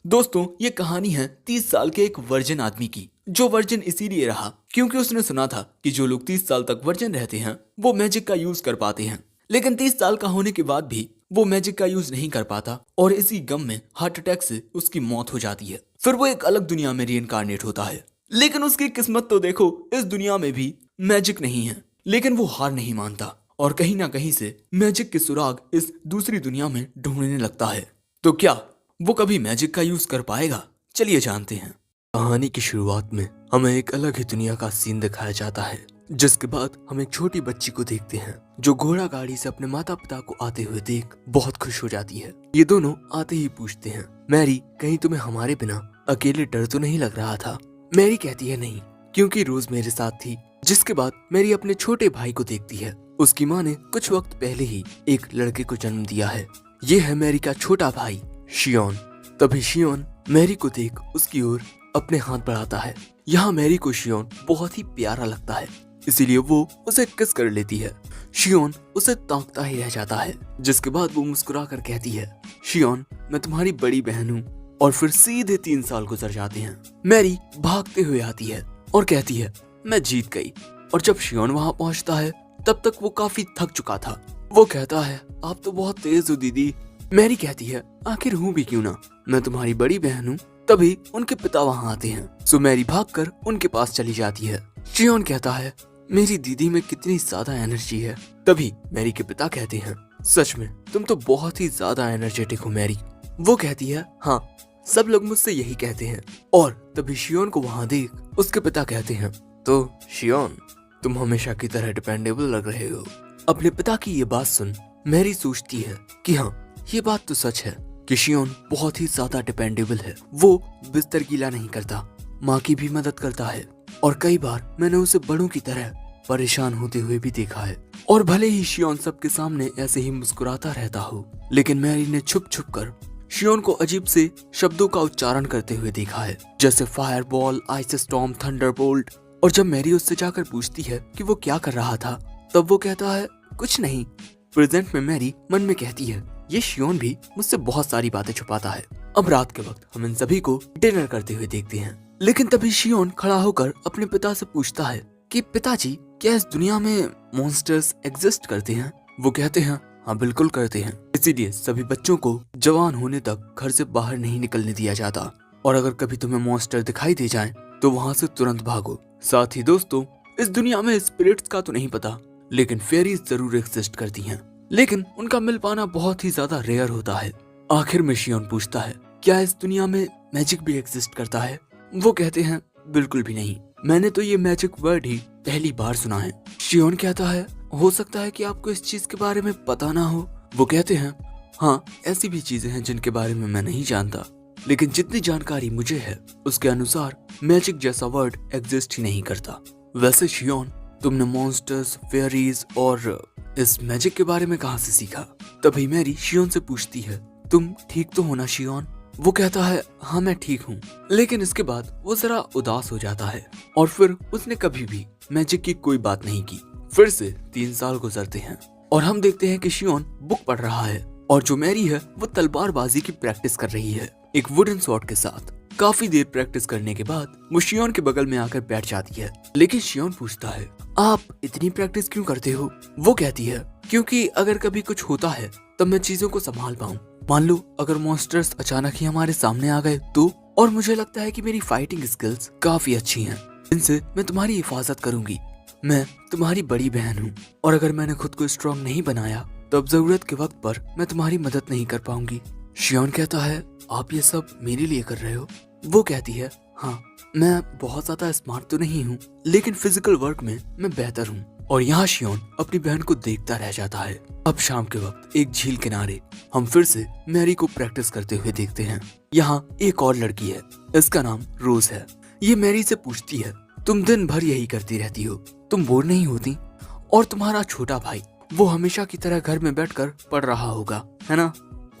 दोस्तों, ये कहानी है 30 साल के एक वर्जिन आदमी की, जो वर्जिन इसीलिए रहा क्योंकि उसने सुना था कि जो लोग 30 साल तक वर्जिन रहते हैं वो मैजिक का यूज कर पाते हैं। लेकिन 30 साल का होने के बाद भी वो मैजिक का यूज नहीं कर पाता और इसी गम में हार्ट अटैक से उसकी मौत हो जाती है। फिर वो एक अलग दुनिया में रीइंकार्नेट होता है। लेकिन उसकी किस्मत तो देखो, इस दुनिया में भी मैजिक नहीं है। लेकिन वो हार नहीं मानता और कहीं ना कहीं से मैजिक के सुराग इस दूसरी दुनिया में ढूंढने लगता है। तो क्या वो कभी मैजिक का यूज कर पाएगा? चलिए जानते हैं। कहानी की शुरुआत में हमें एक अलग ही दुनिया का सीन दिखाया जाता है, जिसके बाद हम एक छोटी बच्ची को देखते हैं जो घोड़ा गाड़ी से अपने माता पिता को आते हुए देख बहुत खुश हो जाती है। ये दोनों आते ही पूछते हैं, मैरी, कहीं तुम्हें हमारे बिना अकेले डर तो नहीं लग रहा था? मैरी कहती है, नहीं, क्योंकि रोज मेरे साथ थी। जिसके बाद मैरी अपने छोटे भाई को देखती है। उसकी माँ ने कुछ वक्त पहले ही एक लड़के को जन्म दिया है। ये है मैरी का छोटा भाई शियोन। तभी शियोन मैरी को देख उसकी ओर अपने हाथ बढ़ाता है। यहाँ मैरी को शियोन बहुत ही प्यारा लगता है, इसीलिए वो उसे किस कर लेती है। शियोन उसे ताकता ही रह जाता है, जिसके बाद वो मुस्कुरा कर कहती है, शियोन, मैं तुम्हारी बड़ी बहन हूँ। और फिर सीधे 3 साल गुजर जाते हैं। मैरी भागते हुए आती है और कहती है, मैं जीत गई। और जब शियोन वहाँ पहुँचता है तब तक वो काफी थक चुका था। वो कहता है, आप तो बहुत तेज हो दीदी। मैरी कहती है, आखिर हूँ भी क्यों ना, मैं तुम्हारी बड़ी बहन हूँ। तभी उनके पिता वहाँ आते हैं, सो मैरी भागकर उनके पास चली जाती है। शियोन कहता है, मेरी दीदी में कितनी ज्यादा एनर्जी है। तभी मैरी के पिता कहते हैं, सच में तुम तो बहुत ही ज्यादा एनर्जेटिक हो मैरी। वो कहती है, हाँ, सब लोग मुझसे यही कहते हैं। और तभी शियोन को वहाँ देख उसके पिता कहते हैं, तो शियोन, तुम हमेशा की तरह डिपेंडेबल लग रहे हो। अपने पिता की ये बात सुन मैरी सोचती है कि हाँ, ये बात तो सच है कि शियोन बहुत ही ज्यादा डिपेंडेबल है। वो बिस्तर गीला नहीं करता, माँ की भी मदद करता है और कई बार मैंने उसे बड़ों की तरह परेशान होते हुए भी देखा है। और भले ही शियोन सबके सामने ऐसे ही मुस्कुराता रहता हो, लेकिन मैरी ने छुप छुप कर शियोन को अजीब से शब्दों का उच्चारण करते हुए देखा है, जैसे fire ball, ice storm, Thunderbolt. और जब मैरी उससे जाकर पूछती है कि वो क्या कर रहा था, तब वो कहता है, कुछ नहीं। प्रेजेंट में मैरी मन में कहती है, ये शियोन भी मुझसे बहुत सारी बातें छुपाता है। अब रात के वक्त हम इन सभी को डिनर करते हुए देखते हैं। लेकिन तभी शियोन खड़ा होकर अपने पिता से पूछता है कि पिताजी, क्या इस दुनिया में मॉन्स्टर्स एग्जिस्ट करते हैं? वो कहते हैं, हाँ बिल्कुल करते हैं। इसीलिए सभी बच्चों को जवान होने तक घर से बाहर नहीं निकलने दिया जाता। और अगर कभी तुम्हें मॉन्स्टर दिखाई दे जाए तो वहाँ से तुरंत भागो। साथ ही दोस्तों, इस दुनिया में स्पिरिट्स का तो नहीं पता, लेकिन फेरीज जरूर एग्जिस्ट करती हैं। लेकिन उनका मिल पाना बहुत ही ज्यादा रेयर होता है। आखिर में शियोन पूछता है, क्या इस दुनिया में मैजिक भी एग्जिस्ट करता है? वो कहते हैं, बिल्कुल भी नहीं, मैंने तो ये मैजिक वर्ड ही पहली बार सुना है। शियोन कहता है, हो सकता है कि आपको इस चीज के बारे में पता ना हो। वो कहते हैं, हाँ, ऐसी भी चीजें हैं जिनके बारे में मैं नहीं जानता, लेकिन जितनी जानकारी मुझे है उसके अनुसार मैजिक जैसा वर्ड एग्जिस्ट ही नहीं करता। वैसे शियोन, तुमने मॉन्स्टर्स, फेयरीज और इस मैजिक के बारे में कहाँ से सीखा? तभी मैरी शियोन से पूछती है, तुम ठीक तो हो ना शियोन? वो कहता है, हाँ मैं ठीक हूँ। लेकिन इसके बाद वो जरा उदास हो जाता है और फिर उसने कभी भी मैजिक की कोई बात नहीं की। फिर से 3 साल गुजरते हैं और हम देखते हैं कि शियोन बुक पढ़ रहा है और जो मैरी है वो तलवारबाजी की प्रैक्टिस कर रही है एक वुडन स्वॉर्ड के साथ। काफी देर प्रैक्टिस करने के बाद वो शियोन के बगल में आकर बैठ जाती है। लेकिन शियोन पूछता है, आप इतनी प्रैक्टिस क्यों करते हो? वो कहती है, क्योंकि अगर कभी कुछ होता है तब मैं चीजों को संभाल पाऊं। मान लो अगर मॉन्स्टर्स अचानक ही हमारे सामने आ गए तो? और मुझे लगता है कि मेरी फाइटिंग स्किल्स काफी अच्छी हैं, इनसे मैं तुम्हारी हिफाजत करूंगी। मैं तुम्हारी बड़ी बहन हूँ और अगर मैंने खुद को स्ट्रॉन्ग नहीं बनाया तब जरूरत के वक्त पर मैं तुम्हारी मदद नहीं कर पाऊंगी। शियोन कहता है, आप ये सब मेरे लिए कर रहे हो? वो कहती है, हाँ, मैं बहुत ज्यादा स्मार्ट तो नहीं हूँ, लेकिन फिजिकल वर्क में मैं बेहतर हूँ। और यहाँ शियोन अपनी बहन को देखता रह जाता है। अब शाम के वक्त एक झील किनारे हम फिर से मैरी को प्रैक्टिस करते हुए देखते हैं। यहाँ एक और लड़की है, इसका नाम रोज है। ये मैरी से पूछती है, तुम दिन भर यही करती रहती हो, तुम बोर नहीं होती? और तुम्हारा छोटा भाई, वो हमेशा की तरह घर में बैठकर पढ़ रहा होगा, है ना?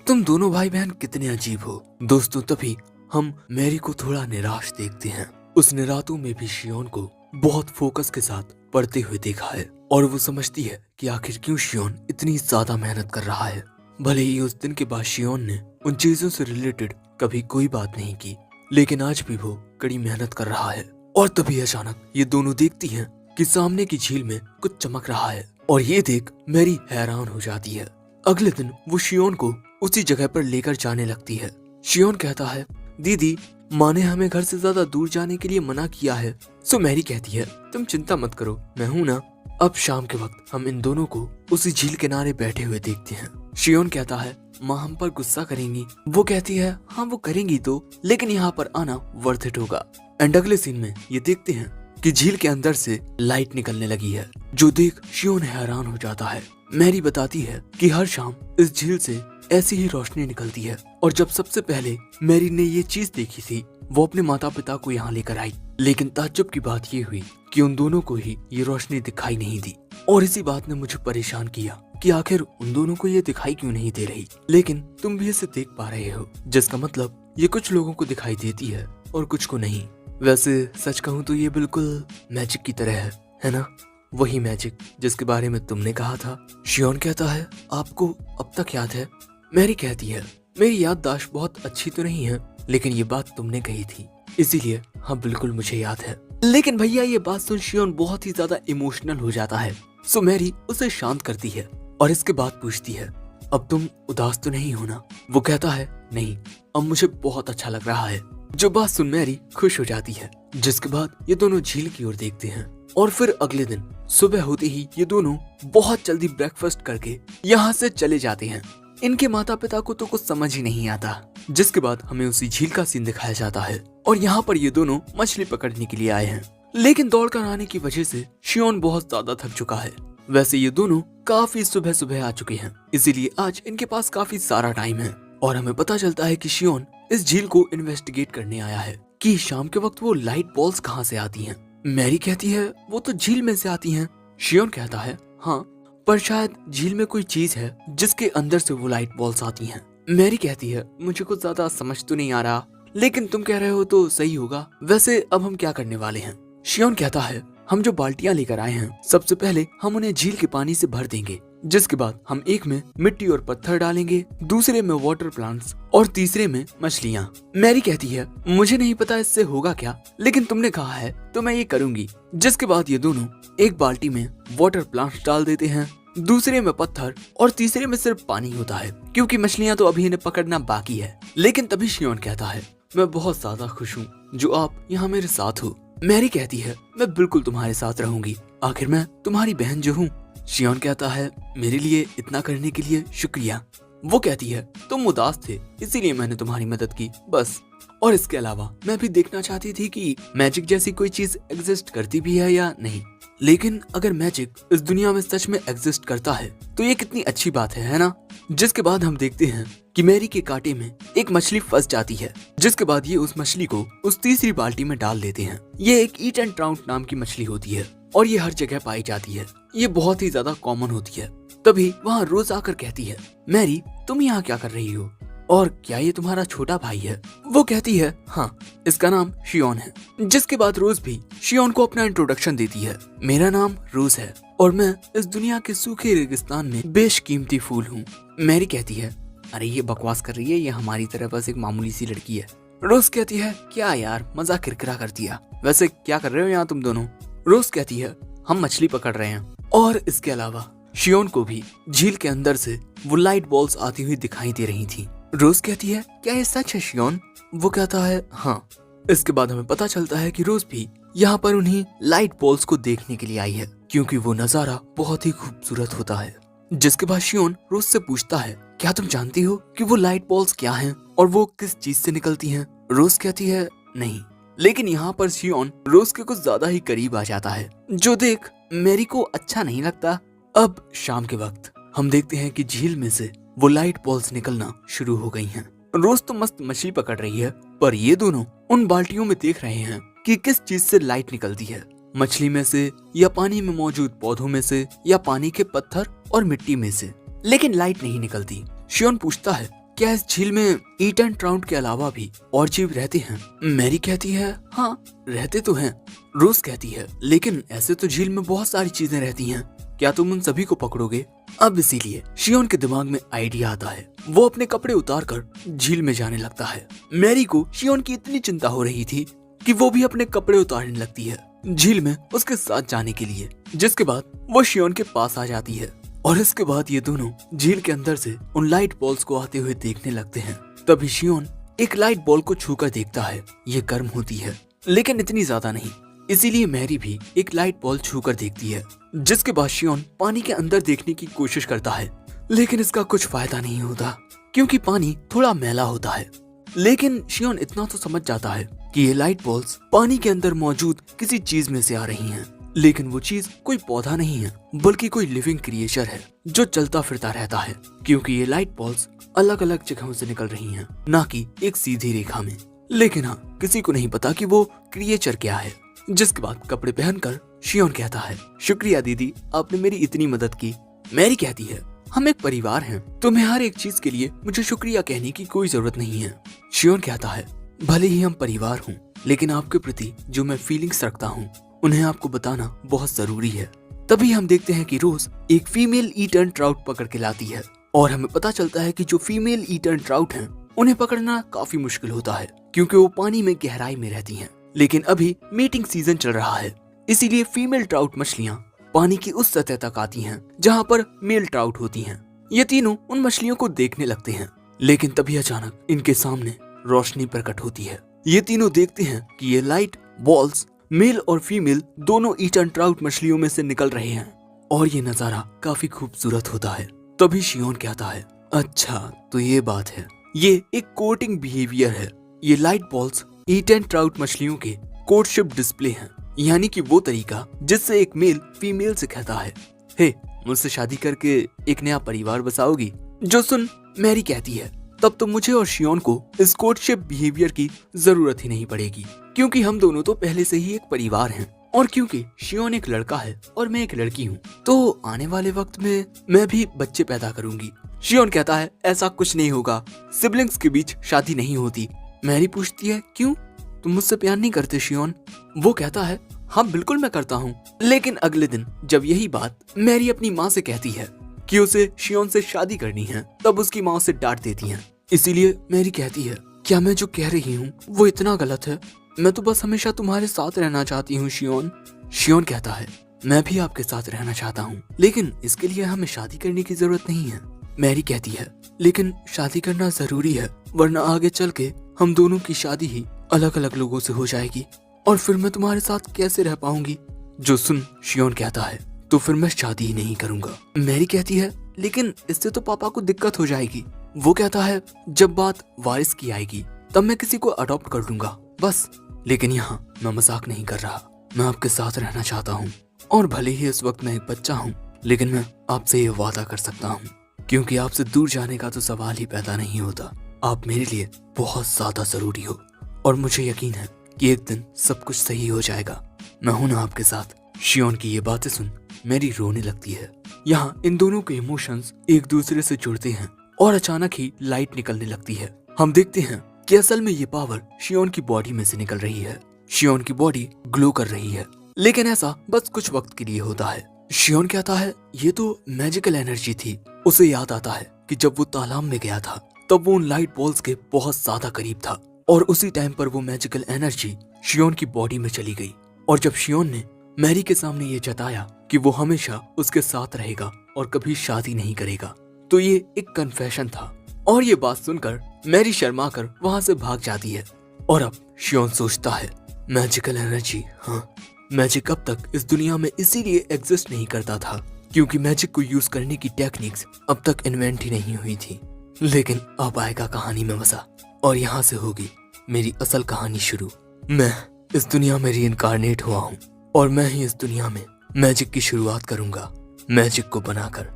तुम दोनों भाई बहन कितने अजीब हो। दोस्तों, तभी हम मैरी को थोड़ा निराश देखते हैं। उसने रातों में भी शियोन को बहुत फोकस के साथ पढ़ते हुए देखा है और वो समझती है कि आखिर क्यों शियोन इतनी ज्यादा मेहनत कर रहा है। भले ही उस दिन के बाद शियोन ने उन चीजों से रिलेटेड कभी कोई बात नहीं की, लेकिन आज भी वो कड़ी मेहनत कर रहा है। और तभी अचानक ये दोनों देखती हैं कि सामने की झील में कुछ चमक रहा है और ये देख मैरी हैरान हो जाती है। अगले दिन वो शियोन को उसी जगह पर लेकर जाने लगती है। शियोन कहता है, दीदी माँ ने हमें घर से ज्यादा दूर जाने के लिए मना किया है। सो मैरी कहती है, तुम चिंता मत करो, मैं हूं ना। अब शाम के वक्त हम इन दोनों को उसी झील किनारे बैठे हुए देखते हैं। शियोन कहता है, माँ हम पर गुस्सा करेंगी। वो कहती है, हाँ वो करेंगी तो, लेकिन यहाँ पर आना वर्थ इट होगा। एंड अगले सीन में ये देखते हैं कि झील के अंदर से लाइट निकलने लगी है, जो देख शियोन हैरान हो जाता है। मैरी बताती है कि हर शाम इस झील से ऐसी ही रोशनी निकलती है और जब सबसे पहले मैरी ने ये चीज देखी थी वो अपने माता पिता को यहाँ लेकर आई, लेकिन ताज्जुब की बात ये हुई कि उन दोनों को ही ये रोशनी दिखाई नहीं दी। और इसी बात ने मुझे परेशान किया कि आखिर उन दोनों को ये दिखाई क्यों नहीं दे रही। लेकिन तुम भी इसे देख पा रहे हो, जिसका मतलब ये कुछ लोगों को दिखाई देती है और कुछ को नहीं। वैसे सच कहूँ तो ये बिल्कुल मैजिक की तरह है ना? वही मैजिक जिसके बारे में तुमने कहा था। शियोन कहता है, आपको अब तक याद है? मैरी कहती है, मेरी याददाश्त बहुत अच्छी तो नहीं है, लेकिन ये बात तुमने कही थी इसीलिए हाँ बिल्कुल मुझे याद है। लेकिन भैया ये बात सुन शियोन बहुत ही ज्यादा इमोशनल हो जाता है। सो मैरी उसे शांत करती है और इसके बाद पूछती है, अब तुम उदास तो नहीं हो ना? वो कहता है, नहीं, अब मुझे बहुत अच्छा लग रहा है। जो बात सुन मैरी खुश हो जाती है, जिसके बाद ये दोनों झील की ओर देखते हैं। और फिर अगले दिन सुबह होते ही ये दोनों बहुत जल्दी ब्रेकफास्ट करके यहाँ से चले जाते हैं। इनके माता पिता को तो कुछ समझ ही नहीं आता, जिसके बाद हमें उसी झील का सीन दिखाया जाता है और यहाँ पर ये दोनों मछली पकड़ने के लिए आए हैं। लेकिन दौड़कर आने की वजह से शियोन बहुत ज्यादा थक चुका है। वैसे ये दोनों काफी सुबह सुबह आ चुके हैं, इसीलिए आज इनके पास काफी सारा टाइम है। और हमें पता चलता है कि शियोन इस झील को इन्वेस्टिगेट करने आया है कि शाम के वक्त वो लाइट बॉल्स कहाँ से आती हैं। मैरी कहती है, वो तो झील में से आती हैं। शियोन कहता है, हाँ पर शायद झील में कोई चीज है जिसके अंदर से वो लाइट बॉल्स आती हैं। मैरी कहती है, मुझे कुछ ज्यादा समझ तो नहीं आ रहा, लेकिन तुम कह रहे हो तो सही होगा। वैसे अब हम क्या करने वाले हैं? शियोन कहता है, हम जो बाल्टियां लेकर आए हैं सबसे पहले हम उन्हें झील के पानी से भर देंगे, जिसके बाद हम एक में मिट्टी और पत्थर डालेंगे, दूसरे में वाटर प्लांट्स और तीसरे में मछलियाँ। मैरी कहती है, मुझे नहीं पता इससे होगा क्या, लेकिन तुमने कहा है तो मैं ये करूंगी। जिसके बाद ये दोनों एक बाल्टी में वाटर प्लांट्स डाल देते हैं, दूसरे में पत्थर और तीसरे में सिर्फ पानी होता है, क्योंकि मछलियाँ तो अभी इन्हें पकड़ना बाकी है। लेकिन तभी शियोन कहता है, मैं बहुत ज्यादा खुश हूँ जो आप यहाँ मेरे साथ हो। मैरी कहती है, मैं बिल्कुल तुम्हारे साथ रहूंगी, आखिर मैं तुम्हारी बहन जो हूँ। शियोन कहता है, मेरे लिए इतना करने के लिए शुक्रिया। वो कहती है, तुम उदास थे इसीलिए मैंने तुम्हारी मदद की बस। और इसके अलावा मैं भी देखना चाहती थी कि मैजिक जैसी कोई चीज एग्जिस्ट करती भी है या नहीं। लेकिन अगर मैजिक इस दुनिया में सच में एग्जिस्ट करता है तो ये कितनी अच्छी बात है ना? जिसके बाद हम देखते हैं कि मैरी के कांटे में एक मछली फंस जाती है, जिसके बाद ये उस मछली को उस तीसरी बाल्टी में डाल देते हैं। ये एक ईट एंड ट्राउट नाम की मछली होती है और ये हर जगह पाई जाती है। ये बहुत ही ज्यादा कॉमन होती है। तभी वहाँ रोज आकर कहती है, मैरी तुम यहाँ क्या कर रही हो और क्या ये तुम्हारा छोटा भाई है? वो कहती है, हाँ इसका नाम शियोन है। जिसके बाद रोज भी शियोन को अपना इंट्रोडक्शन देती है, मेरा नाम रोज है और मैं इस दुनिया के सूखे रेगिस्तान में बेशकीमती फूल हूँ। मैरी कहती है, अरे ये बकवास कर रही है, ये हमारी तरह बस एक मामूली सी लड़की है। रोज कहती है, क्या यार मजाक किरकिरा कर दिया, वैसे क्या कर रहे हो यहाँ तुम दोनों? रोज कहती है, हम मछली पकड़ रहे हैं। और इसके अलावा शियोन को भी झील के अंदर से वो लाइट बॉल्स आती हुई दिखाई दे रही थी। रोज कहती है, क्या ये सच है शियोन? वो कहता है, हाँ। इसके बाद हमें पता चलता है कि रोज भी यहाँ पर उन्हीं लाइट बॉल्स को देखने के लिए आई है, क्योंकि वो नजारा बहुत ही खूबसूरत होता है। जिसके बाद शियोन रोज से पूछता है, क्या तुम जानती हो कि वो लाइट बॉल्स क्या हैं और वो किस चीज से निकलती हैं? रोज कहती है, नहीं। लेकिन यहाँ पर शियोन रोज के कुछ ज्यादा ही करीब आ जाता है, जो देख मैरी को अच्छा नहीं लगता। अब शाम के वक्त हम देखते हैं कि झील में से वो लाइट बॉल्स निकलना शुरू हो गई हैं। रोज तो मस्त मछली पकड़ रही है, पर ये दोनों उन बाल्टियों में देख रहे हैं कि किस चीज से लाइट निकलती है, मछली में से या पानी में मौजूद पौधों में से या पानी के पत्थर और मिट्टी में से। लेकिन लाइट नहीं निकलती। शियोन पूछता है, क्या इस झील में ईट एंड ट्राउट के अलावा भी और जीव रहते हैं? मैरी कहती है, हाँ रहते तो हैं। रोज कहती है, लेकिन ऐसे तो झील में बहुत सारी चीजें रहती हैं, क्या तुम उन सभी को पकड़ोगे? अब इसीलिए शियोन के दिमाग में आइडिया आता है। वो अपने कपड़े उतार कर झील में जाने लगता है। मैरी को शियोन की इतनी चिंता हो रही थी कि वो भी अपने कपड़े उतारने लगती है झील में उसके साथ जाने के लिए, जिसके बाद वो शियोन के पास आ जाती है और इसके बाद ये दोनों झील के अंदर से उन लाइट बॉल्स को आते हुए देखने लगते हैं। तभी शियोन एक लाइट बॉल को छूकर देखता है। ये गर्म होती है लेकिन इतनी ज्यादा नहीं, इसीलिए मैरी भी एक लाइट बॉल छूकर देखती है। जिसके बाद शियोन पानी के अंदर देखने की कोशिश करता है लेकिन इसका कुछ फायदा नहीं होता क्योंकि पानी थोड़ा मैला होता है। लेकिन शियोन इतना तो समझ जाता है कि ये लाइट बॉल्स पानी के अंदर मौजूद किसी चीज में से आ रही हैं। लेकिन वो चीज कोई पौधा नहीं है बल्कि कोई लिविंग क्रिएचर है जो चलता फिरता रहता है, क्योंकि ये लाइट बॉल्स अलग अलग जगहों से निकल रही हैं, ना कि एक सीधी रेखा में। लेकिन हाँ, किसी को नहीं पता कि वो क्रिएचर क्या है। जिसके बाद कपड़े पहनकर शियोन कहता है, शुक्रिया दीदी, आपने मेरी इतनी मदद की। मैरी कहती है, हम एक परिवार हैं, तुम्हें हर एक चीज के लिए मुझे शुक्रिया कहने की कोई जरूरत नहीं है। शियोन कहता है, भले ही हम परिवार हूँ लेकिन आपके प्रति जो मैं फीलिंग्स रखता हूँ उन्हें आपको बताना बहुत जरूरी है। तभी हम देखते हैं कि रोज एक फीमेल ईटर्न ट्राउट पकड़ के लाती है और हमें पता चलता है कि जो फीमेल ईटर्न ट्राउट हैं उन्हें पकड़ना काफी मुश्किल होता है क्योंकि वो पानी में गहराई में रहती हैं। लेकिन अभी मीटिंग सीजन चल रहा है, इसीलिए फीमेल ट्राउट मछलियाँ पानी की उस सतह तक आती हैं जहाँ पर मेल ट्राउट होती हैं। ये तीनों उन मछलियों को देखने लगते हैं लेकिन तभी अचानक इनके सामने रोशनी प्रकट होती है। ये तीनों देखते हैं कि ये लाइट बॉल्स मेल और फीमेल दोनों ईटर्न ट्राउट मछलियों में से निकल रहे हैं और ये नजारा काफी खूबसूरत होता है। तभी शियोन कहता है, अच्छा तो ये बात है, ये एक कोर्टिंग बिहेवियर है। ये लाइट बॉल्स ईटर्न ट्राउट मछलियों के कोर्टशिप डिस्प्ले हैं, यानी कि वो तरीका जिससे एक मेल फीमेल से कहता है, हे मुझसे शादी करके एक नया परिवार बसाओगी। जो सुन मैरी कहती है, तब तो मुझे और शियोन को इस कोर्टशिप बिहेवियर की जरूरत ही नहीं पड़ेगी क्योंकि हम दोनों तो पहले से ही एक परिवार हैं और क्योंकि शियोन एक लड़का है और मैं एक लड़की हूँ तो आने वाले वक्त में मैं भी बच्चे पैदा करूंगी। शियोन कहता है, ऐसा कुछ नहीं होगा, सिबलिंग्स के बीच शादी नहीं होती। मैरी पूछती है, क्यों, तुम मुझसे प्यार नहीं करते शियोन? वो कहता है, हाँ बिल्कुल मैं करता हूँ। लेकिन अगले दिन जब यही बात मैरी अपनी माँ से कहती है कि उसे शियोन से शादी करनी है, तब उसकी माँ उसे डांट देती है। इसीलिए मैरी कहती है, क्या मैं जो कह रही हूँ वो इतना गलत है? मैं तो बस हमेशा तुम्हारे साथ रहना चाहती हूँ शियोन। शियोन कहता है, मैं भी आपके साथ रहना चाहता हूँ लेकिन इसके लिए हमें शादी करने की जरूरत नहीं है। मैरी कहती है, लेकिन शादी करना जरूरी है वरना आगे चल के हम दोनों की शादी ही अलग अलग लोगों से हो जाएगी और फिर मैं तुम्हारे साथ कैसे रह पाऊंगी। जो सुन शियोन कहता है, तो फिर मैं शादी ही नहीं करूंगा। मैरी कहती है, लेकिन इससे तो पापा को दिक्कत हो जाएगी। वो कहता है, जब बात वारिस की आएगी तब मैं किसी को अडॉप्ट कर लूंगा बस। लेकिन यहाँ मैं मजाक नहीं कर रहा, मैं आपके साथ रहना चाहता हूँ और भले ही इस वक्त मैं एक बच्चा हूँ लेकिन मैं आपसे ये वादा कर सकता हूँ क्योंकि आपसे दूर जाने का तो सवाल ही पैदा नहीं होता। आप मेरे लिए बहुत ज्यादा जरूरी हो और मुझे यकीन है कि एक दिन सब कुछ सही हो जाएगा। मैं हूं ना आपके साथ। शियोन की ये बातें सुन मैरी रोने लगती है। यहाँ इन दोनों के इमोशंस एक दूसरे से जुड़ते हैं और अचानक ही लाइट निकलने लगती है। हम देखते हैं कि असल में ये पावर शियोन की बॉडी में से निकल रही है। शियोन की बॉडी ग्लो कर रही है लेकिन ऐसा बस कुछ वक्त के लिए होता है। शियोन कहता है, ये तो मैजिकल एनर्जी थी। उसे याद आता है कि जब वो तालाब में गया था तब वो उन लाइट बॉल्स के बहुत ज्यादा करीब था और उसी टाइम पर वो मैजिकल एनर्जी शियोन की बॉडी में चली गई। और जब शियोन ने मैरी के सामने ये जताया कि वो हमेशा उसके साथ रहेगा और कभी शादी नहीं करेगा, तो ये एक कन्फेशन था। और ये बात सुनकर मैरी शर्मा कर वहाँ से भाग जाती है। और अब शियोन सोचता है, मैजिकल एनर्जी, हाँ मैजिक अब तक इस दुनिया में इसीलिए एग्जिस्ट नहीं करता था क्योंकि मैजिक को यूज करने की टेक्निक्स अब तक इन्वेंट ही नहीं हुई थी। लेकिन अब आएगा कहानी में मजा और यहाँ से होगी मेरी असल कहानी शुरू। मैं इस दुनिया में रीइंकारनेट हुआ हूँ और मैं ही इस दुनिया में मैजिक की शुरुआत करूंगा, मैजिक को बनाकर।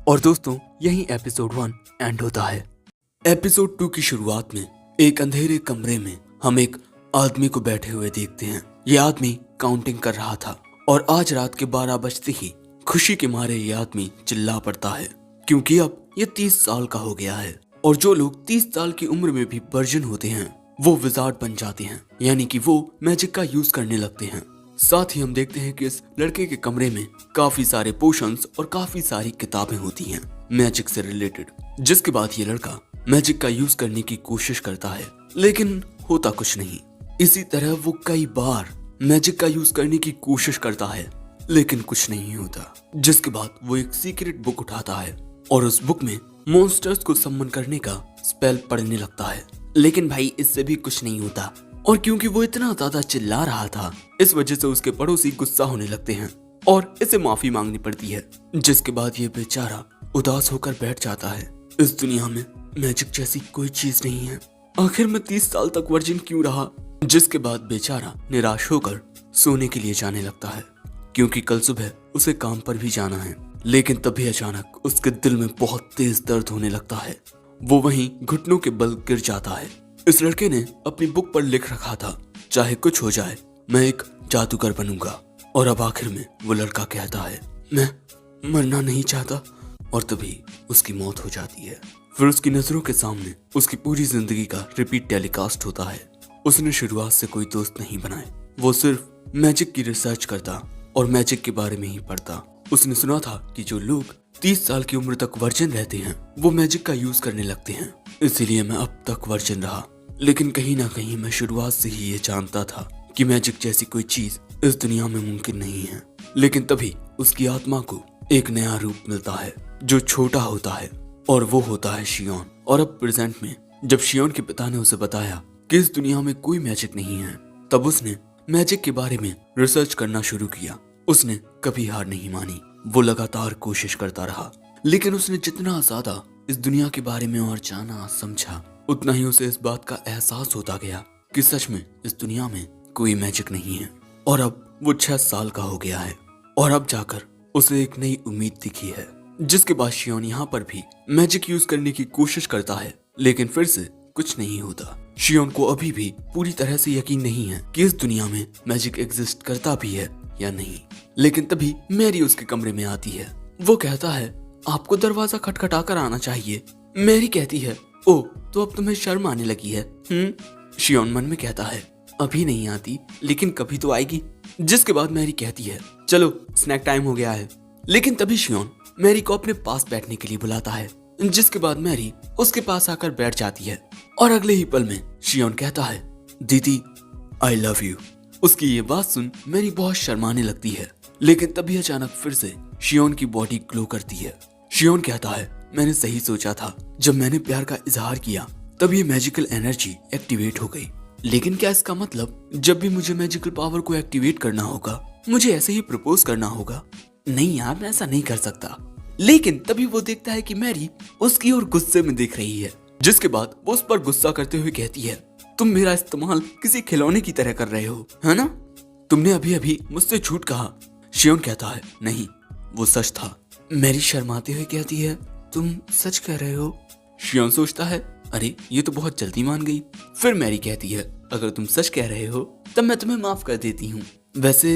और दोस्तों यही एपिसोड 1 एंड होता है। एपिसोड 2 की शुरुआत में एक अंधेरे कमरे में हम एक आदमी को बैठे हुए देखते हैं। ये आदमी काउंटिंग कर रहा था और आज रात के 12 बजते ही खुशी के मारे ये आदमी चिल्ला पड़ता है क्योंकि अब ये 30 साल का हो गया है। और जो लोग 30 साल की उम्र में भी वर्जिन होते हैं वो विजार्ड बन जाते हैं, यानी कि वो मैजिक का यूज करने लगते हैं। साथ ही हम देखते हैं कि इस लड़के के कमरे में काफी सारे पोशंस और काफी सारी किताबें होती हैं मैजिक से रिलेटेड। जिसके बाद ये लड़का मैजिक का यूज करने की कोशिश करता है, लेकिन होता कुछ नहीं। इसी तरह वो कई बार मैजिक का यूज करने की कोशिश करता है, लेकिन कुछ नहीं होता। जिसके बाद वो एक सीक्रेट बुक उठाता है और उस बुक में मॉन्स्टर्स को सम्मन करने का स्पेल पढ़ने लगता है, लेकिन भाई इससे भी कुछ नहीं होता। और क्योंकि वो इतना ज्यादा चिल्ला रहा था, इस वजह से उसके पड़ोसी गुस्सा होने लगते हैं और इसे माफी मांगनी पड़ती है। जिसके बाद ये बेचारा उदास होकर बैठ जाता है। इस दुनिया में मैजिक जैसी कोई चीज नहीं है, आखिर मैं 30 साल तक वर्जिन क्यों रहा। जिसके बाद बेचारा निराश होकर सोने के लिए जाने लगता है, क्योंकि कल सुबह उसे काम पर भी जाना है। लेकिन तभी अचानक उसके दिल में बहुत तेज दर्द होने लगता है। वो वहीं घुटनों के बल गिर जाता है। इस लड़के ने अपनी बुक पर लिख रखा था, चाहे कुछ हो जाए मैं एक जादूगर बनूंगा। और अब आखिर में वो लड़का कहता है, मैं मरना नहीं चाहता। और तभी उसकी मौत हो जाती है। फिर उसकी नजरों के सामने उसकी पूरी जिंदगी का रिपीट टेलीकास्ट होता है। उसने शुरुआत से कोई दोस्त नहीं बनाए, वो सिर्फ मैजिक की रिसर्च करता और मैजिक के बारे में ही पढ़ता। उसने सुना था कि जो लोग 30 साल की उम्र तक वर्जिन रहते हैं वो मैजिक का यूज करने लगते हैं, इसीलिए मैं अब तक वर्जिन रहा। लेकिन कहीं ना कहीं मैं शुरुआत से ही ये जानता था कि मैजिक जैसी कोई चीज इस दुनिया में मुमकिन नहीं है। लेकिन तभी उसकी आत्मा को एक नया रूप मिलता है जो छोटा होता है, और वो होता है शियोन। और अब प्रेजेंट में जब शियोन के पिता ने उसे बताया कि इस दुनिया में कोई मैजिक नहीं है, तब उसने मैजिक के बारे में रिसर्च करना शुरू किया। उसने कभी हार नहीं मानी, वो लगातार कोशिश करता रहा। लेकिन उसने जितना ज्यादा इस दुनिया के बारे में और जाना समझा, उतना ही उसे इस बात का एहसास होता गया कि सच में इस दुनिया में कोई मैजिक नहीं है। और अब वो 6 साल का हो गया है और अब जाकर उसे एक नई उम्मीद दिखी है। जिसके बाद शियोन यहाँ पर भी मैजिक यूज करने की कोशिश करता है, लेकिन फिर से कुछ नहीं होता। शियोन को अभी भी पूरी तरह से यकीन नहीं है कि इस दुनिया में मैजिक एग्जिस्ट करता भी है या नहीं। लेकिन तभी मैरी उसके कमरे में आती है। वो कहता है, आपको दरवाजा खटखटा कर आना चाहिए। मैरी कहती है, ओ तो अब तुम्हें शर्म आने लगी है। शियोन मन में कहता है, अभी नहीं आती लेकिन कभी तो आएगी। जिसके बाद मैरी कहती है, चलो स्नैक टाइम हो गया है। लेकिन तभी शियोन मैरी को अपने पास बैठने के लिए बुलाता है। जिसके बाद मैरी उसके पास आकर बैठ जाती है और अगले ही पल में शियोन कहता है, दीदी आई लव यू। उसकी ये बात सुन मैरी बहुत शर्माने लगती है। लेकिन तभी अचानक फिर से शियोन की बॉडी ग्लो करती है। शियोन कहता है, मैंने सही सोचा था, जब मैंने प्यार का इजहार किया तब ये मैजिकल एनर्जी एक्टिवेट हो गई। लेकिन क्या इसका मतलब जब भी मुझे मैजिकल पावर को एक्टिवेट करना होगा मुझे ऐसे ही प्रपोज करना होगा? नहीं यार, मैं ऐसा नहीं कर सकता। लेकिन तभी वो देखता है कि मैरी उसकी ओर गुस्से में देख रही है। जिसके बाद वो उस पर गुस्सा करते हुए कहती है, तुम मेरा इस्तेमाल किसी खिलौने की तरह कर रहे हो, है ना? तुमने अभी अभी मुझसे झूठ कहा। शियोन कहता है, नहीं वो सच था। मैरी शर्माते हुए कहती है, तुम सच कह रहे हो? शियोन सोचता है, अरे ये तो बहुत जल्दी मान गई। फिर मैरी कहती है, अगर तुम सच कह रहे हो तब मैं तुम्हें माफ कर देती हूँ। वैसे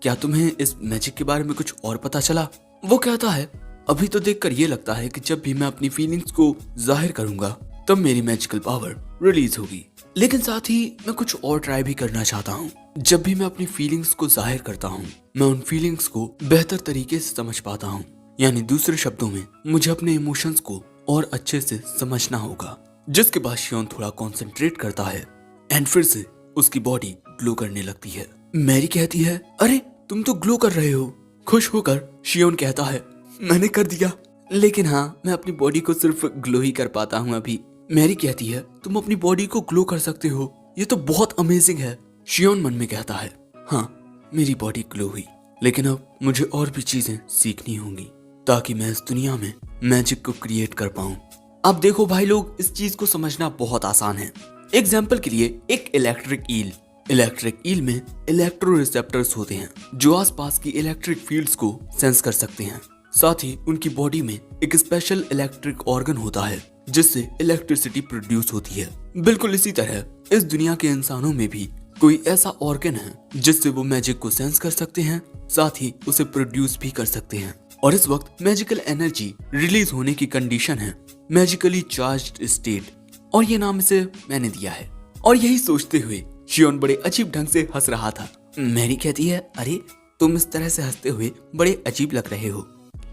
क्या तुम्हें इस मैजिक के बारे में कुछ और पता चला? वो कहता है, अभी तो देखकर ये लगता है कि जब भी मैं अपनी फीलिंग्स को जाहिर करूंगा तब मेरी मैजिकल पावर रिलीज होगी। लेकिन साथ ही मैं कुछ और ट्राई भी करना चाहता हूँ। जब भी मैं अपनी फीलिंग्स को जाहिर करता हूँ मैं उन फीलिंग्स को बेहतर तरीके से समझ पाता हूँ। यानी दूसरे शब्दों में मुझे अपने इमोशंस को और अच्छे से समझना होगा। जिसके बाद शियोन थोड़ा कॉन्सेंट्रेट करता है एंड फिर से उसकी बॉडी ग्लो करने लगती है। मैरी कहती है, अरे तुम तो ग्लो कर रहे हो। खुश होकर शियोन कहता है, मैंने कर दिया, लेकिन हाँ मैं अपनी बॉडी को सिर्फ ग्लो ही कर पाता हूँ अभी। मैरी कहती है, तुम अपनी बॉडी को ग्लो कर सकते हो, ये तो बहुत अमेजिंग है। शियोन मन में कहता है, हाँ मेरी बॉडी ग्लो हुई, लेकिन अब मुझे और भी चीजें सीखनी होंगी ताकि मैं इस दुनिया में मैजिक को क्रिएट कर पाऊं। अब देखो भाई लोग, इस चीज को समझना बहुत आसान है। एग्जाम्पल के लिए एक इलेक्ट्रिक ईल में इलेक्ट्रो रिसेप्टर्स होते हैं जो आसपास की इलेक्ट्रिक फील्ड्स को सेंस कर सकते हैं। साथ ही उनकी बॉडी में एक स्पेशल इलेक्ट्रिक ऑर्गन होता है जिससे इलेक्ट्रिसिटी प्रोड्यूस होती है। बिल्कुल इसी तरह इस दुनिया के इंसानों में भी कोई ऐसा ऑर्गन है जिससे वो मैजिक को सेंस कर सकते हैं, साथ ही उसे प्रोड्यूस भी कर सकते हैं। और इस वक्त मैजिकल एनर्जी रिलीज होने की कंडीशन है मैजिकली चार्ज्ड स्टेट, और ये नाम इसे मैंने दिया है। और यही सोचते हुए शियोन बड़े अजीब ढंग से हंस रहा था मैरी कहती है, अरे तुम इस तरह से हंसते हुए बड़े अजीब लग रहे हो,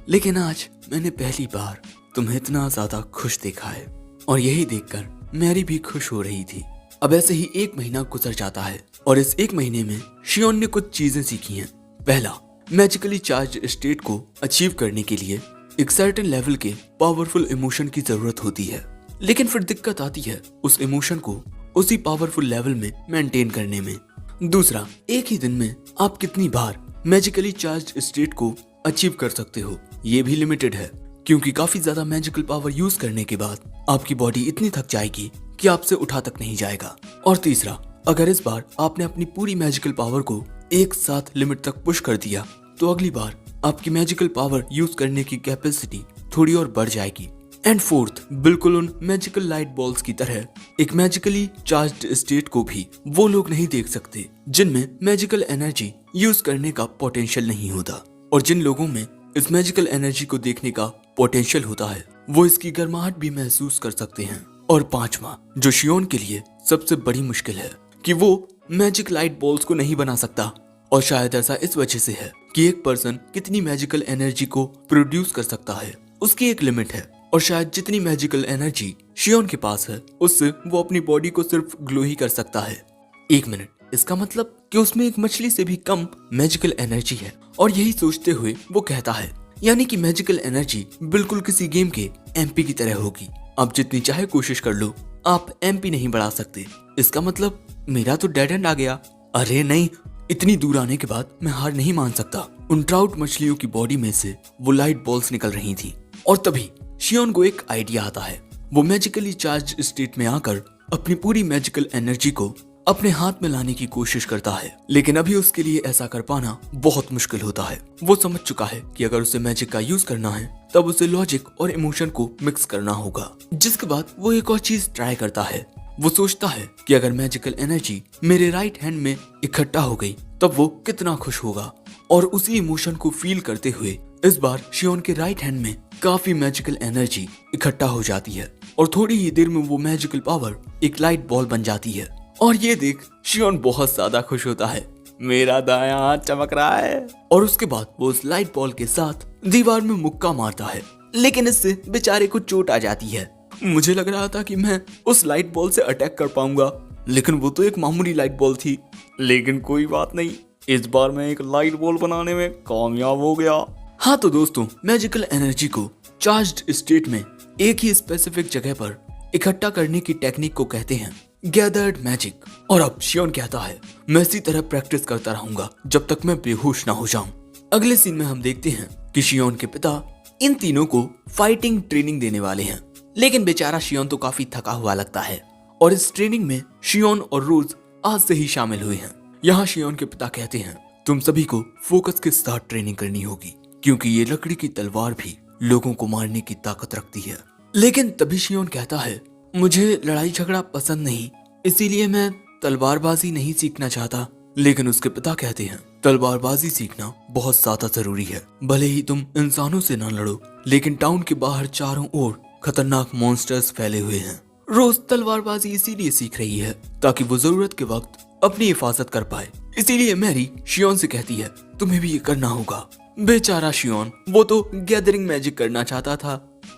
लेकिन आज मैंने पहली बार तुम्हें इतना ज्यादा खुश देखा है। और यही देखकर मैरी भी खुश हो रही थी। अब ऐसे ही 1 महीना गुजर जाता है और इस 1 महीने में शियोन ने कुछ चीजें सीखी हैं। पहला, मैजिकली चार्ज स्टेट को अचीव करने के लिए एक सर्टेन लेवल के पावरफुल इमोशन की जरूरत होती है, लेकिन फिर दिक्कत आती है उस इमोशन को उसी पावरफुल लेवल में मेंटेन करने में। दूसरा, एक ही दिन में आप कितनी बार मैजिकली चार्ज स्टेट को अचीव कर सकते हो, ये भी लिमिटेड है, क्योंकि काफी ज्यादा मैजिकल पावर यूज करने के बाद आपकी बॉडी इतनी थक जाएगी कि आपसे उठा तक नहीं जाएगा। और तीसरा, अगर इस बार आपने अपनी पूरी मैजिकल पावर को एक साथ लिमिट तक पुश कर दिया तो अगली बार आपकी मैजिकल पावर यूज करने की कैपेसिटी थोड़ी और बढ़ जाएगी। एंड फोर्थ, बिल्कुल उन मैजिकल लाइट बॉल्स की तरह एक मैजिकली चार्ज्ड स्टेट को भी वो लोग नहीं देख सकते जिनमें मैजिकल एनर्जी यूज करने का पोटेंशियल नहीं होता, और जिन लोगों में इस मैजिकल एनर्जी को देखने का पोटेंशियल होता है वो इसकी गर्माहट भी महसूस कर सकते हैं। और पांचवा, जो शियोन के लिए सबसे बड़ी मुश्किल है कि वो मैजिक लाइट बॉल्स को नहीं बना सकता, और शायद ऐसा इस वजह से है कि एक पर्सन कितनी मैजिकल एनर्जी को प्रोड्यूस कर सकता है उसकी एक लिमिट है, और शायद जितनी मैजिकल एनर्जी शियोन के पास है उससे वो अपनी बॉडी को सिर्फ ग्लो ही कर सकता है। 1 मिनट, इसका मतलब कि उसमें एक मछली से भी कम मैजिकल एनर्जी है। और यही सोचते हुए वो कहता है, यानी कि मैजिकल एनर्जी बिल्कुल किसी गेम के एमपी की तरह होगी, आप जितनी चाहे कोशिश कर लो आप एमपी नहीं बढ़ा सकते। इसका मतलब मेरा तो डेड एंड आ गया। अरे नहीं, इतनी दूर आने के बाद मैं हार नहीं मान सकता। उन ट्राउट मछलियों की बॉडी में से वो लाइट बॉल्स निकल रही थी, और तभी शियोन को एक आइडिया आता है। वो मैजिकली चार्ज स्टेट में आकर अपनी पूरी मैजिकल एनर्जी को अपने हाथ में लाने की कोशिश करता है, लेकिन अभी उसके लिए ऐसा कर पाना बहुत मुश्किल होता है। वो समझ चुका है कि अगर उसे मैजिक का यूज करना है तब उसे लॉजिक और इमोशन को मिक्स करना होगा। जिसके बाद वो एक और चीज ट्राई करता है। वो सोचता है कि अगर मैजिकल एनर्जी मेरे राइट हैंड में इकट्ठा हो गई तब वो कितना खुश होगा, और उसी इमोशन को फील करते हुए इस बार शियोन के राइट हैंड में काफी मैजिकल एनर्जी इकट्ठा हो जाती है, और थोड़ी ही देर में वो मैजिकल पावर एक लाइट बॉल बन जाती है। और ये देख शियोन बहुत ज्यादा खुश होता है, मेरा दायां हाथ चमक रहा है। और उसके बाद वो उस लाइट बॉल के साथ दीवार में मुक्का मारता है, लेकिन इससे बेचारे को चोट आ जाती है। मुझे लग रहा था कि मैं उस लाइट बॉल से अटैक कर पाऊंगा, लेकिन वो तो एक मामूली लाइट बॉल थी। लेकिन कोई बात नहीं, इस बार मैं एक लाइट बॉल बनाने में कामयाब हो गया। हाँ तो दोस्तों, मैजिकल एनर्जी को चार्ज्ड स्टेट में एक ही स्पेसिफिक जगह पर इकट्ठा करने की टेक्निक को कहते हैं गैदर्ड मैजिक। और अब शियोन कहता है, मैं इसी तरह प्रैक्टिस करता रहूंगा जब तक मैं बेहोश ना हो जाऊं। अगले सीन में हम देखते हैं कि शियोन के पिता इन तीनों को फाइटिंग ट्रेनिंग देने वाले हैं, लेकिन बेचारा शियोन तो काफी थका हुआ लगता है। और इस ट्रेनिंग में शियोन और रोज आज से ही शामिल हुए हैं। यहाँ शियोन के पिता कहते हैं, तुम सभी को फोकस के साथ ट्रेनिंग करनी होगी, क्योंकि ये लकड़ी की तलवार भी लोगों को मारने की ताकत रखती है। लेकिन तभी शियोन कहता है, मुझे लड़ाई झगड़ा पसंद नहीं, इसीलिए मैं तलवारबाजी नहीं सीखना चाहता। लेकिन उसके पिता कहते हैं, तलवारबाजी सीखना बहुत ज्यादा जरूरी है। भले ही तुम इंसानों से ना लड़ो, लेकिन टाउन के बाहर चारों ओर खतरनाक मॉन्स्टर्स फैले हुए हैं। रोज तलवारबाजी इसीलिए सीख रही है ताकि वो जरूरत के वक्त अपनी हिफाजत कर पाए। इसीलिए मैरी शियोन से कहती है, तुम्हें भी ये करना होगा। बेचारा शियोन, वो तो गैदरिंग मैजिक करना चाहता था।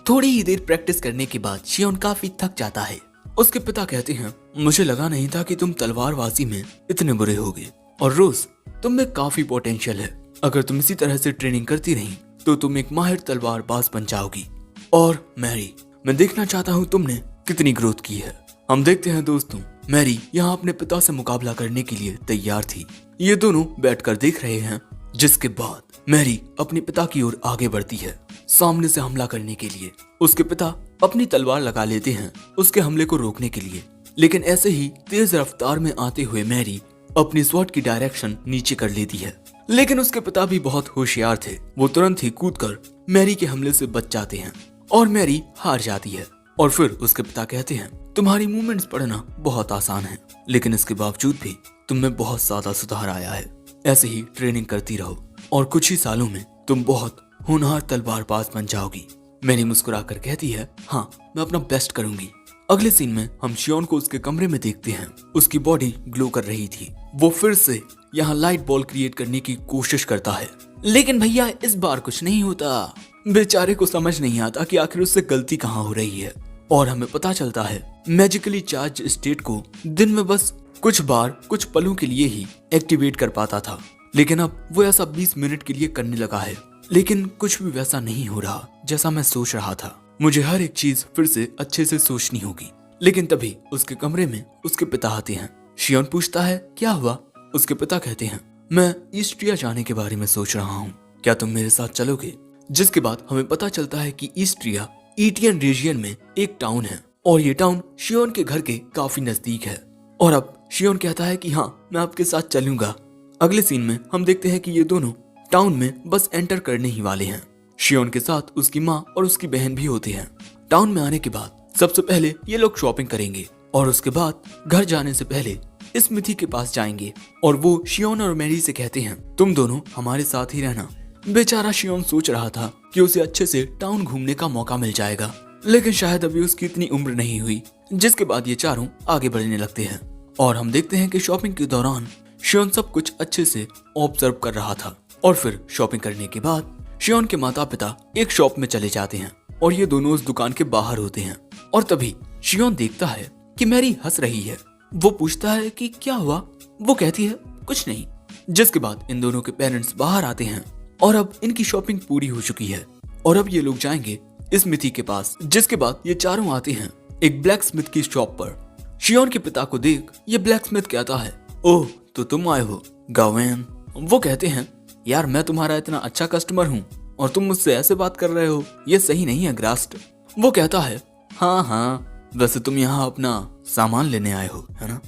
थोड़ी ही देर प्रैक्टिस करने के बाद शियोन काफी थक जाता है। उसके पिता कहते हैं, मुझे लगा नहीं था कि तुम तलवारबाजी में इतने बुरे होगे, और रोज तुम में काफी पोटेंशियल है। अगर तुम इसी तरह से ट्रेनिंग करती रही तो तुम एक माहिर तलवारबाज बन जाओगी। और मैरी, मैं देखना चाहता हूँ तुमने कितनी ग्रोथ की है। हम देखते हैं दोस्तों, मैरी यहाँ अपने पिता से मुकाबला करने के लिए तैयार थी। ये दोनों बैठकर देख रहे हैं, जिसके बाद मैरी अपने पिता की ओर आगे बढ़ती है सामने से हमला करने के लिए। उसके पिता अपनी तलवार लगा लेते हैं उसके हमले को रोकने के लिए, लेकिन ऐसे ही तेज रफ्तार में आते हुए मैरी अपनी स्वॉर्ड की डायरेक्शन नीचे कर लेती है। लेकिन उसके पिता भी बहुत होशियार थे, वो तुरंत ही कूदकर मैरी के हमले से बच जाते हैं और मैरी हार जाती है। और फिर उसके पिता कहते हैं, तुम्हारी मूवमेंट्स पढ़ना बहुत आसान है, लेकिन इसके बावजूद भी तुम में बहुत ज्यादा सुधार आया है। ऐसे ही ट्रेनिंग करती रहो और कुछ ही सालों में तुम बहुत होनहार तलवारबाज बन जाओगी। मैरी मुस्कुराकर कहती है, हाँ मैं अपना बेस्ट करूंगी। अगले सीन में हम शियोन को उसके कमरे में देखते हैं। उसकी बॉडी ग्लो कर रही थी। वो फिर से यहाँ लाइट बॉल क्रिएट करने की कोशिश करता है, लेकिन भैया इस बार कुछ नहीं होता। बेचारे को समझ नहीं आता कि आखिर उससे गलती कहाँ हो रही है। और हमें पता चलता है मैजिकली चार्ज स्टेट को दिन में बस कुछ बार कुछ पलों के लिए ही एक्टिवेट कर पाता था, लेकिन अब वो ऐसा 20 मिनट के लिए करने लगा है। लेकिन कुछ भी वैसा नहीं हो रहा जैसा मैं सोच रहा था। मुझे हर एक चीज फिर से अच्छे से सोचनी होगी। लेकिन तभी उसके कमरे में उसके पिता आते हैं। शियोन पूछता है क्या हुआ। उसके पिता कहते हैं मैं ईस्ट्रिया जाने के बारे में सोच रहा हूँ, क्या तुम मेरे साथ चलोगे। जिसके बाद हमें पता चलता है कि ईस्ट्रिया ईटियन रीजियन में एक टाउन है और ये टाउन शियोन के घर के काफी नजदीक है। और अब शियोन कहता है कि हाँ मैं आपके साथ चलूंगा। अगले सीन में हम देखते हैं कि ये दोनों टाउन में बस एंटर करने ही वाले हैं। शियोन के साथ उसकी माँ और उसकी बहन भी होते हैं। टाउन में आने के बाद सबसे पहले ये लोग शॉपिंग करेंगे और उसके बाद घर जाने से पहले स्मिथी के पास जाएंगे और वो शियोन और मैरी से कहते हैं तुम दोनों हमारे साथ ही रहना। बेचारा शियोन सोच रहा था कि उसे अच्छे से टाउन घूमने का मौका मिल जाएगा, लेकिन शायद अभी उसकी इतनी उम्र नहीं हुई। जिसके बाद ये चारों आगे बढ़ने लगते हैं और हम देखते हैं कि शॉपिंग के दौरान शियोन सब कुछ अच्छे से ऑब्जर्व कर रहा था। और फिर शॉपिंग करने के बाद शियोन के माता पिता एक शॉप में चले जाते हैं और ये दोनों उस दुकान के बाहर होते हैं। और तभी शियोन देखता है कि मैरी हंस रही है। वो पूछता है कि क्या हुआ। वो कहती है कुछ नहीं। जिसके बाद इन दोनों के पेरेंट्स बाहर आते हैं और अब इनकी शॉपिंग पूरी हो चुकी है और अब ये लोग जाएंगे स्मिथी के पास। जिसके बाद ये चारों आते हैं एक ब्लैक स्मिथ की शॉप पर। शियोन के पिता को देख ये ब्लैक स्मिथ कहता है ओह तो तुम आए हो गावेन। वो कहते हैं यार मैं तुम्हारा इतना अच्छा कस्टमर हूँ और तुम मुझसे ऐसे बात कर रहे हो, ये सही नहीं है ग्रास्ट। वो कहता है हाँ वैसे तुम यहाँ अपना सामान लेने आए हो है ना,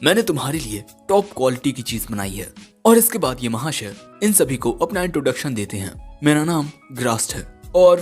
मैंने तुम्हारे लिए टॉप क्वालिटी की चीज बनाई है। और इसके बाद ये महाशय इन सभी को अपना इंट्रोडक्शन देते हैं। मेरा नाम ग्रास्ट है और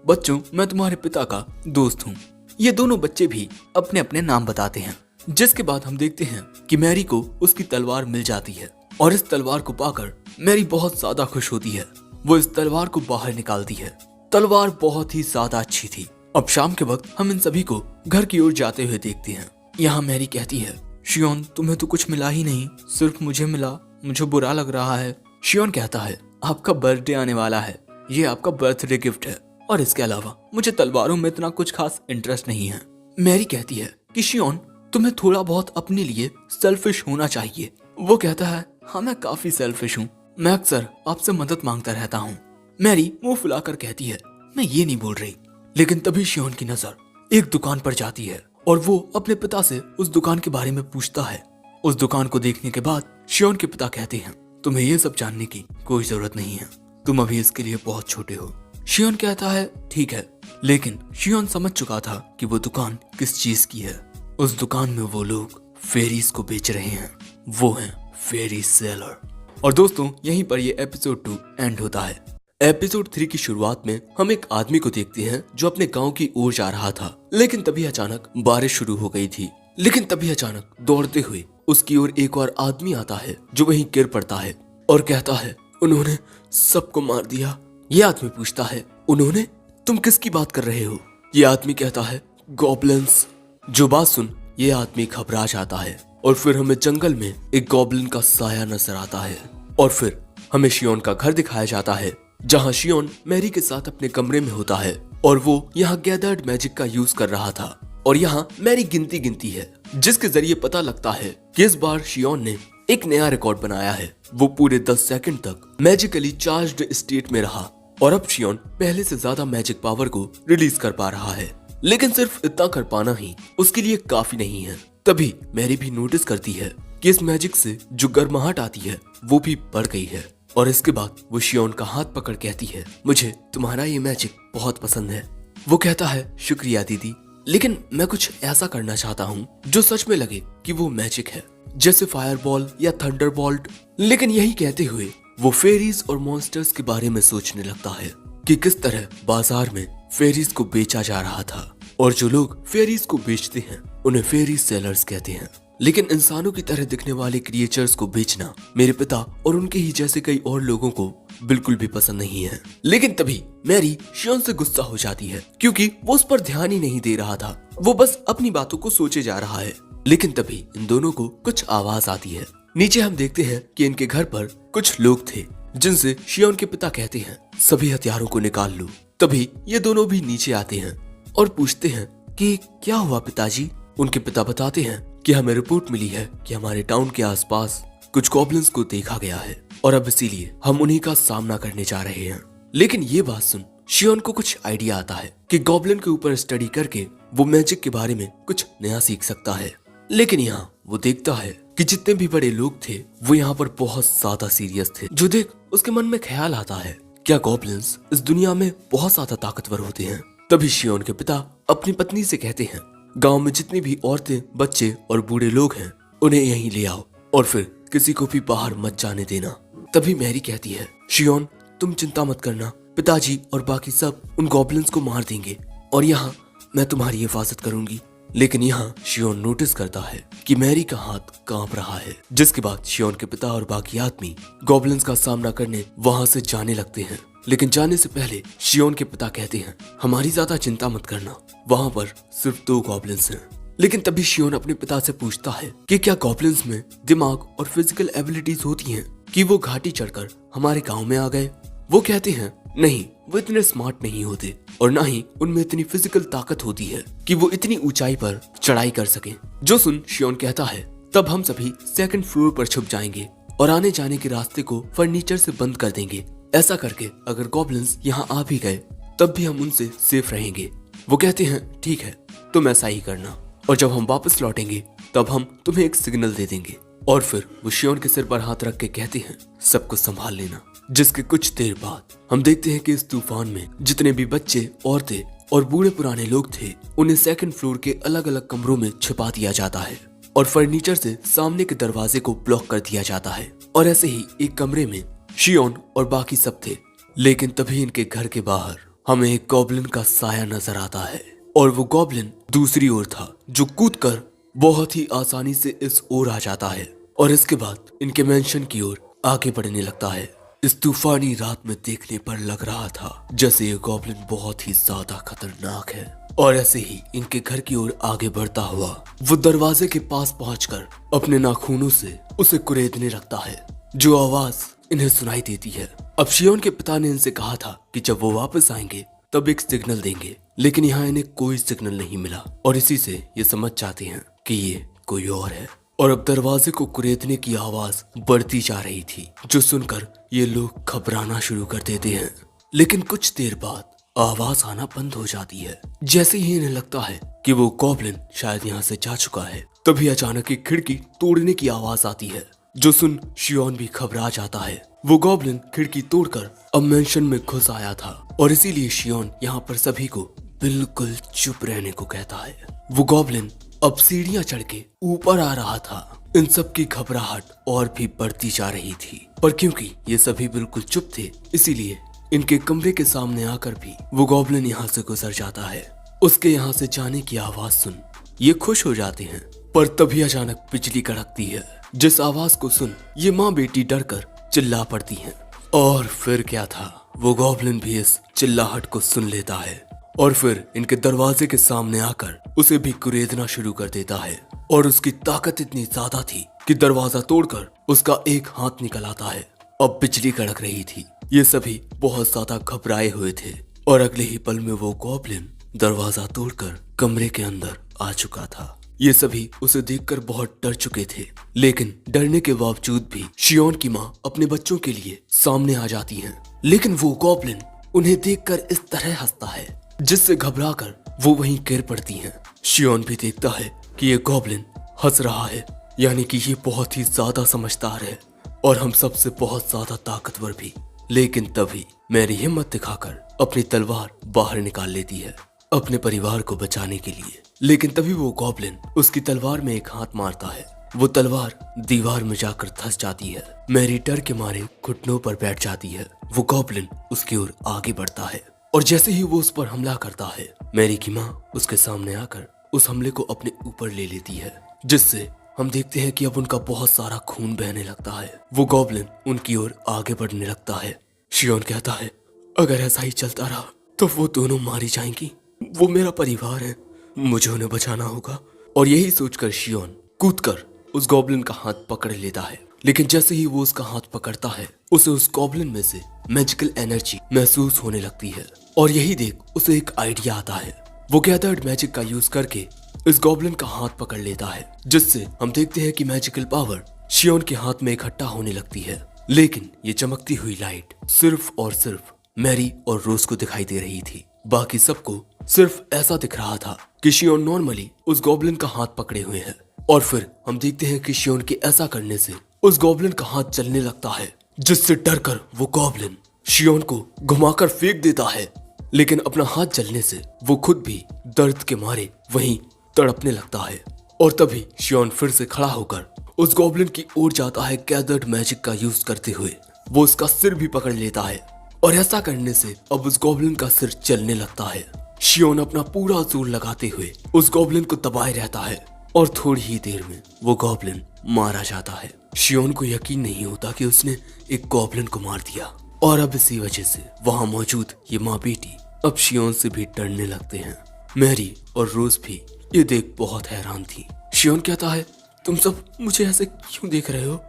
बच्चों मैं तुम्हारे पिता का दोस्त हूँ। ये दोनों बच्चे भी अपने अपने नाम बताते हैं। जिसके बाद हम देखते हैं कि मैरी को उसकी तलवार मिल जाती है और इस तलवार को पाकर मैरी बहुत ज्यादा खुश होती है। वो इस तलवार को बाहर निकालती है। तलवार बहुत ही ज्यादा अच्छी थी। अब शाम के वक्त हम इन सभी को घर की ओर जाते हुए देखते हैं। यहाँ मैरी कहती है शियोन तुम्हें तो कुछ मिला ही नहीं, सिर्फ मुझे मिला, मुझे बुरा लग रहा है। शियोन कहता है आपका बर्थडे आने वाला है, ये आपका बर्थडे गिफ्ट है और इसके अलावा मुझे तलवारों में इतना कुछ खास इंटरेस्ट नहीं है। मैरी कहती है कि शियोन तुम्हें थोड़ा बहुत अपने लिए सेल्फिश होना चाहिए। वो कहता है हाँ मैं काफी सेल्फिश हूँ, मैं अक्सर आपसे मदद मांगता रहता हूँ। मैरी मुंह फुलाकर कहती है मैं ये नहीं बोल रही। लेकिन तभी शियोन की नजर एक दुकान पर जाती है और वो अपने पिता से उस दुकान के बारे में पूछता है। उस दुकान को देखने के बाद शियोन के पिता कहते हैं तुम्हें ये सब जानने की कोई जरूरत नहीं है, तुम अभी इसके लिए बहुत छोटे हो। शियोन कहता है ठीक है, लेकिन शियोन समझ चुका था कि वो दुकान किस चीज की है। उस दुकान में वो लोग फेरीज को बेच रहे हैं, वो हैं फेरी सेलर। और दोस्तों यहीं पर ये एपिसोड 2 एंड होता है। एपिसोड 3 की शुरुआत में हम एक आदमी को देखते हैं जो अपने गांव की ओर जा रहा था, लेकिन तभी अचानक बारिश शुरू हो गई थी। लेकिन तभी अचानक दौड़ते हुए उसकी ओर एक और आदमी आता है जो वहीं गिर पड़ता है और कहता है उन्होंने सबको मार दिया। ये आदमी पूछता है उन्होंने, तुम किसकी बात कर रहे हो। ये आदमी कहता है गॉब्लिन्स। जो बात सुन ये आदमी घबरा जाता है और फिर हमें जंगल में एक गॉब्लिन का साया नजर आता है। और फिर हमें शियोन का घर दिखाया जाता है जहाँ शियोन मैरी के साथ अपने कमरे में होता है और वो यहाँ गैदर्ड मैजिक का यूज कर रहा था। और यहाँ मैरी गिनती है जिसके जरिए पता लगता है कि इस बार शियोन ने एक नया रिकॉर्ड बनाया है। वो पूरे 10 सेकंड तक मैजिकली चार्ज्ड स्टेट में रहा और अब शियोन पहले से ज्यादा मैजिक पावर को रिलीज कर पा रहा है। लेकिन सिर्फ इतना कर पाना ही उसके लिए काफी नहीं है। तभी मैरी भी नोटिस करती है कि इस मैजिक से जो गर्माहट आती है वो भी बढ़ गई है। और इसके बाद वो शियोन का हाथ पकड़ कहती है मुझे तुम्हारा ये मैजिक बहुत पसंद है। वो कहता है शुक्रिया दीदी, लेकिन मैं कुछ ऐसा करना चाहता हूँ जो सच में लगे कि वो मैजिक है, जैसे फायरबॉल या थंडरबॉल्ट। लेकिन यही कहते हुए वो फेरीज और मॉन्स्टर्स के बारे में सोचने लगता है कि किस तरह बाजार में फेरीज को बेचा जा रहा था और जो लोग फेरीज को बेचते हैं उन्हें फेरी सेलर्स कहते हैं। लेकिन इंसानों की तरह दिखने वाले क्रिएचर्स को बेचना मेरे पिता और उनके ही जैसे कई और लोगों को बिल्कुल भी पसंद नहीं है। लेकिन तभी मैरी शियोन से गुस्सा हो जाती है क्योंकि वो उस पर ध्यान ही नहीं दे रहा था, वो बस अपनी बातों को सोचे जा रहा है। लेकिन तभी इन दोनों को कुछ आवाज आती है नीचे हम देखते हैं कि इनके घर पर कुछ लोग थे जिनसे शियोन के पिता कहते हैं सभी हथियारों को निकाल लो। तभी ये दोनों भी नीचे आते हैं और पूछते हैं कि क्या हुआ पिताजी। उनके पिता बताते हैं कि हमें रिपोर्ट मिली है कि हमारे टाउन के आसपास कुछ गॉब्लिन्स को देखा गया है और अब इसीलिए हम उन्हीं का सामना करने जा रहे हैं। लेकिन ये बात सुन शियोन को कुछ आइडिया आता है कि गॉब्लिन के ऊपर स्टडी करके वो मैजिक के बारे में कुछ नया सीख सकता है। लेकिन यहाँ वो देखता है कि जितने भी बड़े लोग थे वो यहाँ पर बहुत ज्यादा सीरियस थे। जो देख उसके मन में ख्याल आता है क्या गॉब्लिन्स इस दुनिया में बहुत ज्यादा ताकतवर होते हैं। तभी शियोन के पिता अपनी पत्नी से कहते हैं गांव में जितनी भी औरतें, बच्चे और बूढ़े लोग हैं उन्हें यहीं ले आओ और फिर किसी को भी बाहर मत जाने देना। तभी मैरी कहती है शियोन तुम चिंता मत करना, पिताजी और बाकी सब उन गॉब्लिन्स को मार देंगे और यहाँ मैं तुम्हारी हिफाजत करूंगी। लेकिन यहाँ शियोन नोटिस करता है कि मैरी का हाथ कांप रहा है, जिसके बाद शियोन के पिता और बाकी आदमी गॉब्लिन्स का सामना करने वहां से जाने लगते हैं। लेकिन जाने से पहले शियोन के पिता कहते हैं हमारी ज्यादा चिंता मत करना, वहां पर सिर्फ 2 गॉब्लिन्स हैं। लेकिन तभी शियोन अपने पिता से पूछता है कि क्या गॉब्लिन्स में दिमाग और फिजिकल एबिलिटीज होती हैं कि वो घाटी चढ़कर हमारे गांव में आ गए। वो कहते हैं नहीं, वो इतने स्मार्ट नहीं होते और ना ही उनमें इतनी फिजिकल ताकत होती है कि वो इतनी ऊंचाई पर चढ़ाई कर सके। जो सुन शियोन कहता है तब हम सभी 2nd फ्लोर पर छुप जाएंगे और आने जाने के रास्ते को फर्नीचर से बंद कर देंगे। ऐसा करके अगर गॉब्लिन्स यहाँ आ भी गए तब भी हम उनसे सेफ रहेंगे। वो कहते हैं ठीक है तुम ऐसा ही करना और जब हम वापस लौटेंगे तब हम तुम्हें एक सिग्नल दे देंगे। और फिर वो शियोन के सिर पर हाथ रख के कहते हैं सब कुछ संभाल लेना। जिसके कुछ देर बाद हम देखते हैं कि इस तूफान में जितने भी बच्चे, औरतें और बूढ़े पुराने लोग थे उन्हें 2nd फ्लोर के अलग अलग कमरों में छिपा दिया जाता है और फर्नीचर से सामने के दरवाजे को ब्लॉक कर दिया जाता है। और ऐसे ही एक कमरे में शियोन और बाकी सब थे। लेकिन तभी इनके घर के बाहर हमें एक गॉब्लिन का साया नजर आता है और वो गॉब्लिन दूसरी ओर था जो कूदकर बहुत ही आसानी से इस ओर आ जाता है और इसके बाद इनके मेंशन की ओर आगे बढ़ने लगता है। इस तूफानी रात में देखने पर लग रहा था जैसे ये गॉब्लिन बहुत ही ज्यादा खतरनाक है और ऐसे ही इनके घर की ओर आगे बढ़ता हुआ वो दरवाजे के पास पहुंचकर अपने नाखूनों से उसे कुरेदने लगता है, जो आवाज इन्हें सुनाई देती है। अब शियोन के पिता ने इनसे कहा था कि जब वो वापस आएंगे तब एक सिग्नल देंगे, लेकिन यहाँ इन्हें कोई सिग्नल नहीं मिला और इसी से ये समझ जाते हैं कि ये कोई और है। और अब दरवाजे को कुरेदने की आवाज बढ़ती जा रही थी, जो सुनकर ये लोग घबराना शुरू कर देते हैं। लेकिन कुछ देर बाद आवाज आना बंद हो जाती है। जैसे ही इन्हें लगता है कि वो गॉब्लिन शायद यहाँ से जा चुका है, तभी अचानक एक खिड़की तोड़ने की आवाज आती है, जो सुन शियोन भी घबरा जाता है। वो गॉब्लिन खिड़की तोड़कर अब मेंशन में घुस आया था और इसीलिए शियोन यहाँ पर सभी को बिल्कुल चुप रहने को कहता है। वो गॉब्लिन अब सीढ़ियां चढ़ के ऊपर आ रहा था। इन सब की घबराहट और भी बढ़ती जा रही थी, पर क्योंकि ये सभी बिल्कुल चुप थे इसीलिए इनके कमरे के सामने आकर भी वो गॉब्लिन यहाँ से गुजर जाता है। उसके यहाँ से जाने की आवाज सुन ये खुश हो जाते हैं, पर तभी अचानक बिजली कड़कती है, जिस आवाज को सुन ये माँ बेटी डरकर चिल्ला पड़ती हैं। और फिर क्या था, वो गॉब्लिन भी इस चिल्लाहट को सुन लेता है और फिर इनके दरवाजे के सामने आकर उसे भी कुरेदना शुरू कर देता है। और उसकी ताकत इतनी ज्यादा थी कि दरवाजा तोड़कर उसका एक हाथ निकल आता है। अब बिजली कड़क रही थी, ये सभी बहुत ज्यादा घबराए हुए थे और अगले ही पल में वो गॉब्लिन दरवाजा तोड़कर कमरे के अंदर आ चुका था। ये सभी उसे देखकर बहुत डर चुके थे, लेकिन डरने के बावजूद भी शियोन की माँ अपने बच्चों के लिए सामने आ जाती है। लेकिन वो गॉब्लिन उन्हें देखकर इस तरह हंसता है जिससे घबराकर वो वहीं गिर पड़ती हैं। शियोन भी देखता है कि ये गॉब्लिन हंस रहा है, यानी कि ये बहुत ही ज्यादा समझदार है और हम सबसे बहुत ज्यादा ताकतवर भी। लेकिन तभी मैरी हिम्मत दिखाकर अपनी तलवार बाहर निकाल लेती है अपने परिवार को बचाने के लिए। लेकिन तभी वो गॉब्लिन उसकी तलवार में एक हाथ मारता है, वो तलवार दीवार में जाकर धंस जाती है। मैरी डर के मारे घुटनों पर बैठ जाती है। वो गॉब्लिन उसकी ओर आगे बढ़ता है और जैसे ही वो उस पर हमला करता है, मैरी की माँ उसके सामने आकर उस हमले को अपने ऊपर ले लेती है, जिससे हम देखते हैं कि अब उनका बहुत सारा खून बहने लगता है। वो गॉब्लिन उनकी ओर आगे बढ़ने लगता है। शियोन कहता है अगर ऐसा ही चलता रहा तो वो दोनों मारी जाएंगी, वो मेरा परिवार है, मुझे उन्हें बचाना होगा। और यही सोचकर शियोन कूदकर उस गॉब्लिन का हाथ पकड़ लेता है, लेकिन जैसे ही वो उसका हाथ पकड़ता है उसे उस गॉब्लिन में से मैजिकल एनर्जी महसूस होने लगती है। और यही देख उसे एक आइडिया आता है। वो गैदर्ड मैजिक का यूज करके इस गॉब्लिन का हाथ पकड़ लेता है, जिससे हम देखते हैं कि मैजिकल पावर शियोन के हाथ में इकट्ठा होने लगती है। लेकिन ये चमकती हुई लाइट सिर्फ और सिर्फ मैरी और रोज को दिखाई दे रही थी। बाकी सबको सिर्फ ऐसा दिख रहा था कि शियोन नॉर्मली उस गॉब्लिन का हाथ पकड़े हुए है। और फिर हम देखते हैं कि शियोन के ऐसा करने से उस गॉब्लिन का हाथ चलने लगता है, जिससे डरकर वो गॉब्लिन शियोन को घुमाकर फेंक देता है। लेकिन अपना हाथ जलने से वो खुद भी दर्द के मारे वहीं तड़पने लगता है। और तभी शियोन फिर से खड़ा होकर उस गॉब्लिन की ओर जाता है। गैदर्ड मैजिक का यूज करते हुए वो उसका सिर भी पकड़ लेता है, और ऐसा करने से अब उस गॉब्लिन का सिर चलने लगता है। शियोन अपना पूरा जोर लगाते हुए उस गॉब्लिन को दबाए रहता है, और थोड़ी ही देर में वो गॉब्लिन मारा जाता है। शियोन को यकीन नहीं होता कि उसने एक गॉब्लिन को मार दिया, और अब इसी वजह से वहां मौजूद ये माँ बेटी अब शियोन से भी डरने लगते हैं। मैरी और रोज भी ये देख बहुत हैरान थी। शियोन कहता है, तुम सब मुझे ऐसे क्यों देख रहे हो?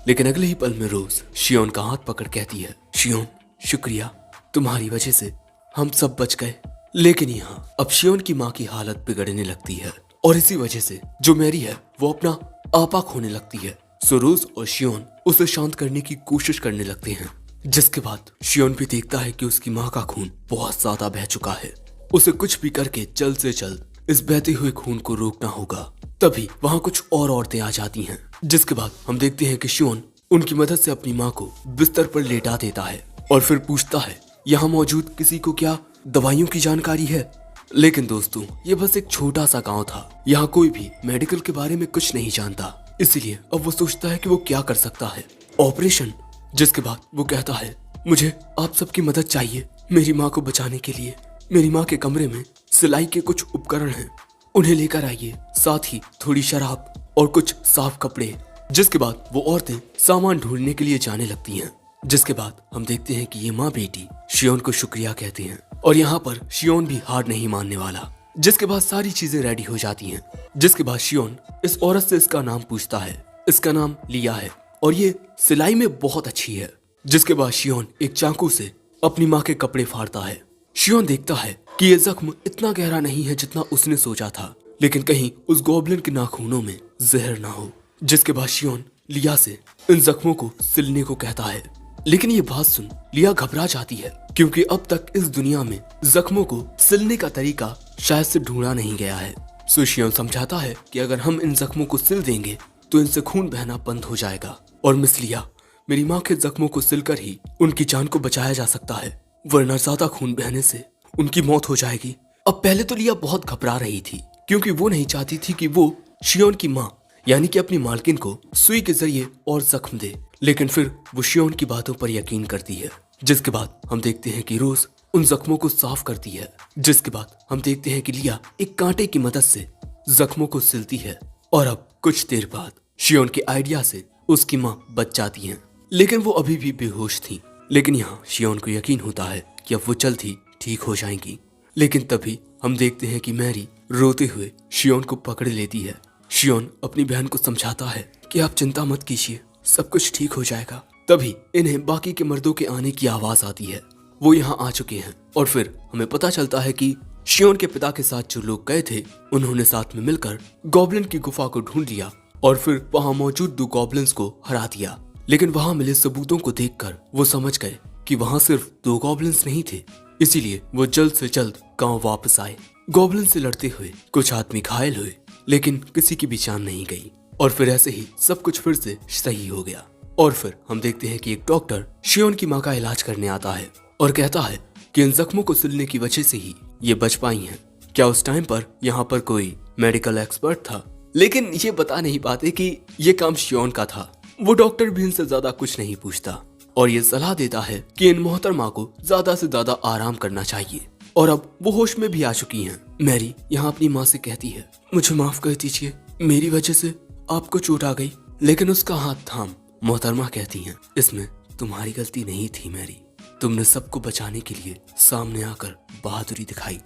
लेकिन अगले ही पल में रोज शियोन का हाथ पकड़ कहती है, शियोन शुक्रिया, तुम्हारी वजह से हम सब बच गए। लेकिन यहाँ अब शियोन की माँ की हालत बिगड़ने लगती है, और इसी वजह से जो मैरी है वो अपना आपा खोने लगती है। सो रोज और शियोन उसे शांत करने की कोशिश करने लगते हैं, जिसके बाद शियोन भी देखता है कि उसकी माँ का खून बहुत ज्यादा बह चुका है। उसे कुछ भी करके जल्द से जल्द इस बहते हुए खून को रोकना होगा। तभी वहाँ कुछ और औरतें आ जाती हैं, जिसके बाद हम देखते हैं कि शियोन उनकी मदद से अपनी माँ को बिस्तर पर लेटा देता है, और फिर पूछता है, यहाँ मौजूद किसी को क्या दवाइयों की जानकारी है? लेकिन दोस्तों, ये बस एक छोटा सा गांव था, यहाँ कोई भी मेडिकल के बारे में कुछ नहीं जानता। इसलिए अब वो सोचता है कि वो क्या कर सकता है, ऑपरेशन। जिसके बाद वो कहता है, मुझे आप सबकी मदद चाहिए मेरी माँ को बचाने के लिए। मेरी माँ के कमरे में सिलाई के कुछ उपकरण हैं, उन्हें लेकर आइए, साथ ही थोड़ी शराब और कुछ साफ कपड़े। जिसके बाद वो औरतें सामान ढूंढने के लिए जाने लगती हैं। जिसके बाद हम देखते हैं कि ये माँ बेटी शियोन को शुक्रिया कहते हैं, और यहाँ पर शियोन भी हार नहीं मानने वाला। जिसके बाद सारी चीजें रेडी हो जाती हैं। जिसके बाद शियोन इस औरत से इसका नाम पूछता है। इसका नाम लिया है, और ये सिलाई में बहुत अच्छी है। जिसके बाद शियोन एक चाकू से अपनी माँ के कपड़े फाड़ता है। शियोन देखता है कि ये जख्म इतना गहरा नहीं है जितना उसने सोचा था, लेकिन कहीं उस गॉब्लिन के नाखूनों में जहर ना हो। जिसके बाद शियोन लिया से इन जख्मों को सिलने को कहता है, लेकिन ये बात सुन लिया घबरा जाती है, क्योंकि अब तक इस दुनिया में जख्मों को सिलने का तरीका शायद से ढूंढा नहीं गया है। सो शियोन समझाता है कि अगर हम इन जख्मों को सिल देंगे तो इनसे खून बहना बंद हो जाएगा, और मिस लिया, मेरी माँ के जख्मों को सिलकर ही उनकी जान को बचाया जा सकता है, वरना ज्यादा खून बहने से उनकी मौत हो जाएगी। अब पहले तो लिया बहुत घबरा रही थी, क्योंकि वो नहीं चाहती थी कि वो शियोन की माँ यानी कि अपनी मालकिन को सुई के जरिए और जख्म दे। लेकिन फिर वो शियोन की बातों पर यकीन करती है। जिसके बाद हम देखते हैं कि रोज उन जख्मों को साफ करती है। जिसके बाद हम देखते हैं कि लिया एक कांटे की मदद से जख्मों को सिलती है, और अब कुछ देर बाद शियोन के आइडिया से उसकी माँ बच जाती है, लेकिन वो अभी भी बेहोश थी। लेकिन यहाँ शियोन को यकीन होता है कि अब वो जल्द ही ठीक हो जाएंगी। लेकिन तभी हम देखते हैं कि मैरी रोते हुए शियोन को पकड़ लेती है। शियोन अपनी बहन को समझाता है कि आप चिंता मत कीजिए, सब कुछ ठीक हो जाएगा। तभी इन्हें बाकी के मर्दों के आने की आवाज आती है। वो यहाँ आ चुके हैं, और फिर हमें पता चलता है कि शियोन के पिता के साथ जो लोग गए थे उन्होंने साथ में मिलकर गॉब्लिन की गुफा को ढूंढ लिया, और फिर वहाँ मौजूद 2 गॉब्लिन्स को हरा दिया। लेकिन वहाँ मिले सबूतों को देखकर वो समझ गए कि वहाँ सिर्फ 2 गॉब्लिन्स नहीं थे, इसीलिए वो जल्द से जल्द गांव वापस आए। गॉब्लिन से लड़ते हुए कुछ आदमी घायल हुए, लेकिन किसी की भी जान नहीं गई, और फिर ऐसे ही सब कुछ फिर से सही हो गया। और फिर हम देखते हैं कि एक डॉक्टर शियोन की माँ का इलाज करने आता है, और कहता है कि इन जख्मों को सिलने की वजह से ही ये बच पाई हैं। क्या उस टाइम पर यहाँ पर कोई मेडिकल एक्सपर्ट था? लेकिन ये बता नहीं पाते कि ये काम शियोन का था। वो डॉक्टर भी इनसे ज्यादा कुछ नहीं पूछता, और ये सलाह देता है कि इन मोहतरमा को ज्यादा से ज्यादा आराम करना चाहिए। और अब वो होश में भी आ चुकी हैं। मैरी यहाँ अपनी माँ से कहती है, मुझे माफ कर दीजिए, मेरी वजह से आपको चोट आ गई। लेकिन उसका हाथ थाम मोहतरमा कहती हैं, इसमें तुम्हारी गलती नहीं थी मैरी, तुमने सबको बचाने के लिए सामने आकर बहादुरी दिखाई,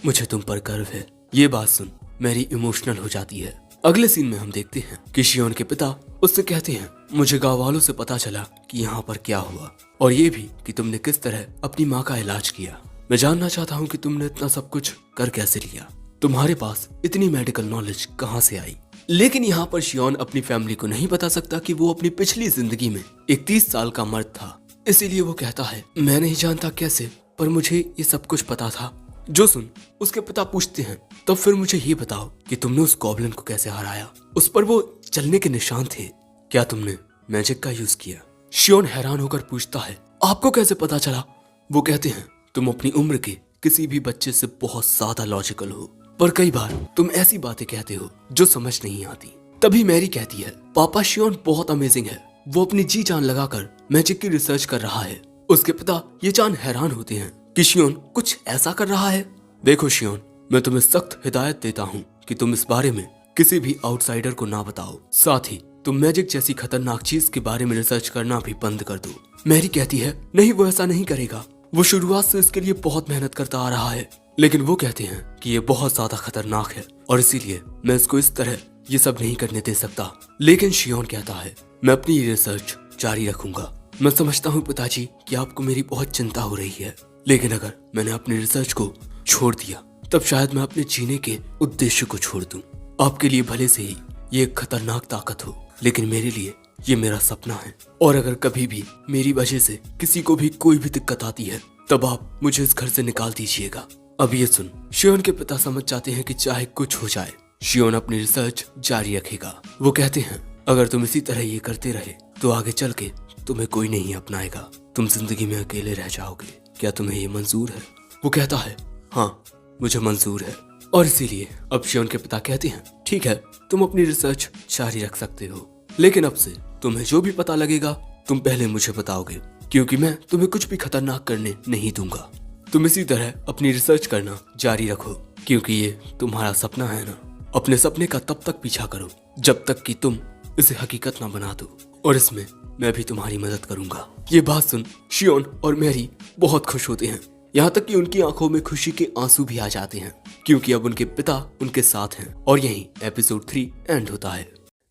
मुझे तुम पर गर्व है। ये बात सुन मैरी इमोशनल हो जाती है, अगले सीन में हम देखते हैं कि शियोन के पिता उससे कहते हैं, मुझे गाँव वालों से पता चला कि यहाँ पर क्या हुआ और ये भी कि तुमने किस तरह अपनी माँ का इलाज किया। मैं जानना चाहता हूँ कि तुमने इतना सब कुछ कर कैसे लिया, तुम्हारे पास इतनी मेडिकल नॉलेज कहाँ से आई। लेकिन यहाँ पर शियोन अपनी फैमिली को नहीं बता सकता कि वो अपनी पिछली जिंदगी में एक 30 साल का मर्द था। इसीलिए वो कहता है, मैं नहीं जानता कैसे, पर मुझे ये सब कुछ पता था। जो सुन उसके पिता पूछते हैं, तब फिर मुझे ये बताओ कि तुमने उस गॉब्लिन को कैसे हराया, उस पर वो चलने के निशान थे, क्या तुमने मैजिक का यूज किया। शियोन हैरान होकर पूछता है, आपको कैसे पता चला। वो कहते हैं, तुम अपनी उम्र के किसी भी बच्चे से बहुत ज्यादा लॉजिकल हो, पर कई बार तुम ऐसी बातें कहते हो जो समझ नहीं आती। तभी मैरी कहती है, पापा शियोन बहुत अमेजिंग है, वो अपनी जी जान लगाकर मैजिक की रिसर्च कर रहा है। उसके पिता ये जान हैरान होते हैं कि शियोन कुछ ऐसा कर रहा है। देखो शियोन, मैं तुम्हें सख्त हिदायत देता हूँ कि तुम इस बारे में किसी भी आउटसाइडर को ना बताओ, साथ ही तुम मैजिक जैसी खतरनाक चीज के बारे में रिसर्च करना भी बंद कर दो। मैरी कहती है, नहीं वो ऐसा नहीं करेगा, वो शुरुआत से इसके लिए बहुत मेहनत करता आ रहा है, लेकिन वो कहते हैं कि ये बहुत ज्यादा खतरनाक है और इसीलिए मैं इसको इस तरह ये सब नहीं करने दे सकता। लेकिन शियोन कहता है, मैं अपनी ये रिसर्च जारी रखूंगा। मैं समझता हूँ पिताजी कि आपको मेरी बहुत चिंता हो रही है, लेकिन अगर मैंने अपनी रिसर्च को छोड़ दिया तब शायद मैं अपने जीने के उद्देश्य को छोड़ दूं। आपके लिए भले से ही ये एक खतरनाक ताकत हो, लेकिन मेरे लिए ये मेरा सपना है, और अगर कभी भी मेरी वजह से किसी को भी कोई भी दिक्कत आती है तब आप मुझे इस घर से निकाल दीजिएगा। अब ये सुन शियोन के पिता समझ जाते हैं कि चाहे कुछ हो जाए शियोन अपनी रिसर्च जारी रखेगा। वो कहते हैं, अगर तुम इसी तरह ये करते रहे तो आगे चल के तुम्हें कोई नहीं अपनाएगा, तुम जिंदगी में अकेले रह जाओगे। क्या तुम्हें ये मंजूर है। वो कहता है, हाँ मुझे मंजूर है। और इसीलिए अब शियोन के पिता कहते हैं, ठीक है तुम अपनी रिसर्च जारी रख सकते हो, लेकिन अब से तुम्हें जो भी पता लगेगा तुम पहले मुझे बताओगे, क्योंकि मैं तुम्हें कुछ भी खतरनाक करने नहीं दूंगा। तुम इसी तरह अपनी रिसर्च करना जारी रखो, क्योंकि ये तुम्हारा सपना है ना। अपने सपने का तब तक पीछा करो जब तक कि तुम इसे हकीकत ना बना दो, और इसमें मैं भी तुम्हारी मदद करूंगा। ये बात सुन शियोन और मैरी बहुत खुश होते हैं, यहाँ तक कि उनकी आंखों में खुशी के आंसू भी आ जाते हैं, क्योंकि अब उनके पिता उनके साथ हैं। और यहीं एपिसोड 3 एंड होता है।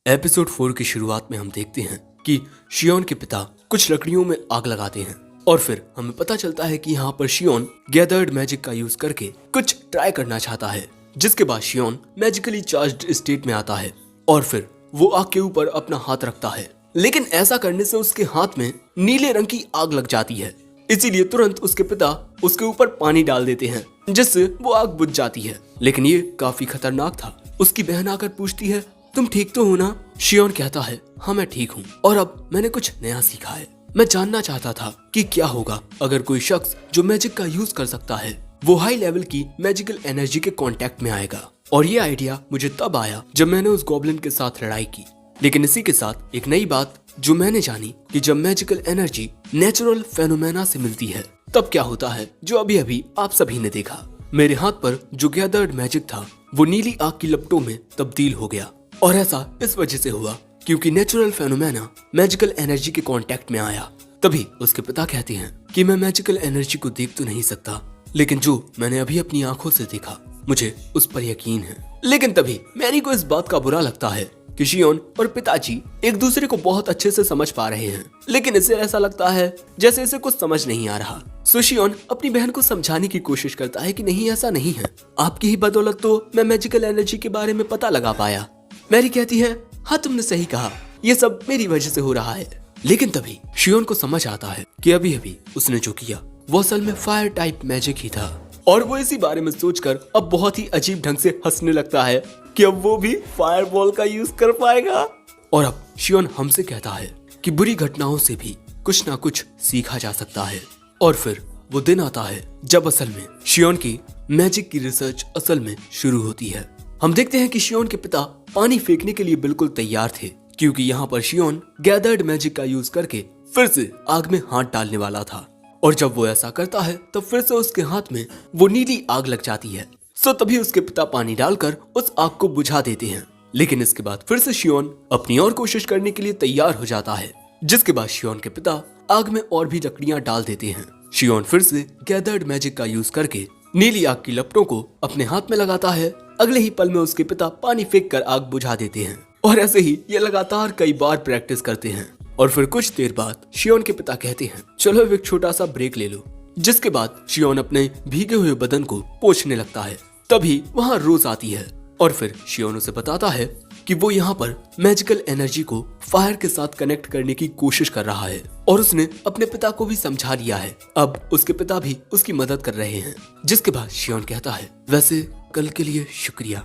एपिसोड 4 की शुरुआत में हम देखते हैं कि शियोन के पिता कुछ लकड़ियों में आग लगाते हैं, और फिर हमें पता चलता है कि यहाँ पर शियोन गैदर्ड मैजिक का यूज करके कुछ ट्राई करना चाहता है, जिसके बाद शियोन मैजिकली चार्ज्ड स्टेट में आता है और फिर वो आग के ऊपर अपना हाथ रखता है, लेकिन ऐसा करने से उसके हाथ में नीले रंग की आग लग जाती है। इसीलिए तुरंत उसके पिता उसके ऊपर पानी डाल देते हैं, जिससे वो आग बुझ जाती है। लेकिन ये काफी खतरनाक था। उसकी बहन आकर पूछती है, तुम ठीक तो हो ना। शियोन कहता है, हाँ मैं ठीक हूँ, और अब मैंने कुछ नया सीखा है। मैं जानना चाहता था कि क्या होगा अगर कोई शख्स जो मैजिक का यूज कर सकता है वो हाई लेवल की मैजिकल एनर्जी के कांटेक्ट में आएगा। और ये आइडिया मुझे तब आया जब मैंने उस गॉब्लिन के साथ लड़ाई की। लेकिन इसी के साथ एक नई बात जो मैंने जानी कि जब मैजिकल एनर्जी नेचुरल फेनोमेना से मिलती है तब क्या होता है, जो अभी अभी आप सभी ने देखा। मेरे हाथ पर जो गैदर्ड मैजिक था वो नीली आग की लपटों में तब्दील हो गया, और ऐसा इस वजह से हुआ क्योंकि नेचुरल फेनोमेना मैजिकल एनर्जी के कांटेक्ट में आया। तभी उसके पिता कहते हैं कि मैं मैजिकल एनर्जी को देख तो नहीं सकता, लेकिन जो मैंने अभी अपनी आंखों से देखा मुझे उस पर यकीन है। लेकिन तभी मैरी को इस बात का बुरा लगता है कि शियोन और पिताजी एक दूसरे को बहुत अच्छे से समझ पा रहे हैं, लेकिन इसे ऐसा लगता है जैसे इसे कुछ समझ नहीं आ रहा। सो शियोन अपनी बहन को समझाने की कोशिश करता है कि नहीं ऐसा नहीं है, आपकी ही बदौलत तो मैं मैजिकल एनर्जी के बारे में पता लगा पाया। मैरी कहती है, हाँ तुमने सही कहा, ये सब मेरी वजह से हो रहा है। लेकिन तभी शियोन को समझ आता है कि अभी अभी उसने जो किया वो असल में फायर टाइप मैजिक ही था, और वो इसी बारे में सोचकर अब बहुत ही अजीब ढंग से हंसने लगता है कि अब वो भी फायरबॉल का यूज कर पाएगा। और अब शियोन हमसे कहता है कि बुरी घटनाओं से भी कुछ ना कुछ सीखा जा सकता है। और फिर वो दिन आता है जब असल में शियोन की मैजिक की रिसर्च असल में शुरू होती है। हम देखते हैं कि शियोन के पिता पानी फेंकने के लिए बिल्कुल तैयार थे, क्योंकि यहाँ पर शियोन गैदर्ड मैजिक का यूज करके फिर से आग में हाथ डालने वाला था। और जब वो ऐसा करता है तब फिर से उसके हाथ में वो नीली आग लग जाती है। सो तभी उसके पिता पानी डालकर उस आग को बुझा देते हैं। लेकिन इसके बाद फिर से शियोन अपनी और कोशिश करने के लिए तैयार हो जाता है, जिसके बाद शियोन के पिता आग में और भी लकड़ियां डाल देते हैं। शियोन फिर से गैदर्ड मैजिक का यूज करके नीली आग की लपटों को अपने हाथ में लगाता है, अगले ही पल में उसके पिता पानी फेंक कर आग बुझा देते हैं और ऐसे ही ये लगातार कई बार प्रैक्टिस करते हैं। और फिर कुछ देर बाद शियोन के पिता कहते हैं चलो अब एक छोटा सा ब्रेक ले लो, जिसके बाद शियोन अपने भीगे हुए बदन को पोंछने लगता है। तभी वहाँ रोज आती है और फिर शियोन उसे बताता है कि वो यहाँ पर मैजिकल एनर्जी को फायर के साथ कनेक्ट करने की कोशिश कर रहा है और उसने अपने पिता को भी समझा लिया है। अब उसके पिता भी उसकी मदद कर रहे हैं। जिसके बाद शियोन कहता है वैसे कल के लिए शुक्रिया,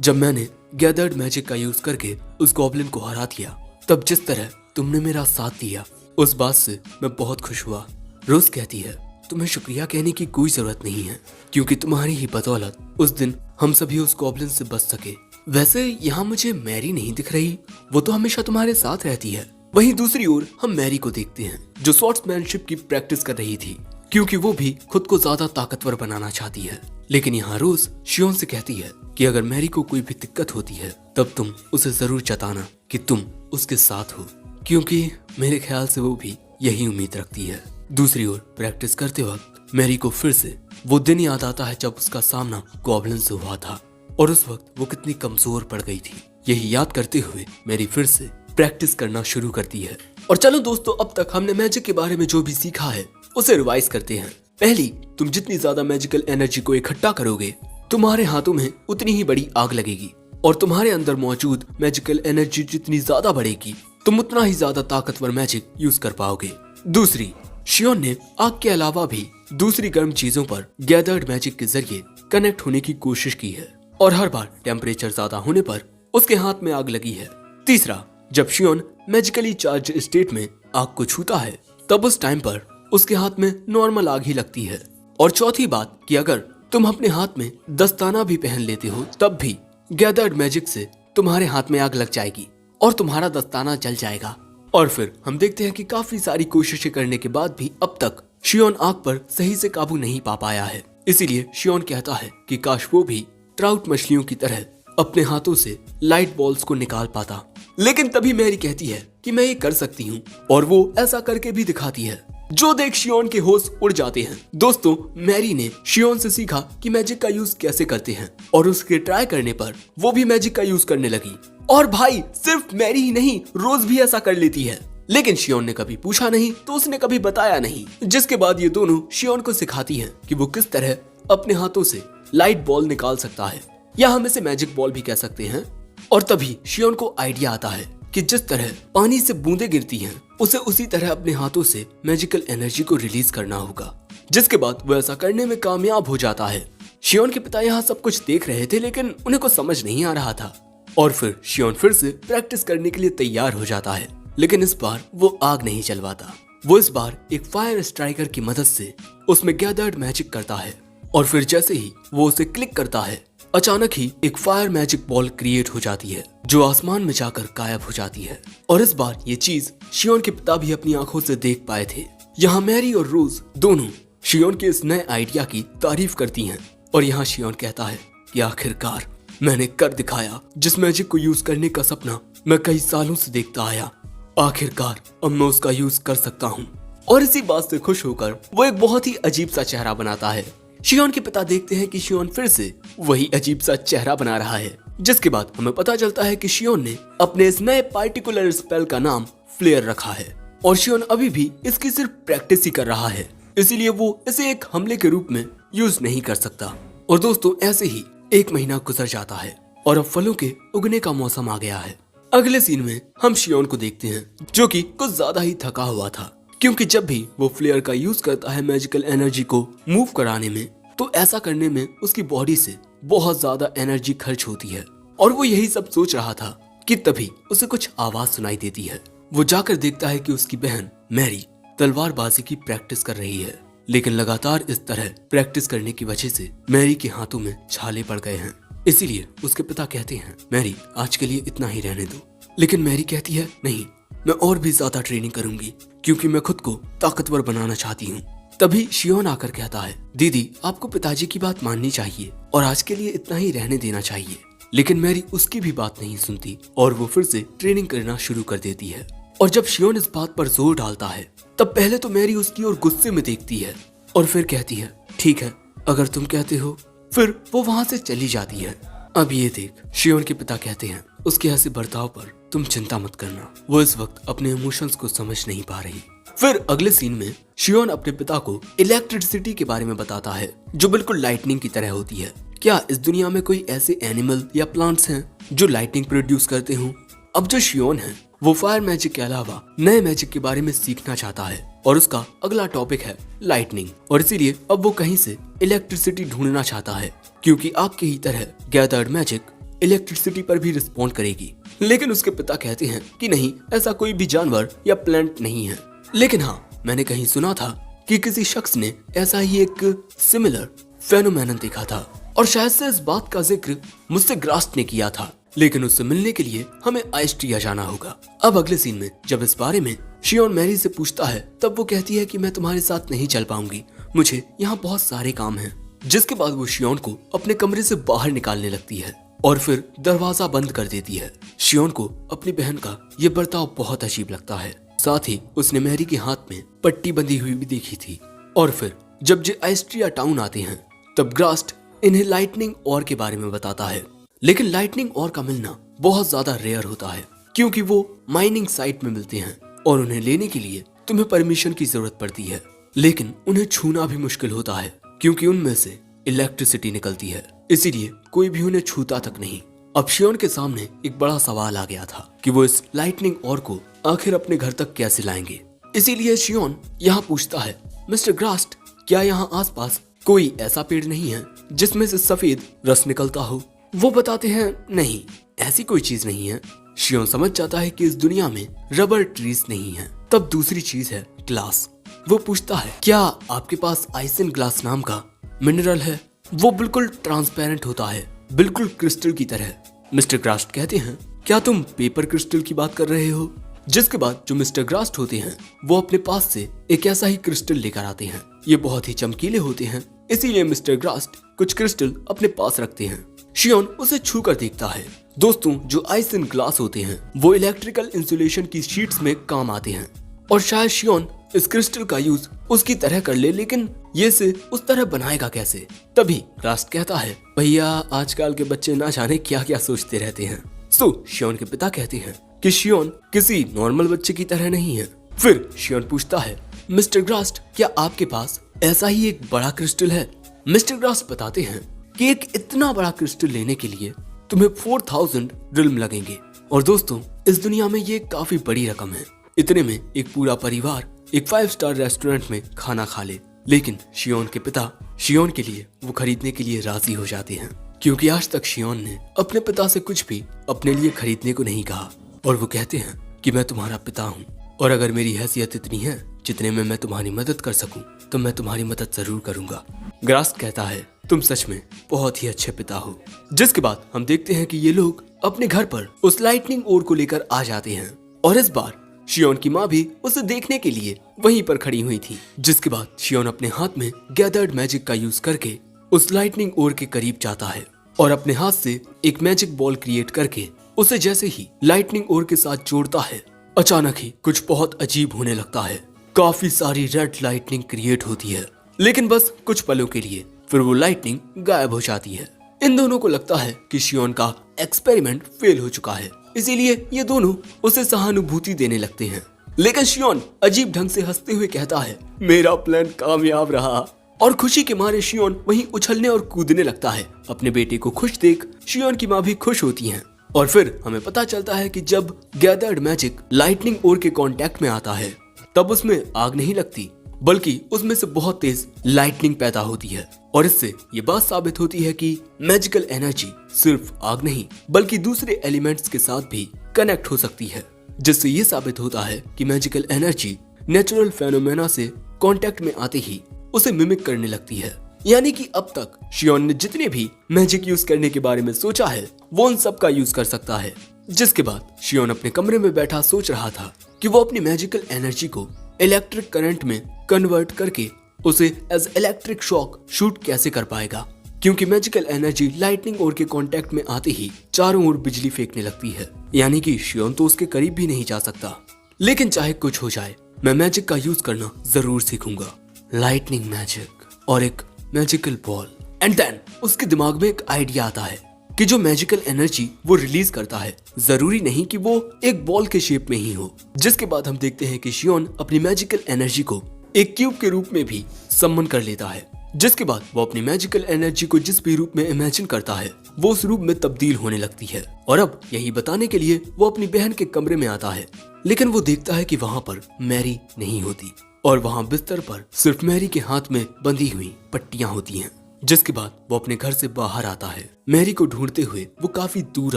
जब मैंने गैदर्ड मैजिक का यूज करके उस गॉब्लिन को हरा दिया तब जिस तरह तुमने मेरा साथ दिया उस बात से मैं बहुत खुश हुआ। रोज कहती है तुम्हें शुक्रिया कहने की कोई जरूरत नहीं है क्योंकि तुम्हारी ही बदौलत उस दिन हम सभी उस गॉब्लिन से बच सके। वैसे यहाँ मुझे मैरी नहीं दिख रही, वो तो हमेशा तुम्हारे साथ रहती है। वहीं दूसरी ओर हम मैरी को देखते हैं जो स्वॉर्ड्समैनशिप की प्रैक्टिस कर रही थी क्योंकि वो भी खुद को ज्यादा ताकतवर बनाना चाहती है। लेकिन यहाँ रोज शियोन से कहती है कि अगर मैरी को कोई भी दिक्कत होती है तब तुम उसे जरूर जताना कि तुम उसके साथ हो, क्योंकि मेरे ख्याल से वो भी यही उम्मीद रखती है। दूसरी ओर प्रैक्टिस करते वक्त मैरी को फिर से वो दिन याद आता है जब उसका सामना गॉब्लिन से हुआ था और उस वक्त वो कितनी कमजोर पड़ गई थी। यही याद करते हुए मैरी फिर से प्रैक्टिस करना शुरू करती है। और चलो दोस्तों, अब तक हमने मैजिक के बारे में जो भी सीखा है उसे रिवाइज करते हैं। पहली, तुम जितनी ज्यादा मैजिकल एनर्जी को इकट्ठा करोगे तुम्हारे हाथों में उतनी ही बड़ी आग लगेगी और तुम्हारे अंदर मौजूद मैजिकल एनर्जी जितनी ज्यादा बढ़ेगी तुम उतना ही ज्यादा ताकतवर मैजिक यूज कर पाओगे। दूसरी, शियोन ने आग के अलावा भी दूसरी गर्म चीजों पर गैदर्ड मैजिक के जरिए कनेक्ट होने की कोशिश की है और हर बार टेम्परेचर ज्यादा होने पर उसके हाथ में आग लगी है। तीसरा, जब शियोन मैजिकली चार्ज स्टेट में आग को छूता है तब उस टाइम पर उसके हाथ में नॉर्मल आग ही लगती है। और चौथी बात कि अगर तुम अपने हाथ में दस्ताना भी पहन लेते हो तब भी गैदर्ड मैजिक से तुम्हारे हाथ में आग लग जाएगी और तुम्हारा दस्ताना जल जाएगा। और फिर हम देखते हैं कि काफी सारी कोशिशें करने के बाद भी अब तक शियोन आग पर सही से काबू नहीं पा पाया है। इसीलिए शियोन कहता है कि काश वो भी ट्राउट मछलियों की तरह अपने हाथों से लाइट बॉल्स को निकाल पाता। लेकिन तभी मैरी कहती है कि मैं ये कर सकती हूँ और वो ऐसा करके भी दिखाती है, जो देख शियोन के होश उड़ जाते हैं। दोस्तों, मैरी ने शियोन से सीखा कि मैजिक का यूज कैसे करते हैं और उसके ट्राई करने पर वो भी मैजिक का यूज करने लगी। और भाई, सिर्फ मैरी ही नहीं, रोज भी ऐसा कर लेती है। लेकिन शियोन ने कभी पूछा नहीं तो उसने कभी बताया नहीं। जिसके बाद ये दोनों शियोन को सिखाती हैं कि वो किस तरह अपने हाथों से लाइट बॉल निकाल सकता है, या हम इसे मैजिक बॉल भी कह सकते हैं। और तभी शियोन को आइडिया आता है कि जिस तरह पानी से बूंदें गिरती हैं उसे उसी तरह अपने हाथों से मैजिकल एनर्जी को रिलीज करना होगा। जिसके बाद वो ऐसा करने में कामयाब हो जाता है। शियोन के पिता यहाँ सब कुछ देख रहे थे लेकिन उन्हें कुछ समझ नहीं आ रहा था। और फिर शियोन फिर से प्रैक्टिस करने के लिए तैयार हो जाता है, लेकिन इस बार वो आग नहीं जलवाता। वो इस बार एक फायर स्ट्राइकर की मदद से उसमें गैदर्ड मैजिक करता है और फिर जैसे ही वो उसे क्लिक करता है अचानक ही एक फायर मैजिक बॉल क्रिएट हो जाती है जो आसमान में जाकर गायब हो जाती है। और इस बार ये चीज शियोन के पिता भी अपनी आंखों से देख पाए थे। यहाँ मैरी और रोज दोनों शियोन के इस नए आइडिया की तारीफ करती हैं और यहाँ शियोन कहता है कि आखिरकार मैंने कर दिखाया जिस मैजिक को यूज करने का सपना मैं कई सालों से देखता आया। आखिरकार अब मैं उसका यूज कर सकता हूँ। और इसी बात से खुश होकर वो एक बहुत ही अजीब सा चेहरा बनाता है। शियोन के पिता देखते हैं कि शियोन फिर से वही अजीब सा चेहरा बना रहा है। जिसके बाद हमें पता चलता है कि शियोन ने अपने इस नए पार्टिकुलर स्पेल का नाम फ्लेयर रखा है और शियोन अभी भी इसकी सिर्फ प्रैक्टिस ही कर रहा है, इसीलिए वो इसे एक हमले के रूप में यूज नहीं कर सकता। और दोस्तों, ऐसे ही 1 महीना गुजर जाता है और अब फलों के उगने का मौसम आ गया है। अगले सीन में हम शियोन को देखते हैं जो कि कुछ ज्यादा ही थका हुआ था, क्योंकि जब भी वो फ्लेयर का यूज करता है मैजिकल एनर्जी को मूव कराने में तो ऐसा करने में उसकी बॉडी से बहुत ज्यादा एनर्जी खर्च होती है। और वो यही सब सोच रहा था कि तभी उसे कुछ आवाज सुनाई देती है। वो जाकर देखता है कि उसकी बहन मैरी तलवारबाजी की प्रैक्टिस कर रही है, लेकिन लगातार इस तरह प्रैक्टिस करने की वजह से मैरी के हाथों में छाले पड़ गए हैं। इसीलिए उसके पिता कहते हैं मैरी आज के लिए इतना ही रहने दो। लेकिन मैरी कहती है नहीं, मैं और भी ज्यादा ट्रेनिंग करूंगी क्योंकि मैं खुद को ताकतवर बनाना चाहती हूँ। तभी शियोन आकर कहता है दीदी, आपको पिताजी की बात माननी चाहिए और आज के लिए इतना ही रहने देना चाहिए। लेकिन मैरी उसकी भी बात नहीं सुनती और वो फिर से ट्रेनिंग करना शुरू कर देती है। और जब शियोन इस बात पर जोर डालता है तब पहले तो मैरी उसकी ओर गुस्से में देखती है और फिर कहती है ठीक है, अगर तुम कहते हो। फिर वो वहाँ से चली जाती है। अब ये देख, शियोन के पिता कहते हैं उसके ऐसे बर्ताव पर तुम चिंता मत करना, वो इस वक्त अपने इमोशंस को समझ नहीं पा रही। फिर अगले सीन में शियोन अपने पिता को इलेक्ट्रिसिटी के बारे में बताता है जो बिल्कुल लाइटनिंग की तरह होती है। क्या इस दुनिया में कोई ऐसे एनिमल या प्लांट्स हैं जो लाइटनिंग प्रोड्यूस करते हों? अब जो शियोन है वो फायर मैजिक के अलावा नए मैजिक के बारे में सीखना चाहता है और उसका अगला टॉपिक है लाइटनिंग, और इसीलिए अब वो कहीं से इलेक्ट्रिसिटी ढूंढना चाहता है क्योंकि आग की ही तरह गैदर्ड मैजिक इलेक्ट्रिसिटी पर भी रिस्पॉन्ड करेगी। लेकिन उसके पिता कहते हैं कि नहीं, ऐसा कोई भी जानवर या प्लांट नहीं है। लेकिन हाँ, मैंने कहीं सुना था कि किसी शख्स ने ऐसा ही एक सिमिलर फेनोमेनन देखा था और शायद से इस बात का जिक्र मुझसे ग्रास्ट ने किया था, लेकिन उससे मिलने के लिए हमें आइस्ट्रिया जाना होगा। अब अगले सीन में जब इस बारे में शियोन मैरी से पूछता है तब वो कहती है कि मैं तुम्हारे साथ नहीं चल पाऊंगी, मुझे यहाँ बहुत सारे काम हैं। जिसके बाद वो शियोन को अपने कमरे से बाहर निकालने लगती है और फिर दरवाजा बंद कर देती है। शियोन को अपनी बहन का ये बर्ताव बहुत अजीब लगता है। साथ ही उसने मैरी के हाथ में पट्टी बंधी हुई भी देखी थी। और फिर जब जे आइस्ट्रिया टाउन आते हैं तब ग्रास्ट इन्हें लाइटनिंग और के बारे में बताता है। लेकिन लाइटनिंग और का मिलना बहुत ज्यादा रेयर होता है क्योंकि वो माइनिंग साइट में मिलते हैं और उन्हें लेने के लिए तुम्हें परमिशन की जरूरत पड़ती है। लेकिन उन्हें छूना भी मुश्किल होता है क्योंकि उनमें से इलेक्ट्रिसिटी निकलती है, इसीलिए कोई भी उन्हें छूता तक नहीं। अब शियोन के सामने एक बड़ा सवाल आ गया था कि वो इस लाइटनिंग और को आखिर अपने घर तक कैसे लाएंगे। इसीलिए शियोन यहाँ पूछता है, मिस्टर ग्रास्ट, क्या यहाँ आसपास कोई ऐसा पेड़ नहीं है जिसमें से सफेद रस निकलता हो? वो बताते हैं नहीं, ऐसी कोई चीज नहीं है। शियोन समझ जाता है कि इस दुनिया में रबर ट्रीज नहीं है। तब दूसरी चीज है ग्लास। वो पूछता है, क्या आपके पास आइसिन ग्लास नाम का मिनरल है? वो बिल्कुल ट्रांसपेरेंट होता है, बिल्कुल क्रिस्टल की तरह। मिस्टर ग्रास्ट कहते हैं, क्या तुम पेपर क्रिस्टल की बात कर रहे हो? जिसके बाद जो मिस्टर ग्रास्ट होते हैं वो अपने पास से एक ऐसा ही क्रिस्टल लेकर आते हैं। ये बहुत ही चमकीले होते हैं, इसीलिए मिस्टर ग्रास्ट कुछ क्रिस्टल अपने पास रखते हैं। शियोन उसे छू कर देखता है। दोस्तों, जो आइसिन ग्लास होते हैं वो इलेक्ट्रिकल इंसुलेशन की शीट्स में काम आते हैं और शायद शियोन इस क्रिस्टल का यूज उसकी तरह कर ले, लेकिन ये से उस तरह बनाएगा कैसे? तभी ग्रास्ट कहता है, भैया आजकल के बच्चे ना जाने क्या क्या सोचते रहते हैं। शियोन के पिता कहते हैं कि शियोन किसी नॉर्मल बच्चे की तरह नहीं है। फिर शियोन पूछता है, मिस्टर ग्रास्ट, क्या आपके पास ऐसा ही एक बड़ा क्रिस्टल है? मिस्टर ग्रास्ट बताते हैं कि एक इतना बड़ा क्रिस्टल लेने के लिए तुम्हें 4000 ड्रिल्म लगेंगे। और दोस्तों, इस दुनिया में ये काफी बड़ी रकम है। इतने में एक पूरा परिवार एक 5 स्टार रेस्टोरेंट में खाना खा ले। लेकिन शियोन के पिता शियोन के लिए वो खरीदने के लिए राजी हो जाते हैं क्योंकि आज तक शियोन ने अपने पिता से कुछ भी अपने लिए खरीदने को नहीं कहा। और वो कहते हैं कि मैं तुम्हारा पिता हूँ और अगर मेरी हैसियत इतनी है जितने में मैं तुम्हारी मदद कर सकूं तो मैं तुम्हारी मदद जरूर करूंगा। ग्रास्ट कहता है, तुम सच में बहुत ही अच्छे पिता हो। जिसके बाद हम देखते हैं कि ये लोग अपने घर पर उस लाइटनिंग ओर को लेकर आ जाते हैं और इस बार शियोन की माँ भी उसे देखने के लिए वहीं पर खड़ी हुई थी। जिसके बाद शियोन अपने हाथ में गैदर्ड मैजिक का यूज करके उस लाइटनिंग ओर के करीब जाता है और अपने हाथ से एक मैजिक बॉल क्रिएट करके उसे जैसे ही लाइटनिंग ओर के साथ जोड़ता है, अचानक ही कुछ बहुत अजीब होने लगता है। काफी सारी रेड लाइटनिंग क्रिएट होती है, लेकिन बस कुछ पलों के लिए, फिर वो लाइटनिंग गायब हो जाती है। इन दोनों को लगता है कि शियोन का एक्सपेरिमेंट फेल हो चुका है, इसीलिए ये दोनों उसे सहानुभूति देने लगते हैं। लेकिन शियोन अजीब ढंग से हंसते हुए कहता है, मेरा प्लान कामयाब रहा। और खुशी के मारे शियोन वहीं उछलने और कूदने लगता है। अपने बेटे को खुश देख शियोन की माँ भी खुश होती हैं। और फिर हमें पता चलता है कि जब गैदर्ड मैजिक लाइटनिंग ओर के कांटेक्ट में आता है तब उसमें आग नहीं लगती, बल्कि उसमें से बहुत तेज लाइटनिंग पैदा होती है। और इससे ये बात साबित होती है कि मैजिकल एनर्जी सिर्फ आग नहीं बल्कि दूसरे एलिमेंट्स के साथ भी कनेक्ट हो सकती है, जिससे ये साबित होता है कि मैजिकल एनर्जी नेचुरल फेनोमेना से कांटेक्ट में आते ही उसे मिमिक करने लगती है। यानी कि अब तक शियोन ने जितने भी मैजिक यूज करने के बारे में सोचा है वो उन सब का यूज कर सकता है। जिसके बाद शियोन अपने कमरे में बैठा सोच रहा था कि वो अपनी मैजिकल एनर्जी को इलेक्ट्रिक करंट में कन्वर्ट करके उसे एज इलेक्ट्रिक शॉक शूट कैसे कर पाएगा, क्योंकि मैजिकल एनर्जी लाइटनिंग ओर के कांटेक्ट में आते ही चारों ओर बिजली फेंकने लगती है। यानी कि शियोन तो उसके करीब भी नहीं जा सकता। लेकिन चाहे कुछ हो जाए, मैं मैजिक का यूज करना जरूर सीखूंगा। लाइटनिंग मैजिक और एक मैजिकल बॉल। एंड देन उसके दिमाग में एक आइडिया आता है। कि जो मैजिकल एनर्जी वो रिलीज करता है जरूरी नहीं कि वो एक बॉल के शेप में ही हो। जिसके बाद हम देखते हैं कि शियोन अपनी मैजिकल एनर्जी को एक क्यूब के रूप में भी सम्मन कर लेता है। जिसके बाद वो अपनी मैजिकल एनर्जी को जिस भी रूप में इमेजिन करता है वो उस रूप में तब्दील होने लगती है। और अब यही बताने के लिए वो अपनी बहन के कमरे में आता है, लेकिन वो देखता है कि वहाँ पर मैरी नहीं होती और वहाँ बिस्तर पर सिर्फ मैरी के हाथ में बंधी हुई पट्टियां होती हैं। जिसके बाद वो अपने घर से बाहर आता है। मैरी को ढूंढते हुए वो काफी दूर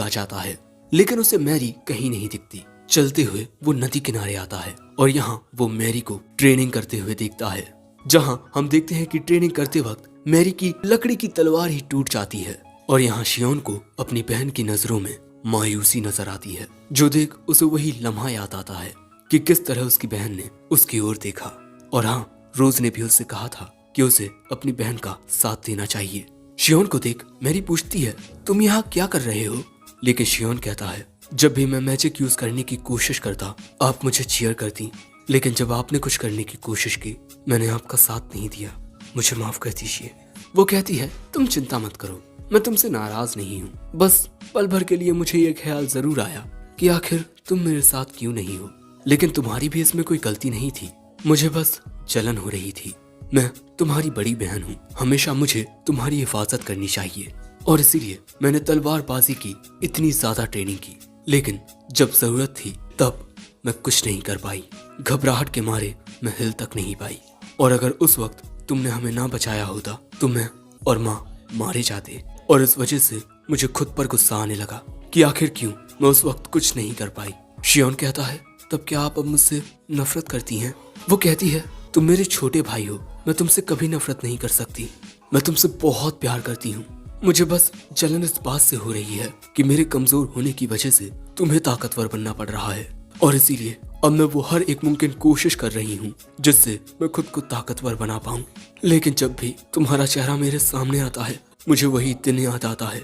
आ जाता है, लेकिन उसे मैरी कहीं नहीं दिखती। चलते हुए वो नदी किनारे आता है और यहाँ वो मैरी को ट्रेनिंग करते हुए देखता है, जहाँ हम देखते हैं कि ट्रेनिंग करते वक्त मैरी की लकड़ी की तलवार ही टूट जाती है। और यहाँ शियोन को अपनी बहन की नजरों में मायूसी नजर आती है, जो देख उसे वही लम्हा याद आता है कि किस तरह उसकी बहन ने उसकी ओर देखा। और हाँ, रोज ने भी उससे कहा था कि उसे अपनी बहन का साथ देना चाहिए। शियोन को देख मैरी पूछती है, तुम यहाँ क्या कर रहे हो? लेकिन शियोन कहता है, जब भी मैं मैजिक यूज करने की कोशिश करता आप मुझे चीयर करती, लेकिन जब आपने कुछ करने की कोशिश की मैंने आपका साथ नहीं दिया, मुझे माफ कर दीजिए। वो कहती है, तुम चिंता मत करो, मैं तुमसे नाराज नहीं हूँ। बस पल भर के लिए मुझे ये ख्याल जरूर आया कि आखिर तुम मेरे साथ क्यों नहीं हो, लेकिन तुम्हारी भी इसमें कोई गलती नहीं थी। मुझे बस जलन हो रही थी। मैं तुम्हारी बड़ी बहन हूँ, हमेशा मुझे तुम्हारी हिफाजत करनी चाहिए और इसीलिए मैंने तलवारबाजी की इतनी ज्यादा ट्रेनिंग की, लेकिन जब जरूरत थी तब मैं कुछ नहीं कर पाई। घबराहट के मारे मैं हिल तक नहीं पाई और अगर उस वक्त तुमने हमें ना बचाया होता तो मैं और माँ मारे जाते। और इस वजह से मुझे खुद पर गुस्सा आने लगा कि आखिर क्यों मैं उस वक्त कुछ नहीं कर पाई। शियोन कहता है, तब क्या आप अब मुझसे नफरत करती हैं? वो कहती है, तुम मेरे छोटे भाई हो, मैं तुमसे कभी नफरत नहीं कर सकती। मैं तुमसे बहुत प्यार करती हूँ। मुझे बस जलन इस बात से हो रही है कि मेरे कमजोर होने की वजह से तुम्हें ताकतवर बनना पड़ रहा है और इसीलिए अब मैं वो हर एक मुमकिन कोशिश कर रही हूँ जिससे मैं खुद को ताकतवर बना पाऊँ। लेकिन जब भी तुम्हारा चेहरा मेरे सामने आता है मुझे वही दिन याद आता है।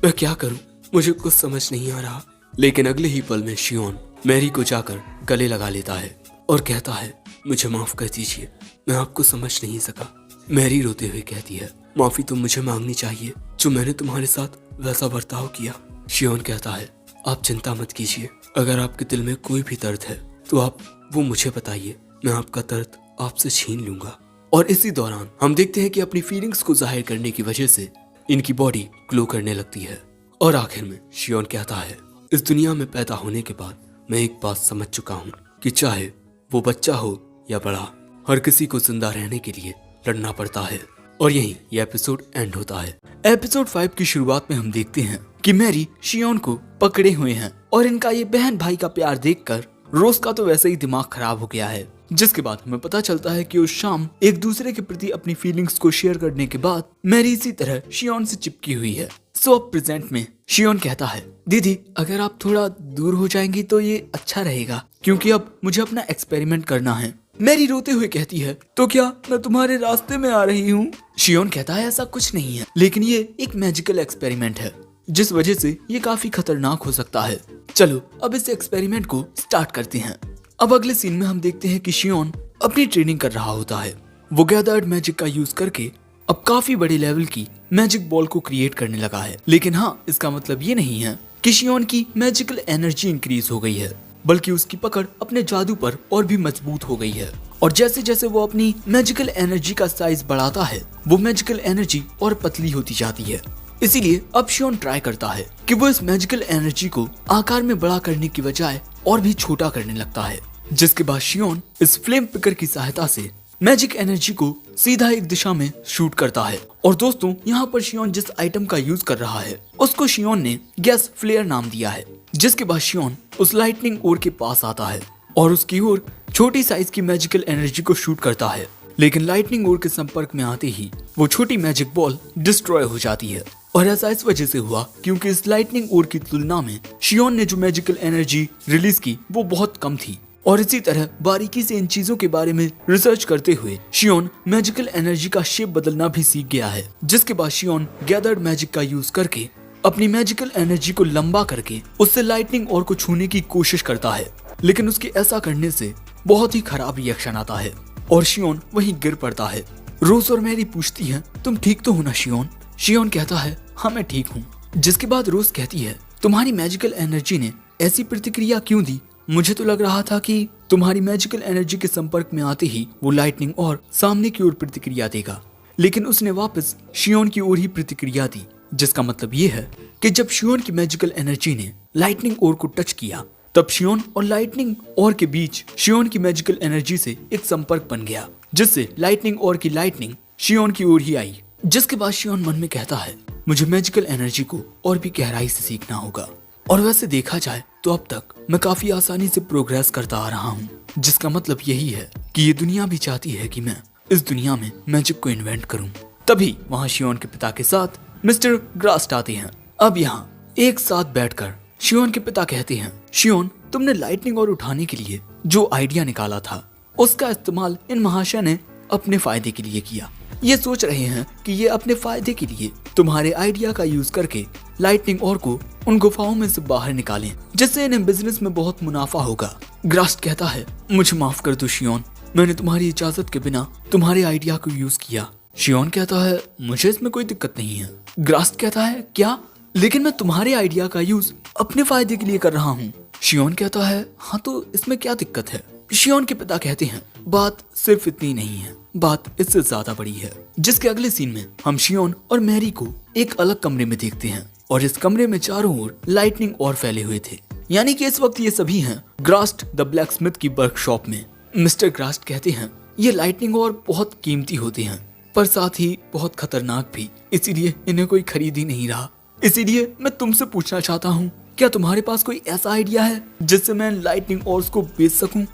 मैं क्या करूँ, मुझे कुछ समझ नहीं आ रहा। लेकिन अगले ही पल में शियोन मैरी को जाकर गले लगा लेता है और कहता है, मुझे माफ कर दीजिए, मैं आपको समझ नहीं सका। मैरी रोते हुए कहती है, माफी तो मुझे मांगनी चाहिए जो मैंने तुम्हारे साथ वैसा बर्ताव किया। शियोन कहता है, आप चिंता मत कीजिए, अगर आपके दिल में कोई भी दर्द है तो आप वो मुझे बताइए, मैं आपका दर्द आपसे छीन लूंगा। और इसी दौरान हम देखते हैं कि अपनी फीलिंग्स को जाहिर करने की वजह से इनकी बॉडी ग्लो करने लगती है। और आखिर में शियोन कहता है, इस दुनिया में पैदा होने के बाद मैं एक बात समझ चुका हूँ कि चाहे वो बच्चा हो या बड़ा, हर किसी को जिंदा रहने के लिए लड़ना पड़ता है। और यहीं ये एपिसोड एंड होता है। एपिसोड 5 की शुरुआत में हम देखते हैं कि मैरी शियोन को पकड़े हुए हैं और इनका ये बहन भाई का प्यार देखकर रोज का तो वैसे ही दिमाग खराब हो गया है। जिसके बाद हमें पता चलता है कि उस शाम एक दूसरे के प्रति अपनी फीलिंग्स को शेयर करने के बाद मैरी इसी तरह शियोन से चिपकी हुई है। सो अब प्रेजेंट में शियोन कहता है, दीदी अगर आप थोड़ा दूर हो जाएंगी तो ये अच्छा रहेगा, क्योंकि अब मुझे अपना एक्सपेरिमेंट करना है। मैरी रोते हुए कहती है, तो क्या मैं तुम्हारे रास्ते में आ रही हूँ? शियोन कहता है, ऐसा कुछ नहीं है, लेकिन ये एक मैजिकल एक्सपेरिमेंट है जिस वजह से ये काफी खतरनाक हो सकता है। चलो अब इस एक्सपेरिमेंट को स्टार्ट करते हैं। अब अगले सीन में हम देखते हैं कि शियोन अपनी ट्रेनिंग कर रहा होता है। वो गैदर्ड मैजिक का यूज करके अब काफी बड़े लेवल की मैजिक बॉल को क्रिएट करने लगा है। लेकिन हाँ, इसका मतलब ये नहीं है कि शियोन की मैजिकल एनर्जी इंक्रीज हो गई है, बल्कि उसकी पकड़ अपने जादू पर और भी मजबूत हो गई है। और जैसे जैसे वो अपनी मैजिकल एनर्जी का साइज बढ़ाता है वो मैजिकल एनर्जी और पतली होती जाती है। इसीलिए अब शियोन ट्राई करता है कि वो इस मैजिकल एनर्जी को आकार में बड़ा करने की बजाय और भी छोटा करने लगता है। जिसके बाद शियोन इस फ्लेम पिकर की सहायता से मैजिक एनर्जी को सीधा एक दिशा में शूट करता है। और दोस्तों, यहाँ पर शियोन जिस आइटम का यूज कर रहा है उसको शियोन ने गैस फ्लेयर नाम दिया है। जिसके बाद शियोन उस लाइटनिंग ओर के पास आता है और उसकी ओर छोटी साइज की मैजिकल एनर्जी को शूट करता है। लेकिन लाइटनिंग ओर के संपर्क में आते ही वो छोटी मैजिक बॉल डिस्ट्रॉय हो जाती है। और ऐसा इस वजह से हुआ क्योंकि इस लाइटनिंग ओर की तुलना में शियोन ने जो मैजिकल एनर्जी रिलीज की वो बहुत कम थी। और इसी तरह बारीकी से इन चीजों के बारे में रिसर्च करते हुए शियोन मैजिकल एनर्जी का शेप बदलना भी सीख गया है। जिसके बाद शियोन गैदर्ड मैजिक का यूज करके अपनी मैजिकल एनर्जी को लंबा करके उससे लाइटनिंग ओर को छूने की कोशिश करता है। लेकिन उसके ऐसा करने से बहुत ही खराब रिएक्शन आता है और शियोन वहीं गिर पड़ता है। रोज और मैरी पूछती हैं, तुम ठीक तो हो ना शियोन? शियोन कहता है, हाँ मैं ठीक हूँ। जिसके बाद रोज कहती है तुम्हारी मैजिकल एनर्जी ने ऐसी प्रतिक्रिया क्यों दी? मुझे तो लग रहा था कि तुम्हारी मैजिकल एनर्जी के संपर्क में आते ही वो लाइटनिंग और सामने की ओर प्रतिक्रिया देगा, लेकिन उसने वापस शियोन की ओर ही प्रतिक्रिया दी। जिसका मतलब ये है कि जब शियोन की मैजिकल एनर्जी ने लाइटनिंग ओर को टच किया तब शियोन और लाइटनिंग ओर के बीच शियोन की मैजिकल एनर्जी से एक संपर्क बन गया, जिससे लाइटनिंग ओर की लाइटनिंग शियोन की ओर ही आई। जिसके बाद शियोन मन में कहता है मुझे मैजिकल एनर्जी को और भी गहराई से सीखना होगा। और वैसे देखा जाए तो अब तक मैं काफी आसानी से प्रोग्रेस करता आ रहा हूँ, जिसका मतलब यही है कि ये दुनिया भी चाहती है कि मैं इस दुनिया में मैजिक को इन्वेंट करूँ। तभी वहाँ शियोन के पिता के साथ मिस्टर ग्रास्ट आते हैं। अब यहाँ एक साथ बैठकर शियोन के पिता कहते हैं शियोन, तुमने लाइटनिंग और उठाने के लिए जो आइडिया निकाला था उसका इस्तेमाल इन महाशय ने अपने फायदे के लिए किया। ये सोच रहे हैं कि ये अपने फायदे के लिए तुम्हारे आइडिया का यूज करके लाइटनिंग और को उन गुफाओं में से बाहर निकालें, जिससे इन्हें बिजनेस में बहुत मुनाफा होगा। ग्रास्ट कहता है मुझे माफ कर दो शियोन, मैंने तुम्हारी इजाजत के बिना तुम्हारे आइडिया को यूज किया। शियोन कहता है मुझे इसमें कोई दिक्कत नहीं है। ग्रास्ट कहता है क्या? लेकिन मैं तुम्हारे आइडिया का यूज अपने फायदे के लिए कर रहा हूँ। शियोन कहता है हाँ तो इसमें क्या दिक्कत है? शियोन के पिता कहते हैं बात सिर्फ इतनी नहीं है, बात इससे ज्यादा बड़ी है। जिसके अगले सीन में हम शियोन और मैरी को एक अलग कमरे में देखते हैं और इस कमरे में चारों ओर लाइटनिंग और फैले हुए थे, यानी कि इस वक्त ये सभी हैं ग्रास्ट द ब्लैक स्मिथ की वर्कशॉप में। मिस्टर ग्रास्ट कहते हैं ये लाइटनिंग और बहुत कीमती होते हैं पर साथ ही बहुत खतरनाक भी, इसीलिए इन्हें कोई खरीद ही नहीं रहा। इसीलिए मैं तुमसे पूछना चाहता हूँ क्या तुम्हारे पास कोई ऐसा आइडिया है जिससे मैं लाइटनिंग ऑर्स को बेच सकूं?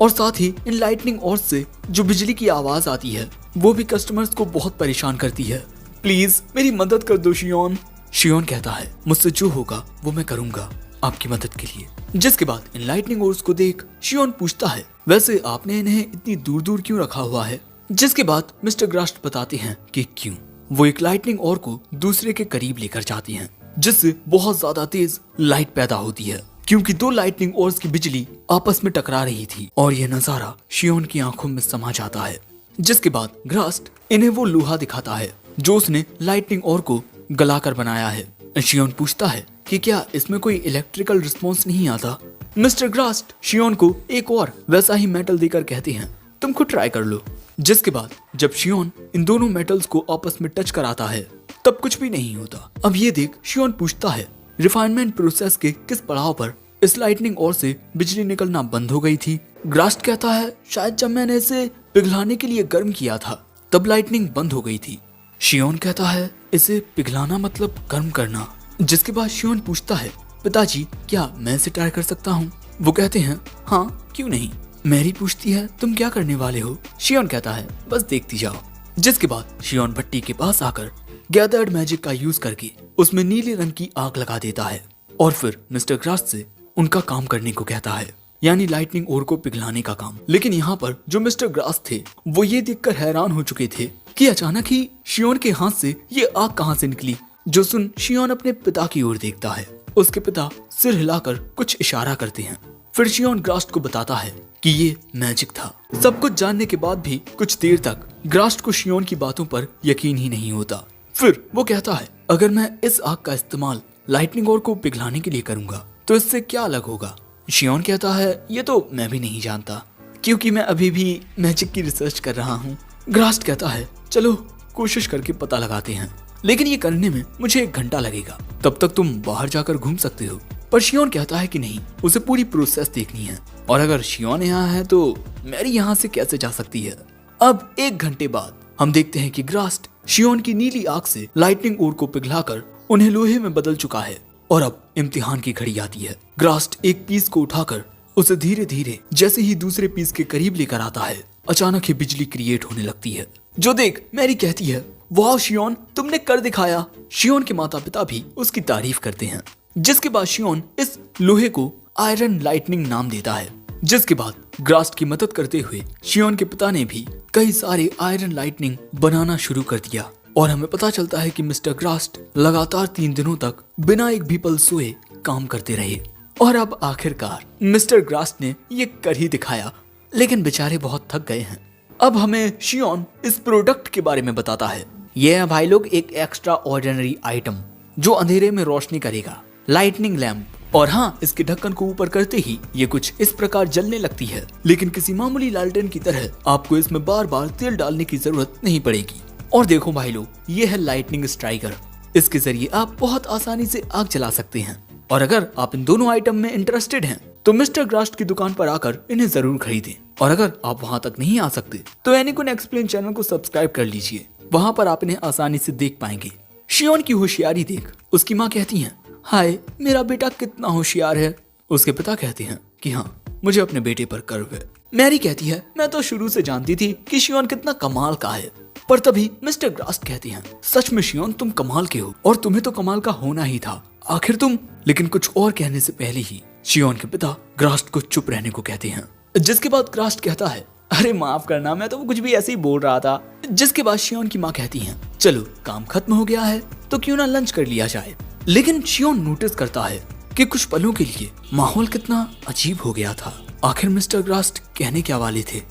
और साथ ही इन लाइटनिंग ऑर्स से जो बिजली की आवाज आती है वो भी कस्टमर्स को बहुत परेशान करती है। प्लीज मेरी मदद कर दो शियोन। शियोन कहता है मुझसे जो होगा वो मैं करूंगा आपकी मदद के लिए। जिसके बाद इन लाइटनिंग ऑर्स को देख शियोन पूछता है वैसे आपने इन्हें इतनी दूर दूर क्यों रखा हुआ है? जिसके बाद मिस्टर ग्रास्ट बताते हैं कि क्यों वो एक लाइटनिंग ऑर को दूसरे के करीब लेकर जाती हैं, जिससे बहुत ज्यादा तेज लाइट पैदा होती है, क्योंकि दो लाइटनिंग ऑर्स की बिजली आपस में टकरा रही थी। और यह नजारा शियोन की आंखों में समा जाता है। जिसके बाद ग्रास्ट इन्हें वो लोहा दिखाता है जो उसने लाइटनिंग ऑर को गलाकर बनाया है। शियोन पूछता है कि क्या इसमें कोई इलेक्ट्रिकल रिस्पॉन्स नहीं आता? मिस्टर ग्रास्ट शियोन को एक और वैसा ही मेटल देकर कहते हैं तुम खुद ट्राई कर लो। जिसके बाद जब शियोन इन दोनों मेटल्स को आपस में टच कराता है तब कुछ भी नहीं होता। अब ये देख शियोन पूछता है रिफाइनमेंट प्रोसेस के किस पड़ाव पर इस लाइटनिंग ओर से बिजली निकलना बंद हो गई थी? ग्रास्ट कहता है शायद जब मैंने इसे पिघलाने के लिए गर्म किया था तब लाइटनिंग बंद हो गई थी। शियोन कहता है इसे पिघलाना मतलब गर्म करना। जिसके बाद शियोन पूछता है पिताजी क्या मैं इसे ट्राई कर सकता हूँ? वो कहते हैं हाँ क्यों नहीं। मैरी पूछती है तुम क्या करने वाले हो? शियोन कहता है बस देखती जाओ। जिसके बाद शियोन भट्टी के पास आकर गैदर्ड मैजिक का यूज करके उसमें नीले रंग की आग लगा देता है और फिर मिस्टर ग्रास्ट से उनका काम करने को कहता है, यानी लाइटनिंग ओर को पिघलाने का काम। लेकिन यहाँ पर जो मिस्टर ग्रास्ट थे वो ये देखकर हैरान हो चुके थे कि अचानक ही शियोन के हाथ से ये आग कहाँ से निकली। जो सुन शियोन अपने पिता की ओर देखता है। उसके पिता सिर हिलाकर कुछ इशारा करते हैं। फिर शियोन ग्रास्ट को बताता है कि ये मैजिक था। सब कुछ जानने के बाद भी कुछ देर तक ग्रास्ट को शियोन की बातों पर यकीन ही नहीं होता। फिर वो कहता है अगर मैं इस आग का इस्तेमाल लाइटनिंग ओर को पिघलाने के लिए करूंगा तो इससे क्या अलग होगा? शियोन कहता है ये तो मैं भी नहीं जानता क्योंकि मैं अभी भी मैजिक की रिसर्च कर रहा हूँ। ग्रास्ट कहता है चलो कोशिश करके पता लगाते हैं, लेकिन ये करने में मुझे 1 घंटा लगेगा, तब तक तुम बाहर जाकर घूम सकते हो। पर शियोन कहता है कि नहीं, उसे पूरी प्रोसेस देखनी है और अगर शियोन यहाँ है तो मैरी यहाँ से कैसे जा सकती है। अब 1 घंटे बाद हम देखते हैं कि ग्रास्ट शियोन की नीली आग से लाइटनिंग ओर को पिघलाकर उन्हें लोहे में बदल चुका है और अब इम्तिहान की घड़ी आती है। ग्रास्ट एक पीस को उठाकर उसे धीरे धीरे जैसे ही दूसरे पीस के करीब लेकर आता है अचानक ही बिजली क्रिएट होने लगती है। जो देख मैरी कहती है वाह शियोन तुमने कर दिखाया। शियोन के माता पिता भी उसकी तारीफ करते हैं। जिसके बाद शियोन इस लोहे को आयरन लाइटनिंग नाम देता है। जिसके बाद ग्रास्ट की मदद करते हुए शियोन के पिता ने भी कई सारे आयरन लाइटनिंग बनाना शुरू कर दिया और हमें पता चलता है कि मिस्टर ग्रास्ट लगातार 3 दिनों तक बिना एक भी पल सोए काम करते रहे और अब आखिरकार मिस्टर ग्रास्ट ने ये कर ही दिखाया, लेकिन बेचारे बहुत थक गए हैं। अब हमें शियोन इस प्रोडक्ट के बारे में बताता है। ये है भाई लोग एक एक्स्ट्रा ऑर्डिनरी आइटम जो अंधेरे में रोशनी करेगा, लाइटनिंग लैंप। और हाँ, इसके ढक्कन को ऊपर करते ही ये कुछ इस प्रकार जलने लगती है, लेकिन किसी मामूली लालटेन की तरह आपको इसमें बार बार तेल डालने की जरूरत नहीं पड़ेगी। और देखो भाई लोग, ये है लाइटनिंग स्ट्राइकर। इसके जरिए आप बहुत आसानी से आग जला सकते हैं। और अगर आप इन दोनों आइटम में इंटरेस्टेड हैं तो मिस्टर ग्रास्ट की दुकान पर आकर इन्हें जरूर खरीदें। और अगर आप वहां तक नहीं आ सकते तो एनिकुन एक्सप्लेन चैनल को सब्सक्राइब कर लीजिए, वहां पर आप इन्हें आसानी से देख पाएंगे। शियोन की होशियारी देख उसकी माँ कहती है, हाय मेरा बेटा कितना होशियार है। उसके पिता कहते हैं कि हाँ, मुझे अपने बेटे पर गर्व है। मैरी कहती है, मैं तो शुरू से जानती थी कि शियोन कितना कमाल का है। पर तभी मिस्टर ग्रास्ट कहते हैं, सच में शियोन तुम कमाल के हो, और तुम्हें तो कमाल का होना ही था, आखिर तुम। लेकिन कुछ और कहने से पहले ही शियोन के पिता ग्रास्ट को चुप रहने को कहते हैं, जिसके बाद ग्रास्ट कहता है, अरे माफ करना, मैं तो कुछ भी ऐसे ही बोल रहा था। जिसके बाद शियोन की माँ कहती है, चलो काम खत्म हो गया है तो क्यों ना लंच कर लिया जाए। लेकिन शियोन नोटिस करता है कि कुछ पलों के लिए माहौल कितना अजीब हो गया था। आखिर मिस्टर ग्रास्ट कहने क्या वाले थे,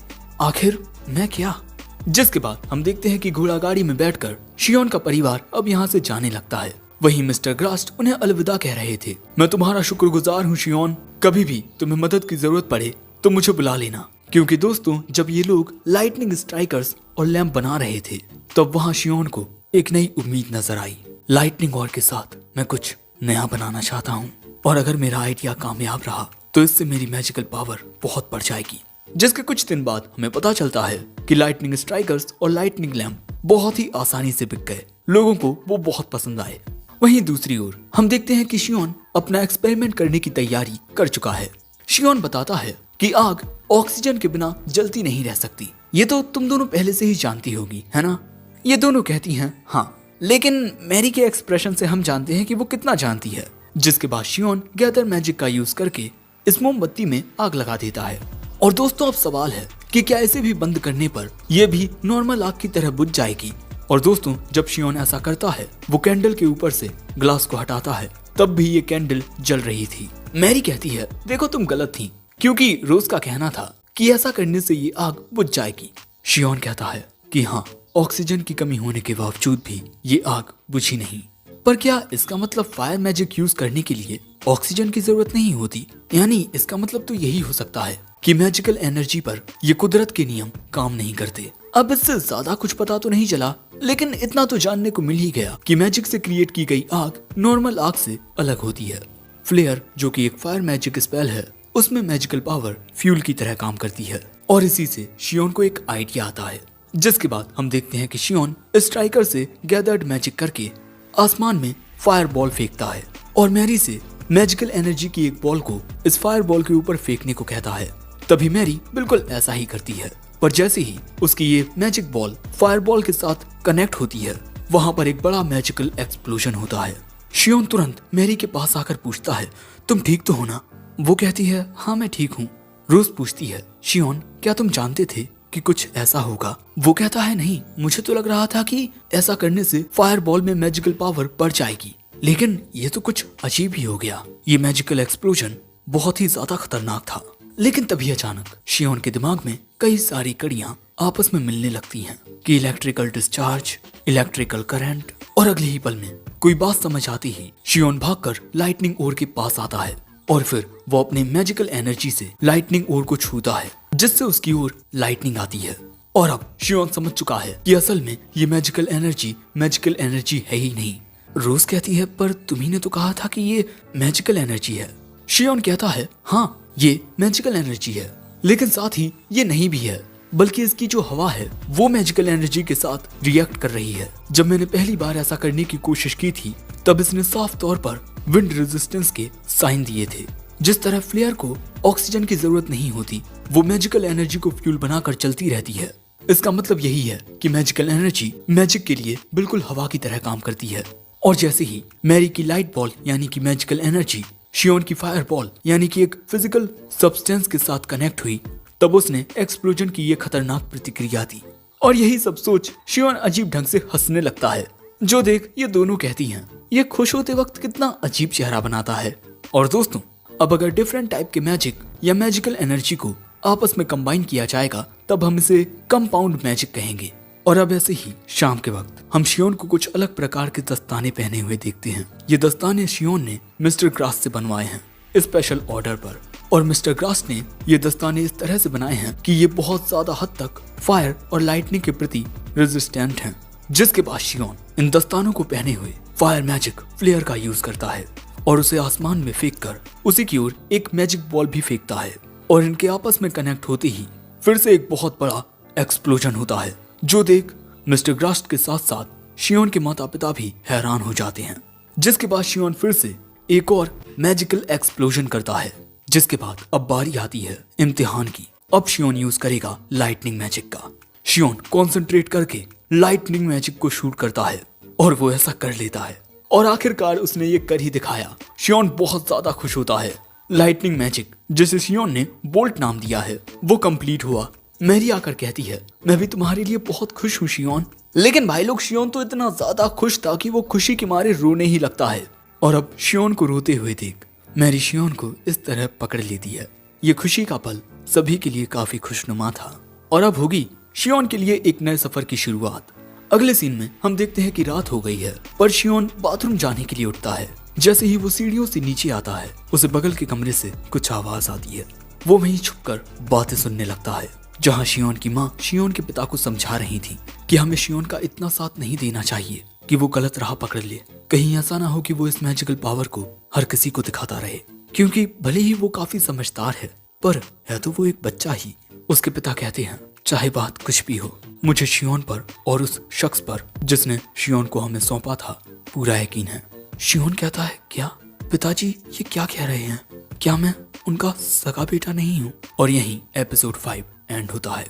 आखिर मैं क्या। जिसके बाद हम देखते हैं कि घोड़ा गाड़ी में बैठकर शियोन का परिवार अब यहाँ से जाने लगता है। वहीं मिस्टर ग्रास्ट उन्हें अलविदा कह रहे थे। मैं तुम्हारा शुक्रगुजार हूँ शियोन, कभी भी तुम्हें मदद की जरूरत पड़े तो मुझे बुला लेना। क्योंकि दोस्तों, जब ये लोग लाइटनिंग स्ट्राइकर्स और लैंप बना रहे थे तब वहाँ शियोन को एक नई उम्मीद नजर आई। लाइटनिंग और के साथ मैं कुछ नया बनाना चाहता हूँ, और अगर मेरा आइडिया कामयाब रहा तो इससे मेरी मैजिकल पावर बहुत बढ़ जाएगी। जिसके कुछ दिन बाद हमें पता चलता है कि लाइटनिंग स्ट्राइकर्स और लाइटनिंग लैंप बहुत ही आसानी से बिक गए, लोगों को वो बहुत पसंद आए। वहीं दूसरी ओर हम देखते हैं कि शियोन अपना एक्सपेरिमेंट करने की तैयारी कर चुका है। शियोन बताता है कि आग ऑक्सीजन के बिना जलती नहीं रह सकती। ये तो तुम दोनों पहले से ही जानती होगी, है ना। ये दोनों कहती हैं हाँ, लेकिन मैरी के एक्सप्रेशन से हम जानते हैं कि वो कितना जानती है। जिसके बाद शियोन गैदर मैजिक का यूज करके इस मोमबत्ती में आग लगा देता है। और दोस्तों, अब सवाल है कि क्या इसे भी बंद करने पर यह भी नॉर्मल आग की तरह बुझ जाएगी। और दोस्तों, जब शियोन ऐसा करता है, वो कैंडल के ऊपर से ग्लास को हटाता है, तब भी ये कैंडल जल रही थी। मैरी कहती है, देखो तुम गलत थी, क्योंकि रोज का कहना था कि ऐसा करने से ये आग बुझ जाएगी। शियोन कहता है कि हाँ, ऑक्सीजन की कमी होने के बावजूद भी ये आग बुझी नहीं। पर क्या इसका मतलब फायर मैजिक यूज करने के लिए ऑक्सीजन की जरूरत नहीं होती? यानी इसका मतलब तो यही हो सकता है कि मैजिकल एनर्जी पर ये कुदरत के नियम काम नहीं करते। अब इससे ज्यादा कुछ पता तो नहीं चला, लेकिन इतना तो जानने को मिल ही गया कि मैजिक से क्रिएट की गई आग नॉर्मल आग से अलग होती है। फ्लेयर, जो कि एक फायर मैजिक स्पेल है, उसमें मैजिकल पावर फ्यूल की तरह काम करती है। और इसी से शियोन को एक आइडिया आता है। जिसके बाद हम देखते हैं कि शियोन स्ट्राइकर से गैदर्ड मैजिक करके आसमान में फायर बॉल फेंकता है, और मैरी से मैजिकल एनर्जी की एक बॉल को इस फायर बॉल के ऊपर फेंकने को कहता है। तभी मैरी बिल्कुल ऐसा ही करती है, पर जैसे ही उसकी ये मैजिक बॉल फायर बॉल के साथ कनेक्ट होती है, वहां पर एक बड़ा मैजिकल एक्सप्लोजन होता है। शियोन तुरंत मैरी के पास आकर पूछता है, तुम ठीक तो हो ना? वो कहती है, हाँ मैं ठीक हूँ। रोज पूछती है, शियोन क्या तुम जानते थे कि कुछ ऐसा होगा? वो कहता है, नहीं, मुझे तो लग रहा था कि ऐसा करने से फायर बॉल में मैजिकल पावर बढ़ जाएगी, लेकिन ये तो कुछ अजीब ही हो गया। ये मैजिकल एक्सप्लोजन बहुत ही ज्यादा खतरनाक था। लेकिन तभी अचानक शियोन के दिमाग में कई सारी कड़ियां आपस में मिलने लगती हैं कि इलेक्ट्रिकल डिस्चार्ज, इलेक्ट्रिकल करंट, और अगले ही पल में कोई बात समझ आती ही शियोन भागकर लाइटनिंग ओर के पास आता है, और फिर वो अपने मैजिकल एनर्जी से लाइटनिंग ओर को छूता है, जिससे उसकी ओर लाइटनिंग आती है। और अब शियोन समझ चुका है कि असल में ये मैजिकल एनर्जी है ही नहीं। रोज कहती है, पर तुम्ही ने तो कहा था कि ये मैजिकल एनर्जी है। शियोन कहता है, हाँ ये मैजिकल एनर्जी है, लेकिन साथ ही ये नहीं भी है, बल्कि इसकी जो हवा है वो मैजिकल एनर्जी के साथ रिएक्ट कर रही है। जब मैंने पहली बार ऐसा करने की कोशिश की थी तब इसने साफ तौर पर विंड रेजिस्टेंस के साइन दिए थे। जिस तरह फ्लेयर को ऑक्सीजन की जरूरत नहीं होती, वो मैजिकल एनर्जी को फ्यूल बनाकर चलती रहती है। इसका मतलब यही है कि मैजिकल एनर्जी मैजिक के लिए बिल्कुल हवा की तरह काम करती है। और जैसे ही मैरी की लाइट बॉल यानी कि मैजिकल एनर्जी शियोन की फायर बॉल यानी कि एक फिजिकल सब्सटेंस के साथ कनेक्ट हुई, तब उसने एक्सप्लोजन की ये खतरनाक प्रतिक्रिया दी। और यही सब सोच शियोन अजीब ढंग से हंसने लगता है। जो देख ये दोनों कहती हैं, ये खुश होते वक्त कितना अजीब चेहरा बनाता है। और दोस्तों, अब अगर डिफरेंट टाइप के मैजिक या मैजिकल एनर्जी को आपस में कंबाइन किया जाएगा तब हम इसे कंपाउंड मैजिक कहेंगे। और अब ऐसे ही शाम के वक्त हम शियोन को कुछ अलग प्रकार के दस्ताने पहने हुए देखते हैं। ये दस्ताने शियोन ने मिस्टर ग्रास से बनवाए हैं स्पेशल ऑर्डर पर, और मिस्टर ग्रास ने ये दस्ताने इस तरह से बनाए हैं कि ये बहुत ज्यादा हद तक फायर और लाइटनिंग के प्रति रेजिस्टेंट हैं। जिसके बाद शियोन इन दस्तानों को पहने हुए फायर मैजिक फ्लेयर का यूज करता है और उसे आसमान में फेंक कर उसी की ओर एक मैजिक बॉल भी फेंकता है, और इनके आपस में कनेक्ट होते ही फिर से एक बहुत बड़ा एक्सप्लोजन होता है, जो देख मिस्टर ग्रास के साथ साथ शियोन के माता पिता भी हैरान हो जाते हैं। जिसके बाद शियोन फिर से एक और मैजिकल एक्सप्लोजन करता है। जिसके बाद अब बारी आती है इम्तिहान की। अब शियोन यूज करेगा लाइटनिंग मैजिक का। शियोन कॉन्सेंट्रेट करके लाइटनिंग मैजिक को शूट करता है और वो ऐसा कर लेता है, और आखिरकार उसने ये कर ही दिखाया। शियोन बहुत ज्यादा खुश होता है। लाइटनिंग मैजिक जिसे शियोन ने बोल्ट नाम दिया है वो कंप्लीट हुआ। मैरी आकर कहती है, मैं भी तुम्हारे लिए बहुत खुश हूँ शियोन। लेकिन भाई लोग, शियोन तो इतना ज्यादा खुश था कि वो खुशी के मारे रोने ही लगता है। और अब शियोन को रोते हुए देख मैरी शियोन को इस तरह पकड़ लेती है। ये खुशी का पल सभी के लिए काफी खुशनुमा था। और अब होगी शियोन के लिए एक नए सफर की शुरुआत। अगले सीन में हम देखते हैं कि रात हो गई है, पर शियोन बाथरूम जाने के लिए उठता है। जैसे ही वो सीढ़ियों से नीचे आता है, उसे बगल के कमरे से कुछ आवाज आती है। वो वहीं छुपकर बातें सुनने लगता है, जहाँ शियोन की माँ शियोन के पिता को समझा रही थी कि हमें शियोन का इतना साथ नहीं देना चाहिए कि वो गलत राह पकड़ ले। कहीं ऐसा ना हो कि वो इस मैजिकल पावर को हर किसी को दिखाता रहे, क्योंकि भले ही वो काफी समझदार है, पर है तो वो एक बच्चा ही। उसके पिता कहते हैं, चाहे बात कुछ भी हो, मुझे शियोन पर और उस शख्स पर जिसने शियोन को हमें सौंपा था पूरा यकीन है। शियोन कहता है, क्या पिताजी ये क्या कह रहे हैं? क्या मैं उनका सगा बेटा नहीं हूँ? और यहीं एपिसोड 5 एंड होता है।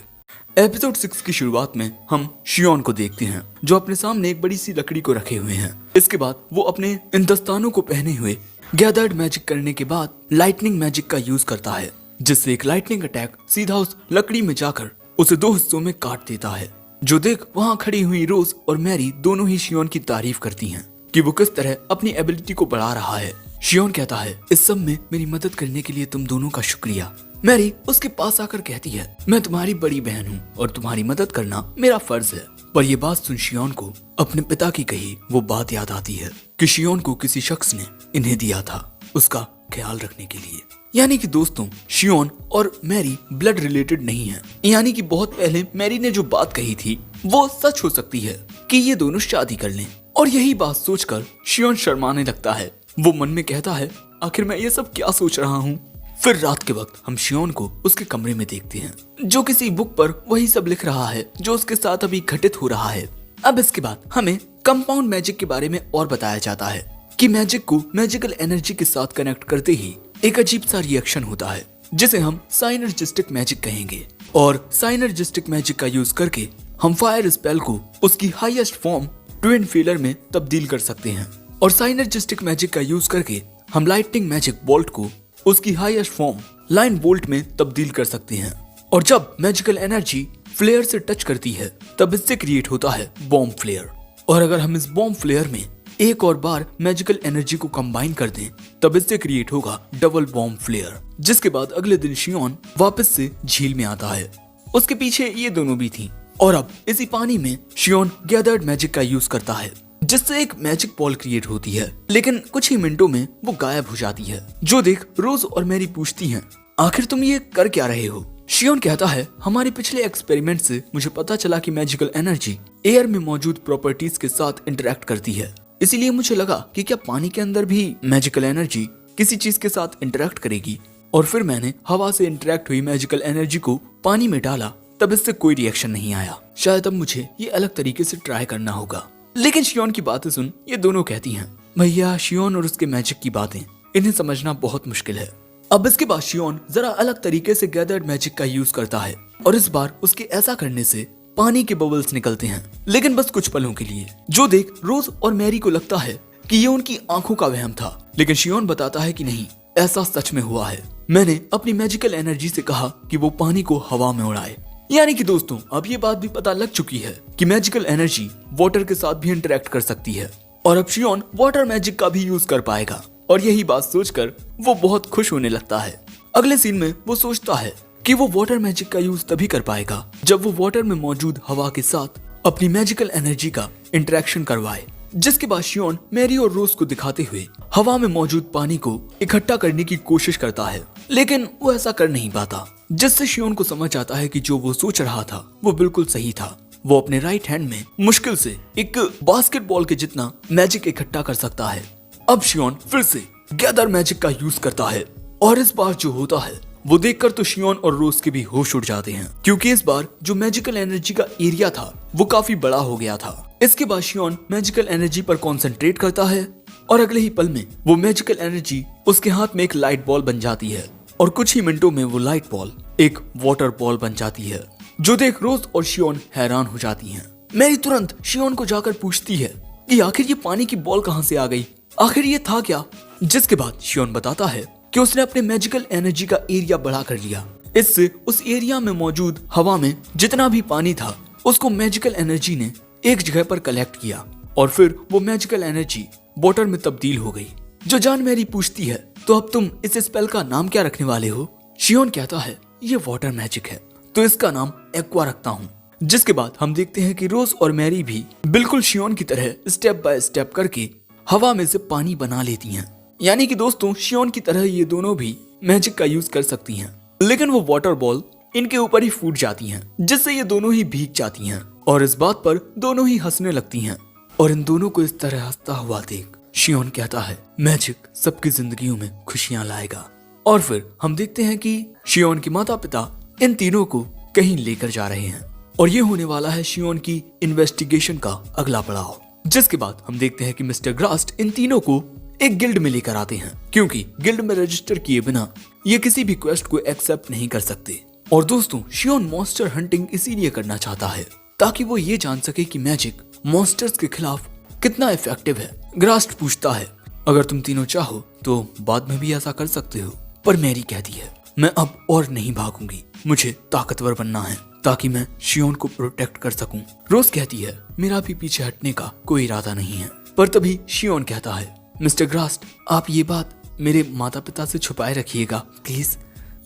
एपिसोड 6 की शुरुआत में हम शियोन को देखते हैं, जो अपने सामने एक बड़ी सी लकड़ी को रखे हुए हैं। इसके बाद वो अपने इन दस्तानों को पहने हुए गैदर्ड मैजिक करने के बाद लाइटनिंग मैजिक का यूज करता है, जिससे एक लाइटनिंग अटैक सीधा उस लकड़ी में जाकर उसे 2 हिस्सों में काट देता है। जो देख वहाँ खड़ी हुई रोज और मैरी दोनों ही शियोन की तारीफ करती हैं कि वो किस तरह अपनी एबिलिटी को बढ़ा रहा है। शियोन कहता है, इस सब में मेरी मदद करने के लिए तुम दोनों का शुक्रिया। मैरी उसके पास आकर कहती है, मैं तुम्हारी बड़ी बहन हूँ और तुम्हारी मदद करना मेरा फर्ज है। पर ये बात सुन शियोन को अपने पिता की कही वो बात याद आती है कि शियोन को किसी शख्स ने इन्हें दिया था उसका ख्याल रखने के लिए। यानी कि दोस्तों, शियोन और मैरी ब्लड रिलेटेड नहीं है। यानी कि बहुत पहले मैरी ने जो बात कही थी वो सच हो सकती है कि ये दोनों शादी कर लें। और यही बात सोचकर शियोन शर्माने लगता है। वो मन में कहता है, आखिर मैं ये सब क्या सोच रहा हूँ। फिर रात के वक्त हम शियोन को उसके कमरे में देखते हैं, जो किसी बुक पर वही सब लिख रहा है जो उसके साथ अभी घटित हो रहा है। अब इसके बाद हमें कंपाउंड मैजिक के बारे में और बताया जाता है कि मैजिक को मैजिकल एनर्जी के साथ कनेक्ट करते ही एक अजीब सा रिएक्शन होता है, जिसे हम साइनर्जिस्टिक मैजिक कहेंगे। और साइनर्जिस्टिक मैजिक का यूज करके हम फायर स्पेल को उसकी हाईएस्ट फॉर्म ट्विन फेलर में तब्दील कर सकते हैं, और साइनर्जिस्टिक मैजिक का यूज करके हम लाइटनिंग मैजिक बोल्ट को उसकी हाईएस्ट फॉर्म लाइन बोल्ट में तब्दील कर सकते हैं। और जब मैजिकल एनर्जी फ्लेयर से टच करती है तब इससे क्रिएट होता है बॉम्ब फ्लेयर। और अगर हम इस बॉम्ब फ्लेयर में एक और बार मैजिकल एनर्जी को कंबाइन कर दें तब इससे क्रिएट होगा डबल बॉम्ब फ्लेयर। जिसके बाद अगले दिन शियोन वापस से झील में आता है। उसके पीछे ये दोनों भी थी। और अब इसी पानी में शियोन गैदर्ड मैजिक का यूज करता है, जिससे एक मैजिक बॉल क्रिएट होती है, लेकिन कुछ ही मिनटों में वो गायब हो जाती है। जो देख रोज और मैरी पूछती हैं, आखिर तुम ये कर क्या रहे हो? शियोन कहता है, हमारे पिछले एक्सपेरिमेंट से मुझे पता चला कि मैजिकल एनर्जी एयर में मौजूद प्रॉपर्टीज के साथ इंटरेक्ट करती है, इसीलिए मुझे लगा कि क्या पानी के अंदर भी मैजिकल एनर्जी किसी चीज के साथ इंटरेक्ट करेगी। और फिर मैंने हवा से इंटरेक्ट हुई मैजिकल एनर्जी को पानी में डाला, तब इससे कोई रिएक्शन नहीं आया। शायद अब मुझे ये अलग तरीके से ट्राई करना होगा। लेकिन शियोन की बातें सुन ये दोनों कहती हैं, भैया शियोन और उसके मैजिक की बातें इन्हें समझना बहुत मुश्किल है। अब इसके बाद शियोन जरा अलग तरीके से गैदर्ड मैजिक का यूज करता है, और इस बार उसके ऐसा करने से पानी के बबल्स निकलते हैं, लेकिन बस कुछ पलों के लिए। जो देख रोज और मैरी को लगता है कि ये उनकी आंखों का वहम था, लेकिन शियोन बताता है कि नहीं, ऐसा सच में हुआ है। मैंने अपनी मैजिकल एनर्जी से कहा कि वो पानी को हवा में उड़ाए। यानी कि दोस्तों, अब ये बात भी पता लग चुकी है कि मैजिकल एनर्जी वाटर के साथ भी इंटरेक्ट कर सकती है, और अब शियोन वाटर मैजिक का भी यूज कर पाएगा। और यही बात सोचकर वो बहुत खुश होने लगता है। अगले सीन में वो सोचता है कि वो वाटर मैजिक का यूज तभी कर पाएगा जब वो वाटर में मौजूद हवा के साथ अपनी मैजिकल एनर्जी का इंटरेक्शन करवाए, जिसके बाद शियोन मैरी और रोज को दिखाते हुए हवा में मौजूद पानी को इकट्ठा करने की कोशिश करता है, लेकिन वो ऐसा कर नहीं पाता, जिससे शियोन को समझ आता है कि जो वो सोच रहा था वो बिल्कुल सही था। वो अपने राइट हैंड में मुश्किल से एक बास्केटबॉल के जितना मैजिक इकट्ठा कर सकता है। अब शियोन फिर से गैदर मैजिक का यूज करता है और इस बार जो होता है वो देखकर तो शियोन और रोज के भी होश उड़ जाते हैं, क्योंकि इस बार जो मैजिकल एनर्जी का एरिया था वो काफी बड़ा हो गया था। इसके बाद शियोन मैजिकल एनर्जी पर कंसंट्रेट करता है और अगले ही पल में वो मैजिकल एनर्जी उसके हाथ में एक लाइट बॉल बन जाती है और कुछ ही मिनटों में वो लाइट बॉल एक वाटर बॉल बन जाती है, जो देख रोज और शियोन हैरान हो जाती हैं। मैरी तुरंत शियोन को जाकर पूछती है कि आखिर ये पानी की बॉल कहां से आ गई, आखिर ये था क्या? जिसके बाद शियोन बताता है कि उसने अपने मैजिकल एनर्जी का एरिया बढ़ा कर लिया। इससे उस एरिया में मौजूद हवा में जितना भी पानी था उसको मैजिकल एनर्जी ने एक जगह पर कलेक्ट किया और फिर वो मैजिकल एनर्जी वाटर में तब्दील हो गई। जो जान मैरी पूछती है तो अब तुम इस स्पेल का नाम क्या रखने वाले हो? शियोन कहता है ये वाटर मैजिक है तो इसका नाम एक्वा रखता हूँ। जिसके बाद हम देखते हैं कि रोज और मैरी भी बिल्कुल शियोन की तरह स्टेप बाय स्टेप करके हवा में से पानी बना लेती हैं। यानी कि दोस्तों शियोन की तरह ये दोनों भी मैजिक का यूज कर सकती हैं, लेकिन वो वाटर बॉल इनके ऊपर ही फूट जाती हैं, जिससे ये दोनों ही भीग जाती हैं और इस बात पर दोनों ही हंसने लगती हैं। और इन दोनों को इस तरह हंसता हुआ देख शियोन कहता है मैजिक सबकी जिंदगियों में खुशियां लाएगा। और फिर हम देखते हैं कि शियोन के माता पिता इन तीनों को कहीं लेकर जा रहे हैं और ये होने वाला है शियोन की इन्वेस्टिगेशन का अगला पड़ाव। जिसके बाद हम देखते हैं कि मिस्टर ग्रास्ट इन तीनों को एक गिल्ड में लेकर आते हैं, क्योंकि गिल्ड में रजिस्टर किए बिना ये किसी भी क्वेस्ट को एक्सेप्ट नहीं कर सकते। और दोस्तों शियोन मॉन्स्टर हंटिंग इसीलिए करना चाहता है ताकि वो ये जान सके कि मैजिक मॉन्स्टर्स के खिलाफ कितना इफेक्टिव है। ग्रास्ट पूछता है अगर तुम तीनों चाहो तो बाद में भी ऐसा कर सकते हो, पर मैरी कहती है मैं अब और नहीं भागूंगी, मुझे ताकतवर बनना है ताकि मैं शियोन को प्रोटेक्ट कर सकूं। रोज कहती है मेरा भी पीछे हटने का कोई इरादा नहीं है, पर तभी शियोन कहता है मिस्टर ग्रास्ट आप ये बात मेरे माता पिता से छुपाए रखिएगा प्लीज।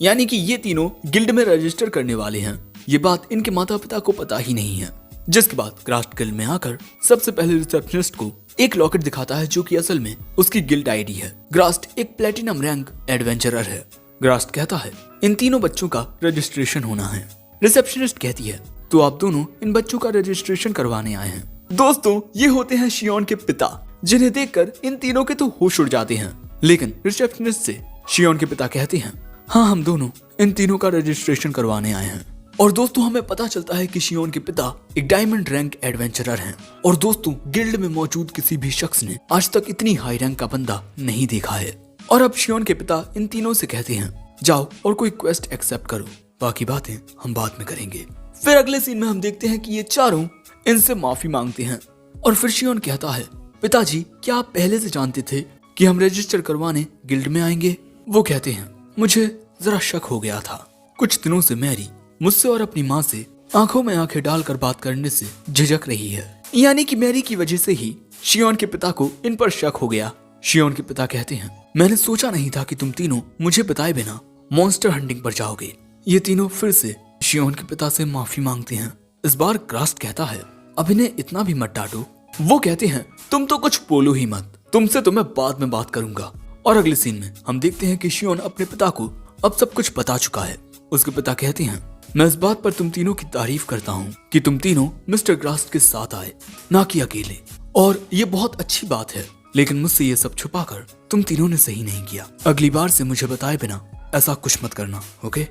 यानी कि ये तीनों गिल्ड में रजिस्टर करने वाले हैं, ये बात इनके माता पिता को पता ही नहीं है। जिसके बाद ग्रास्ट गिल्ड में आकर सबसे पहले रिसेप्शनिस्ट को एक लॉकेट दिखाता है जो कि असल में उसकी गिल्ड आईडी है। ग्रास्ट एक प्लेटिनम रैंक एडवेंचरर है। ग्रास्ट कहता है इन तीनों बच्चों का रजिस्ट्रेशन होना है। रिसेप्शनिस्ट कहती है तो आप दोनों इन बच्चों का रजिस्ट्रेशन करवाने आए हैं। दोस्तों ये होते हैं शियोन के पिता, जिन्हें देखकर इन तीनों के तो होश उड़ जाते हैं। लेकिन रिसेप्शनिस्ट से शियोन के पिता कहते हैं हाँ हम दोनों इन तीनों का रजिस्ट्रेशन करवाने आए हैं। और दोस्तों हमें पता चलता है कि शियोन के पिता एक डायमंड रैंक एडवेंचरर हैं। और दोस्तों गिल्ड में मौजूद किसी भी शख्स ने आज तक इतनी हाई रैंक का बंदा नहीं देखा है। और अब शियोन के पिता इन तीनों से कहते हैं जाओ और कोई क्वेस्ट एक्सेप्ट करो, बाकी बातें हम बाद में करेंगे। फिर अगले सीन में हम देखते हैं कि ये चारों इनसे माफी मांगते हैं और फिर शियोन कहता है पिताजी क्या आप पहले से जानते थे कि हम रजिस्टर करवाने गिल्ड में आएंगे? वो कहते हैं मुझे जरा शक हो गया था, कुछ दिनों से मैरी मुझसे और अपनी माँ से आंखों में आंखें डालकर बात करने से झिझक रही है। यानी कि मैरी की वजह से ही शियोन के पिता को इन पर शक हो गया। शियोन के पिता कहते हैं मैंने सोचा नहीं था कि तुम तीनों मुझे बताए बिना मॉन्स्टर हंटिंग पर जाओगे। ये तीनों फिर से शियोन के पिता से माफी मांगते हैं। इस बार ग्रास्ट कहता है अब इन्हें इतना भी मत डांटो। वो कहते हैं तुम तो कुछ बोलो ही मत, तुमसे तो मैं बाद में बात करूंगा। और अगले सीन में हम देखते हैं कि शियोन अपने पिता को अब सब कुछ बता चुका है। उसके पिता कहते हैं मैं इस बात पर तुम तीनों की तारीफ करता हूँ कि तुम तीनों मिस्टर ग्रास्ट के साथ आए, ना कि अकेले, और ये बहुत अच्छी बात है। लेकिन मुझसे ये सब छुपाकर तुम तीनों ने सही नहीं किया। अगली बार से मुझे बताए बिना ऐसा कुछ मत करना, ओके?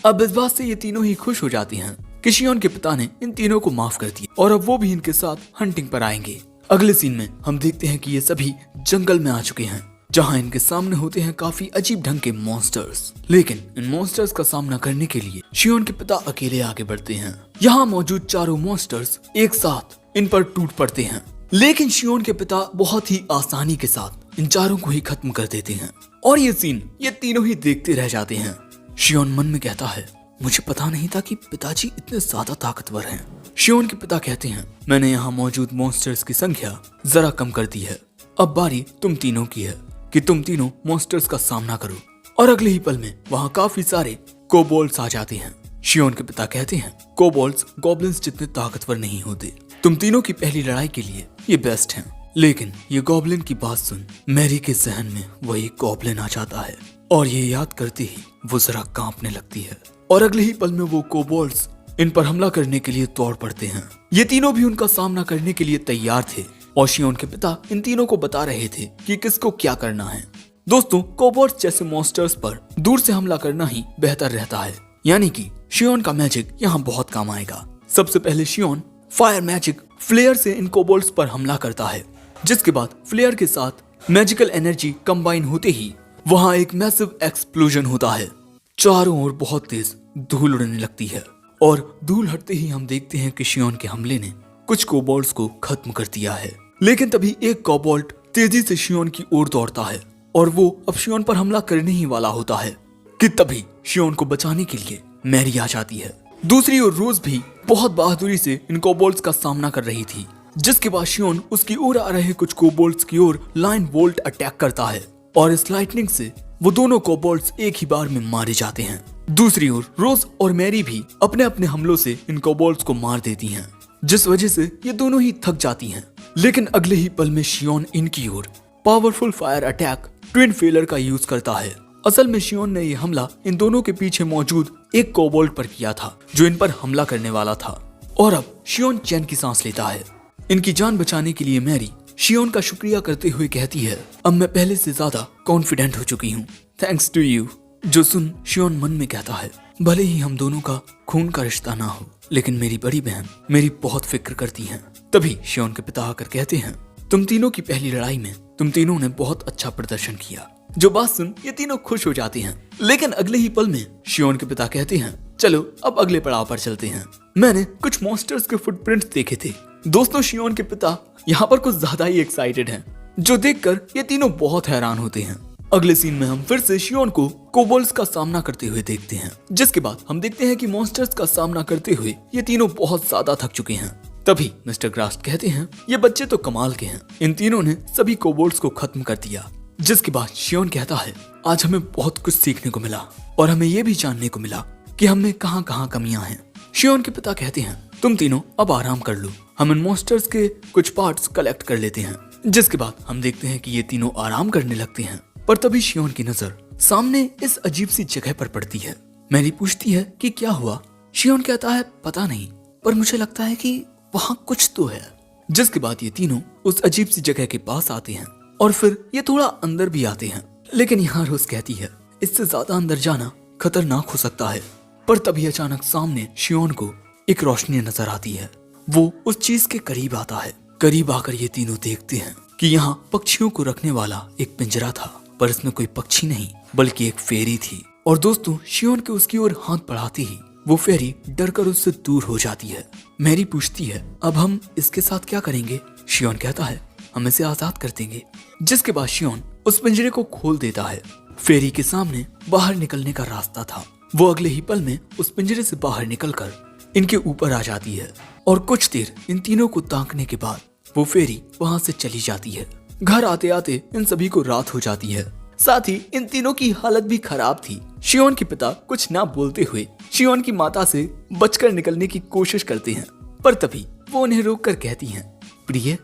अब इस बात से ये तीनों ही खुश हो जाती हैं कि शियोन के पिता ने इन तीनों को माफ कर दिया और अब वो भी इनके साथ हंटिंग पर आएंगे। अगले सीन में हम देखते हैं कि ये सभी जंगल में आ चुके हैं, जहां इनके सामने होते हैं काफी अजीब ढंग के मॉन्स्टर्स। लेकिन इन मॉन्स्टर्स का सामना करने के लिए शियोन के पिता अकेले आगे बढ़ते हैं। यहाँ मौजूद चारों मॉन्स्टर्स एक साथ इन पर टूट पड़ते हैं, लेकिन शियोन के पिता बहुत ही आसानी के साथ इन चारों को ही खत्म कर देते हैं। और ये सीन ये तीनों ही देखते रह जाते हैं। शियोन मन में कहता है मुझे पता नहीं था कि पिताजी इतने ज्यादा ताकतवर हैं। शियोन के पिता कहते हैं मैंने यहाँ मौजूद मॉन्स्टर्स की संख्या जरा कम कर दी है, अब बारी तुम तीनों की है कि तुम तीनों मॉन्स्टर्स का सामना करो। और अगले ही पल में वहाँ काफी सारे कोबोल्ड्स आ जाते हैं। शियोन के पिता कहते हैं कोबोल्ड्स गॉब्लिन्स जितने ताकतवर नहीं होते, तुम तीनों की पहली लड़ाई के लिए ये बेस्ट हैं। लेकिन ये गॉब्लिन की बात सुन मैरी के जहन में वही गॉब्लिन आ जाता है और ये याद करते ही वो जरा कांपने लगती है और अगले ही पल में वो कोबोल्ड्स इन पर हमला करने के लिए दौड़ पड़ते हैं। ये तीनों भी उनका सामना करने के लिए तैयार थे और शियोन के पिता इन तीनों को बता रहे थे कि किसको क्या करना है। दोस्तों, कोबोल्ड्स जैसे मॉन्स्टर्स पर दूर से हमला करना ही बेहतर रहता है, यानी कि शियोन का मैजिक यहाँ बहुत काम आएगा। सबसे पहले शियोन फायर मैजिक फ्लेयर से इन कोबोल्ड्स पर हमला करता है, जिसके बाद फ्लेयर के साथ मैजिकल एनर्जी कंबाइन होते ही वहां एक मैसिव एक्सप्लोजन होता है। चारों ओर बहुत तेज धूल उड़ने लगती है और धूल हटते ही हम देखते हैं कि शियोन के हमले ने कुछ कोबोल्ड्स को खत्म कर दिया है। लेकिन तभी एक कोबोल्ड तेजी से शियोन की ओर दौड़ता है और वो अब शियोन पर हमला करने ही वाला होता है कि तभी शियोन को बचाने के लिए मैरी आ जाती है। दूसरी ओर रोज भी बहुत बहादुरी से इन कोबोल्ड्स का सामना कर रही थी, जिसके बाद शियोन उसकी ओर आ रहे कुछ कोबोल्ड्स की ओर लाइन बोल्ट अटैक करता है और इस लाइटनिंग से वो दोनों कोबोल्ड्स एक ही बार में मारे जाते हैं। दूसरी ओर रोज और मैरी भी अपने अपने हमलों से इन कोबोल्ड्स को मार देती हैं, जिस वजह से ये दोनों ही थक जाती हैं। लेकिन अगले ही पल में शियोन इनकी ओर powerful fire attack twin feller का यूज करता है। असल में शियोन ने यह हमला इन दोनों के पीछे मौजूद एक कोबोल्ड पर किया था जो इन पर हमला करने वाला था और अब शियोन चैन की सांस लेता है। इनकी जान बचाने के लिए मैरी शियोन का शुक्रिया करते हुए कहती है, अब मैं पहले से ज्यादा कॉन्फिडेंट हो चुकी हूँ, थैंक्स टू यू। जो सुन शियोन मन में कहता है, भले ही हम दोनों का खून का रिश्ता ना हो, लेकिन मेरी बड़ी बहन मेरी बहुत फिक्र करती है। तभी शियोन के पिता आकर कहते हैं, तुम तीनों की पहली लड़ाई में तुम तीनों ने बहुत अच्छा प्रदर्शन किया। जो बात सुन ये तीनों खुश हो जाते हैं। लेकिन अगले ही पल में शियोन के पिता कहते हैं, चलो अब अगले पड़ाव पर चलते हैं। मैंने कुछ मॉन्स्टर्स के फुटप्रिंट्स देखे थे। दोस्तों, शियोन के पिता यहाँ पर कुछ ज्यादा ही एक्साइटेड हैं, जो देखकर ये तीनों बहुत हैरान होते हैं। अगले सीन में हम फिर से शियोन को कोबोल्ड्स का सामना करते हुए देखते हैं, जिसके बाद हम देखते हैं कि मॉन्स्टर्स का सामना करते हुए ये तीनों बहुत ज्यादा थक चुके हैं। तभी मिस्टर ग्रास्ट कहते हैं, ये बच्चे तो कमाल के हैं, इन तीनों ने सभी कोबोल्ड्स को खत्म कर दिया। जिसके बाद शियोन कहता है, आज हमें बहुत कुछ सीखने को मिला और हमें ये भी जानने को मिला कि हमें कहाँ कहाँ कमियां हैं। शियोन के पिता कहते हैं, तुम तीनों अब आराम कर लो, हम इन मॉन्स्टर्स के कुछ पार्ट्स कलेक्ट कर लेते हैं। जिसके बाद हम देखते हैं कि ये तीनों आराम करने लगते हैं, पर तभी शियोन की नजर सामने इस अजीब सी जगह पर पड़ती है। मैरी पूछती है कि क्या हुआ। शियोन कहता है, पता नहीं, पर मुझे लगता है कि वहाँ कुछ तो है। जिसके बाद ये तीनों उस अजीब सी जगह के पास आते हैं और फिर ये थोड़ा अंदर भी आते हैं। लेकिन यहाँ रोज कहती है, इससे ज्यादा अंदर जाना खतरनाक हो सकता है। पर तभी अचानक सामने शियोन को एक रोशनी नजर आती है। वो उस चीज के करीब आता है। करीब आकर ये तीनों देखते हैं कि यहाँ पक्षियों को रखने वाला एक पिंजरा था, पर इसमें कोई पक्षी नहीं बल्कि एक फेरी थी। और दोस्तों, शियोन के उसकी ओर हाथ बढ़ाते ही वो फेरी डरकर उससे दूर हो जाती है। मैरी पूछती है, अब हम इसके साथ क्या करेंगे। शियोन कहता है, हम इसे आजाद कर देंगे। जिसके बाद शियोन उस पिंजरे को खोल देता है। फेरी के सामने बाहर निकलने का रास्ता था। वो अगले ही पल में उस पिंजरे से बाहर निकलकर इनके ऊपर आ जाती है और कुछ देर इन तीनों को ताकने के बाद वो फेरी वहां से चली जाती है। घर आते आते इन सभी को रात हो जाती है। साथ ही इन तीनों की हालत भी खराब थी। शियोन के पिता कुछ ना बोलते हुए शियोन की माता से बचकर निकलने की कोशिश करते हैं, पर तभी वो उन्हें रोककर कहती हैं, प्रिय,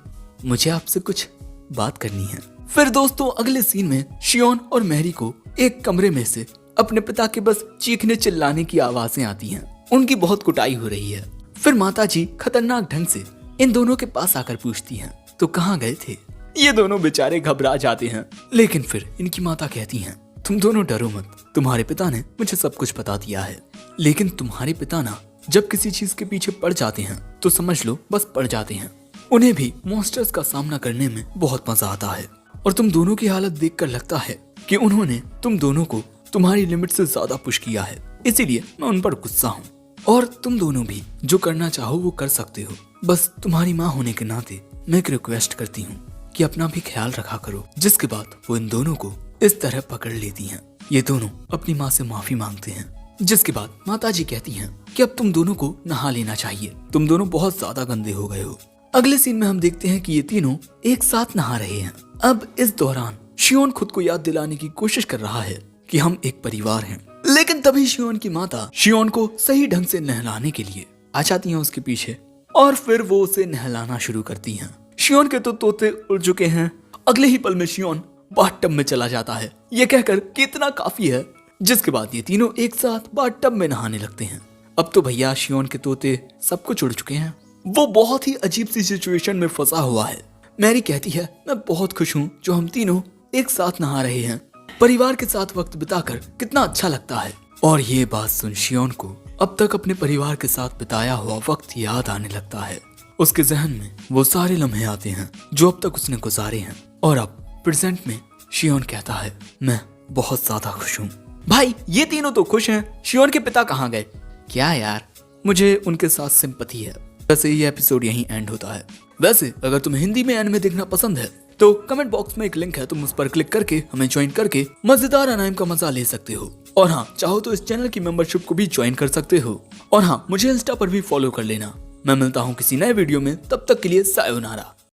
मुझे आपसे कुछ बात करनी है। फिर दोस्तों, अगले सीन में शियोन और मैरी को एक कमरे में से अपने पिता के बस चीखने चिल्लाने की आवाजें आती हैं। उनकी बहुत कुटाई हो रही है। फिर माता जी खतरनाक ढंग से इन दोनों के पास आकर पूछती हैं, तो कहाँ गए थे। ये दोनों बेचारे घबरा जाते हैं। लेकिन फिर इनकी माता कहती हैं, तुम दोनों डरो मत, तुम्हारे पिता ने मुझे सब कुछ बता दिया है। लेकिन तुम्हारे पिता ना जब किसी चीज के पीछे पड़ जाते हैं तो समझ लो बस पड़ जाते हैं। उन्हें भी मॉन्स्टर्स का सामना करने में बहुत मजा आता है और तुम दोनों की हालत देखकर लगता है कि उन्होंने तुम दोनों को तुम्हारी लिमिट से ज्यादा पुश किया है। इसीलिए मैं उन पर गुस्सा हूँ और तुम दोनों भी जो करना चाहो वो कर सकते हो। बस तुम्हारी माँ होने के नाते मैं एक रिक्वेस्ट करती हूँ कि अपना भी ख्याल रखा करो। जिसके बाद वो इन दोनों को इस तरह पकड़ लेती हैं। ये दोनों अपनी माँ से माफी मांगते हैं। जिसके बाद माताजी कहती हैं कि अब तुम दोनों को नहा लेना चाहिए, तुम दोनों बहुत ज्यादा गंदे हो गए हो। अगले सीन में हम देखते हैं कि ये तीनों एक साथ नहा रहे हैं। अब इस दौरान शियोन खुद को याद दिलाने की कोशिश कर रहा है कि हम एक परिवार हैं। लेकिन तभी शियोन की माता शियोन को सही ढंग से नहलाने के लिए आ जाती हैं उसके पीछे। और फिर वो उसे नहलाना शुरू करती हैं। शियोन के तो तोते उड़ चुके हैं। अगले ही पल में शियोन बाथटब में चला जाता है, ये कहकर कि इतना काफी है, जिसके बाद ये तीनों एक साथ बाथटब में नहाने लगते हैं। अब तो भैया शियोन के तोते सब कुछ उड़ चुके हैं। वो बहुत ही अजीब सी सिचुएशन में फंसा हुआ है। मैरी कहती है, मैं बहुत खुश हूँ जो हम तीनों एक साथ नहा रहे हैं। परिवार के साथ वक्त बिताकर कितना अच्छा लगता है। और ये बात सुन शियोन को अब तक अपने परिवार के साथ बिताया हुआ वक्त याद आने लगता है। उसके जहन में वो सारे लम्हे आते हैं जो अब तक उसने गुजारे हैं। और अब प्रेजेंट में शियोन कहता है, मैं बहुत ज्यादा खुश हूँ। भाई ये तीनों तो खुश हैं, शियोन के पिता कहाँ गए? क्या यार, मुझे उनके साथ सिंपैथी है। वैसे ये एपिसोड यहीं एंड होता है। वैसे अगर तुम्हें हिंदी में एनिमे देखना पसंद है तो कमेंट बॉक्स में एक लिंक है, तुम उस पर क्लिक करके हमें ज्वाइन करके मजेदार एनीमे का मजा ले सकते हो। और हाँ, चाहो तो इस चैनल की मेंबरशिप को भी ज्वाइन कर सकते हो। और हाँ, मुझे इंस्टा पर भी फॉलो कर लेना। मैं मिलता हूँ किसी नए वीडियो में, तब तक के लिए सायोनारा।